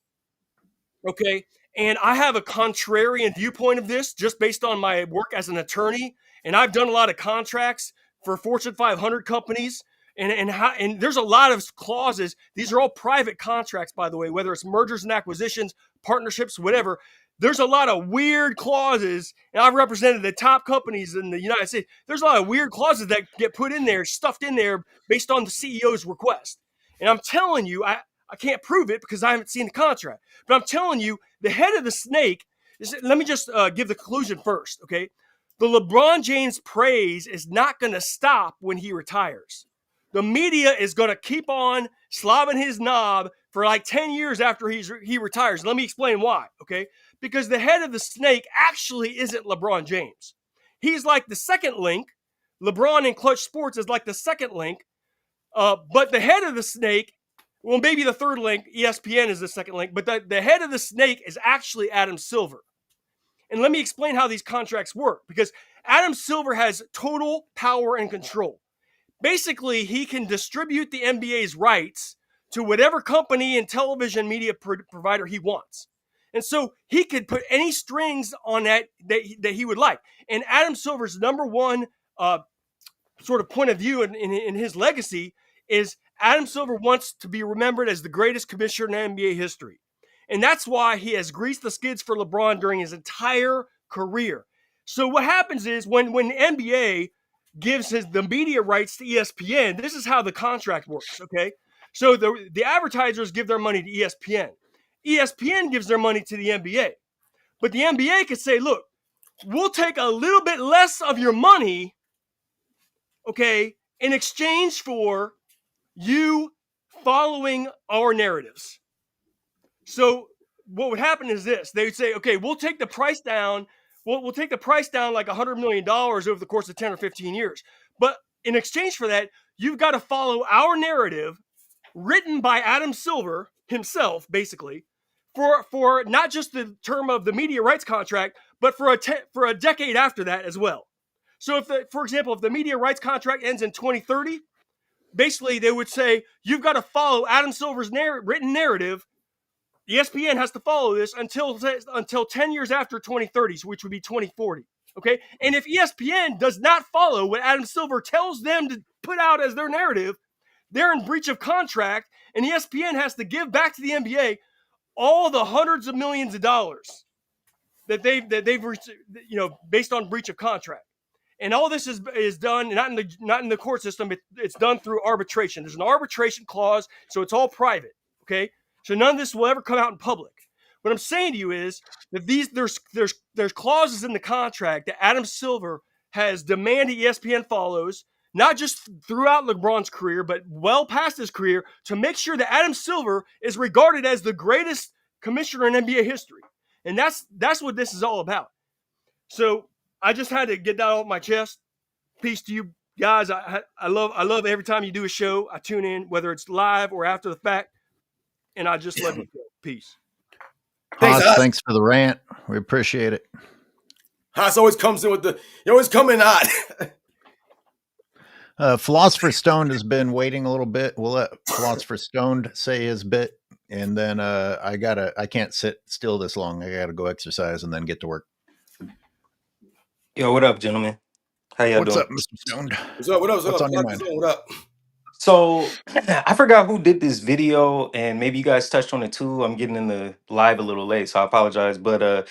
[SPEAKER 7] Okay, and I have a contrarian viewpoint of this just based on my work as an attorney, and I've done a lot of contracts for Fortune 500 companies, and there's a lot of clauses. These are all private contracts, by the way, whether it's mergers and acquisitions, partnerships, whatever. There's a lot of weird clauses, and I've represented the top companies in the United States. There's a lot of weird clauses that get put in there, stuffed in there based on the CEO's request. And I'm telling you, I can't prove it because I haven't seen the contract, but I'm telling you, the head of the snake is, let me just give the conclusion first, okay? The LeBron James praise is not going to stop when he retires. The media is going to keep on slobbing his knob for like 10 years after he retires. Let me explain why, okay? Because the head of the snake actually isn't LeBron James. He's like the second link. LeBron in Clutch Sports is like the second link. But the head of the snake, well, maybe the third link, ESPN is the second link, but the head of the snake is actually Adam Silver. And let me explain how these contracts work, because Adam Silver has total power and control. Basically, he can distribute the NBA's rights to whatever company and television media provider he wants. And so he could put any strings on that he would like. And Adam Silver's number one sort of point of view in his legacy is Adam Silver wants to be remembered as the greatest commissioner in NBA history. And that's why he has greased the skids for LeBron during his entire career. So what happens is when the NBA gives the media rights to ESPN, this is how the contract works, okay? So the advertisers give their money to ESPN. ESPN gives their money to the NBA. But the NBA could say, look, we'll take a little bit less of your money, okay, in exchange for you following our narratives. So what would happen is this. They would say, okay, we'll take the price down. We'll take the price down like $100 million over the course of 10 or 15 years. But in exchange for that, you've got to follow our narrative written by Adam Silver himself, basically, for not just the term of the media rights contract, but for a decade after that as well. So for example, if the media rights contract ends in 2030, basically they would say, you've got to follow Adam Silver's written narrative. ESPN has to follow this until 10 years after 2030, which would be 2040. Okay. And if ESPN does not follow what Adam Silver tells them to put out as their narrative, they're in breach of contract, and ESPN has to give back to the NBA all the hundreds of millions of dollars that they've based on breach of contract. And all this is done not in the court system. It's done through arbitration. There's an arbitration clause, so it's all private. Okay. So none of this will ever come out in public. What I'm saying to you is that there's clauses in the contract that Adam Silver has demanded ESPN follows, not just throughout LeBron's career, but well past his career, to make sure that Adam Silver is regarded as the greatest commissioner in NBA history. And that's what this is all about. So I just had to get that off my chest. Peace to you guys. I love every time you do a show. I tune in, whether it's live or after the fact. And I just love you. Peace.
[SPEAKER 1] Thanks for the rant. We appreciate it.
[SPEAKER 2] Haas always comes in with you always come in hot.
[SPEAKER 1] Philosopher Stoned has been waiting a little bit. We'll let Philosopher Stoned say his bit, and then I can't sit still this long. I gotta go exercise and then get to work.
[SPEAKER 8] Yo, what up, gentlemen? How y'all
[SPEAKER 1] What's
[SPEAKER 8] doing?
[SPEAKER 1] up, Mr. Stoned?
[SPEAKER 2] What's up? What up? What's
[SPEAKER 1] What's
[SPEAKER 2] up?
[SPEAKER 1] on your
[SPEAKER 2] Clock is
[SPEAKER 1] mind?
[SPEAKER 2] on. What up?
[SPEAKER 8] So I forgot who did this video, and maybe you guys touched on it too. I'm getting in the live a little late, so I apologize. But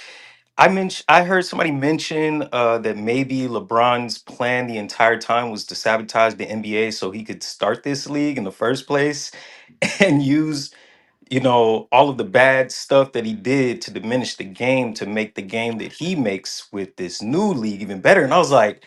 [SPEAKER 8] I heard somebody mention that maybe LeBron's plan the entire time was to sabotage the NBA so he could start this league in the first place and use, all of the bad stuff that he did to diminish the game to make the game that he makes with this new league even better. And I was like,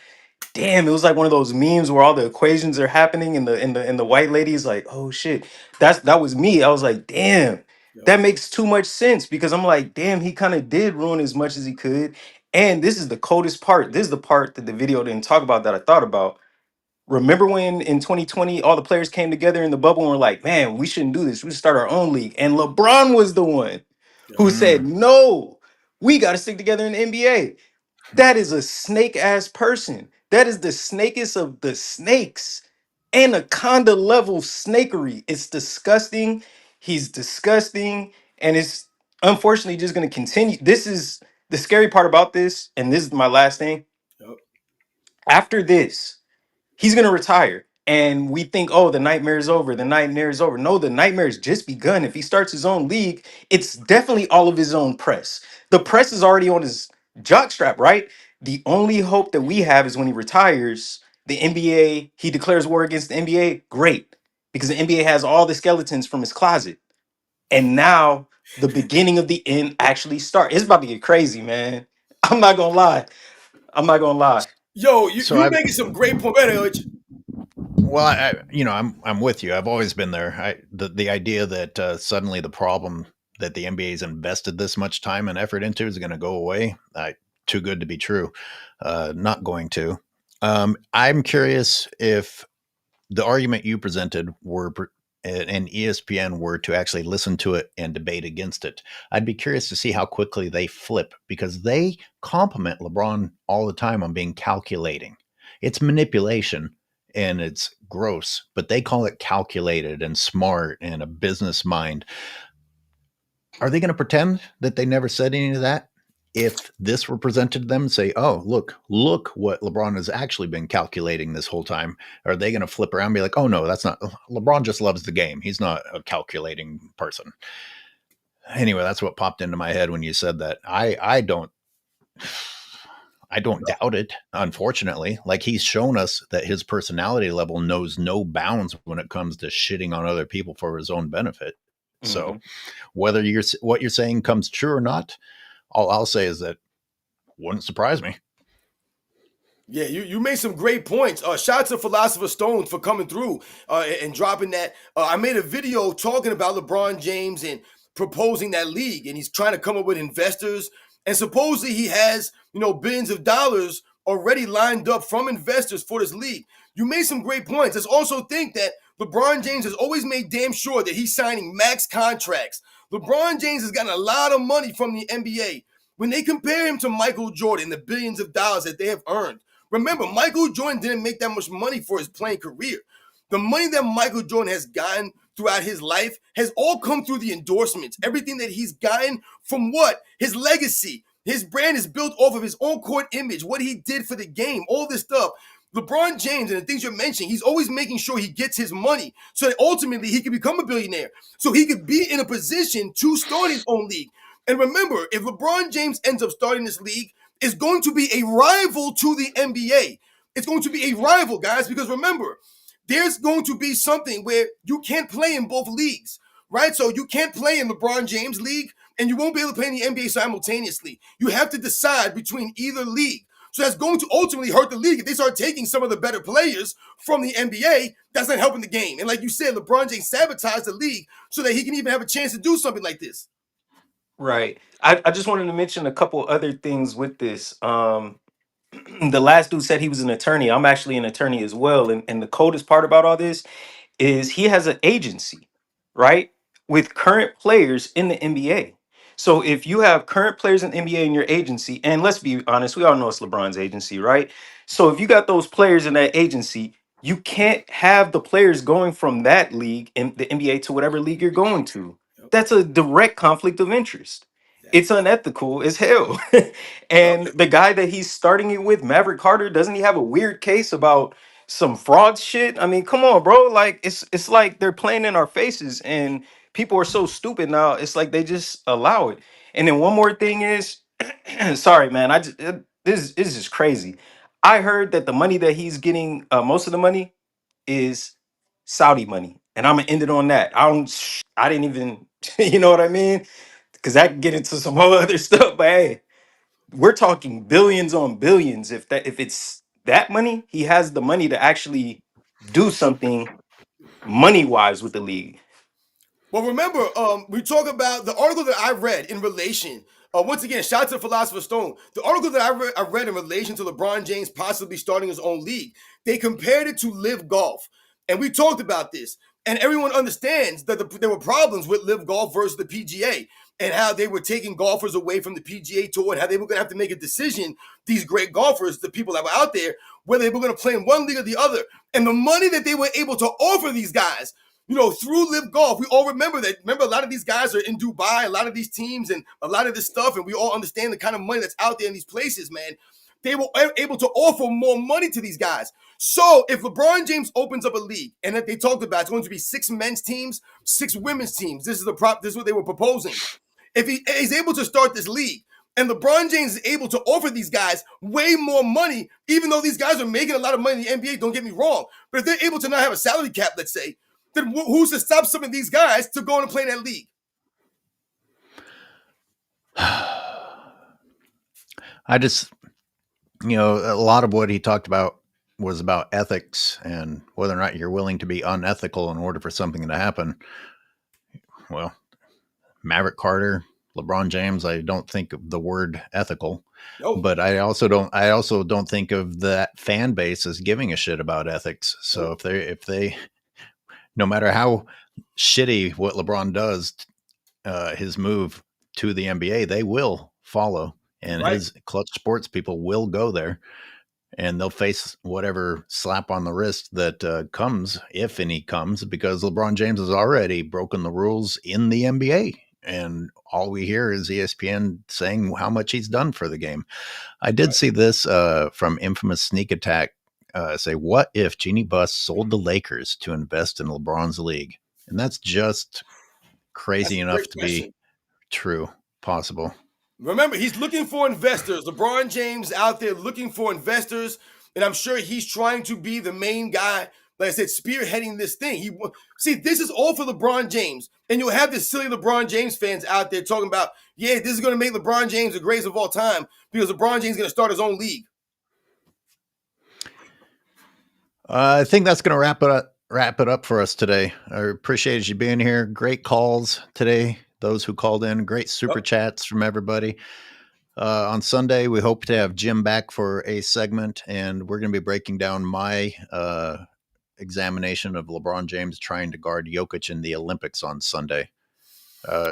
[SPEAKER 8] damn, it was like one of those memes where all the equations are happening and the white lady's like, oh shit. That was me. I was like, damn,
[SPEAKER 2] Yep.
[SPEAKER 8] that makes too much sense because I'm like, damn, he kind of did ruin as much as he could. And this is the coldest part. This is the part that the video didn't talk about that I thought about. Remember when in 2020 all the players came together in the bubble and were like, man, we shouldn't do this. We should start our own league. And LeBron was the one
[SPEAKER 2] Yep.
[SPEAKER 8] who said,
[SPEAKER 1] Mm.
[SPEAKER 8] no, we got to stick together in the NBA. That is a snake ass person. That is the snakest of the snakes. Anaconda level snakery. It's disgusting. He's disgusting. And it's unfortunately just going to continue. This is the scary part about this. And this is my last thing.
[SPEAKER 2] Yep.
[SPEAKER 8] After this, he's going to retire. And we think, oh, the nightmare is over. The nightmare is over. No, the nightmare has just begun. If he starts his own league, it's definitely all of his own press. The press is already on his jockstrap, right? The only hope that we have is when he retires, the NBA, he declares war against the NBA. Great. Because the NBA has all the skeletons from his closet. And now the beginning of the end actually start. It's about to get crazy, man. I'm not going to lie. I'm not going to lie.
[SPEAKER 2] Yo,
[SPEAKER 1] So
[SPEAKER 2] you
[SPEAKER 1] I've
[SPEAKER 2] making some great points. Wait a minute,
[SPEAKER 1] well, I'm with you. I've always been there. The idea that suddenly the problem that the NBA's invested this much time and effort into is going to go away, too good to be true. Not going to. I'm curious if the argument you presented and ESPN were to actually listen to it and debate against it. I'd be curious to see how quickly they flip because they compliment LeBron all the time on being calculating. It's manipulation and it's gross, but they call it calculated and smart and a business mind. Are they going to pretend that they never said any of that? If this were presented to them and say, oh, look what LeBron has actually been calculating this whole time, are they going to flip around and be like, oh, no, that's not, LeBron just loves the game. He's not a calculating person. Anyway, that's what popped into my head when you said that. I don't doubt it, unfortunately. Like he's shown us that his personality level knows no bounds when it comes to shitting on other people for his own benefit. So
[SPEAKER 8] Mhm.
[SPEAKER 1] whether what you're saying comes true or not, all I'll say is that wouldn't surprise me.
[SPEAKER 2] Yeah, you made some great points. Shout out to Philosopher Stone for coming through and dropping that. I made a video talking about LeBron James and proposing that league, and he's trying to come up with investors. And supposedly he has, billions of dollars already lined up from investors for this league. You made some great points. Let's also think that LeBron James has always made damn sure that he's signing max contracts. LeBron James has gotten a lot of money from the NBA. When they compare him to Michael Jordan, the billions of dollars that they have earned, remember, Michael Jordan didn't make that much money for his playing career. The money that Michael Jordan has gotten throughout his life has all come through the endorsements. Everything that he's gotten from what? His legacy. His brand is built off of his own court image, what he did for the game, all this stuff. LeBron James and the things you're mentioning, he's always making sure he gets his money so that ultimately he can become a billionaire. So he could be in a position to start his own league. And remember, if LeBron James ends up starting this league, it's going to be a rival to the NBA. It's going to be a rival, guys, because remember, there's going to be something where you can't play in both leagues, right? So you can't play in LeBron James league and you won't be able to play in the NBA simultaneously. You have to decide between either league. So that's going to ultimately hurt the league. If they start taking some of the better players from the NBA, that's not helping the game. And like you said, LeBron James sabotaged the league so that he can even have a chance to do something like this.
[SPEAKER 8] Right. I just wanted to mention a couple other things with this. The last dude said he was an attorney. I'm actually an attorney as well. And the coldest part about all this is he has an agency, right? With current players in the NBA. So if you have current players in the NBA in your agency, and let's be honest, we all know it's LeBron's agency, right? So if you got those players in that agency, you can't have the players going from that league in the NBA to whatever league you're going to.
[SPEAKER 2] Yep.
[SPEAKER 8] That's a direct conflict of interest. It's unethical as hell. And the guy that he's starting it with, Maverick Carter, doesn't he have a weird case about some fraud shit? I mean, come on, bro. Like it's like they're playing in our faces, and people are so stupid now. It's like they just allow it. And then one more thing is, sorry, man. This is crazy. I heard that the money that he's getting, most of the money is Saudi money, and I'm gonna end it on that. I didn't even, you know what I mean? Because I can get into some whole other stuff. But hey, we're talking billions on billions. If it's that money, he has the money to actually do something money wise with the league.
[SPEAKER 2] Well, remember, we talk about the article that I read in relation. Once again, shout out to Philosopher Stone. The article that I read in relation to LeBron James possibly starting his own league, they compared it to Live Golf. And we talked about this. And everyone understands that there were problems with Live Golf versus the PGA and how they were taking golfers away from the PGA Tour and how they were going to have to make a decision, these great golfers, the people that were out there, whether they were going to play in one league or the other. And the money that they were able to offer these guys, through Live Golf, we all remember that. Remember, a lot of these guys are in Dubai, a lot of these teams and a lot of this stuff, and we all understand the kind of money that's out there in these places, man. They were able to offer more money to these guys. So if LeBron James opens up a league, and that they talked about, it's going to be 6 men's teams, 6 women's teams. This is what they were proposing. If he's able to start this league, and LeBron James is able to offer these guys way more money, even though these guys are making a lot of money in the NBA, don't get me wrong. But if they're able to not have a salary cap, let's say, then who's to stop some of these guys to go and play in that league?
[SPEAKER 1] I just, a lot of what he talked about was about ethics and whether or not you're willing to be unethical in order for something to happen. Well, Maverick Carter, LeBron James, I don't think of the word ethical, but I also don't think of that fan base as giving a shit about ethics. So if they no matter how shitty what LeBron does, his move to the NBA, they will follow, and his Clutch Sports people will go there, and they'll face whatever slap on the wrist that comes, if any comes, because LeBron James has already broken the rules in the NBA, and all we hear is ESPN saying how much he's done for the game. I did see this from Infamous Sneak Attack. Say, what if Jeannie Buss sold the Lakers to invest in LeBron's league? And that's just crazy enough to be true, possible.
[SPEAKER 2] Remember, he's looking for investors. LeBron James out there looking for investors, and I'm sure he's trying to be the main guy, like I said, spearheading this thing. See, this is all for LeBron James, and you'll have the silly LeBron James fans out there talking about, yeah, this is going to make LeBron James the greatest of all time because LeBron James is going to start his own league.
[SPEAKER 1] I think that's going to wrap it up for us today. I appreciate you being here. Great calls today. Those who called in, great super chats from everybody. On Sunday, we hope to have Jim back for a segment, and we're going to be breaking down my examination of LeBron James trying to guard Jokic in the Olympics on Sunday.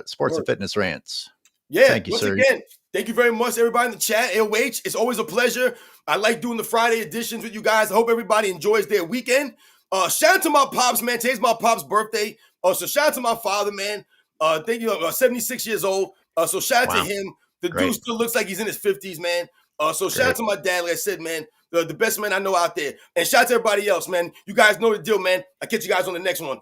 [SPEAKER 1] Sports and Fitness Rants.
[SPEAKER 2] Yeah,
[SPEAKER 1] thank you,
[SPEAKER 2] once
[SPEAKER 1] sir.
[SPEAKER 2] Again, thank you very much, everybody in the chat. LH, it's always a pleasure. I like doing the Friday editions with you guys. I hope everybody enjoys their weekend. Shout out to my pops, man. Today's my pops' birthday. So shout out to my father, man. Thank you. 76 years old. So shout out to him. The dude still looks like he's in his 50s, man. So shout out to my dad, like I said, man. The best man I know out there. And shout out to everybody else, man. You guys know the deal, man. I'll catch you guys on the next one.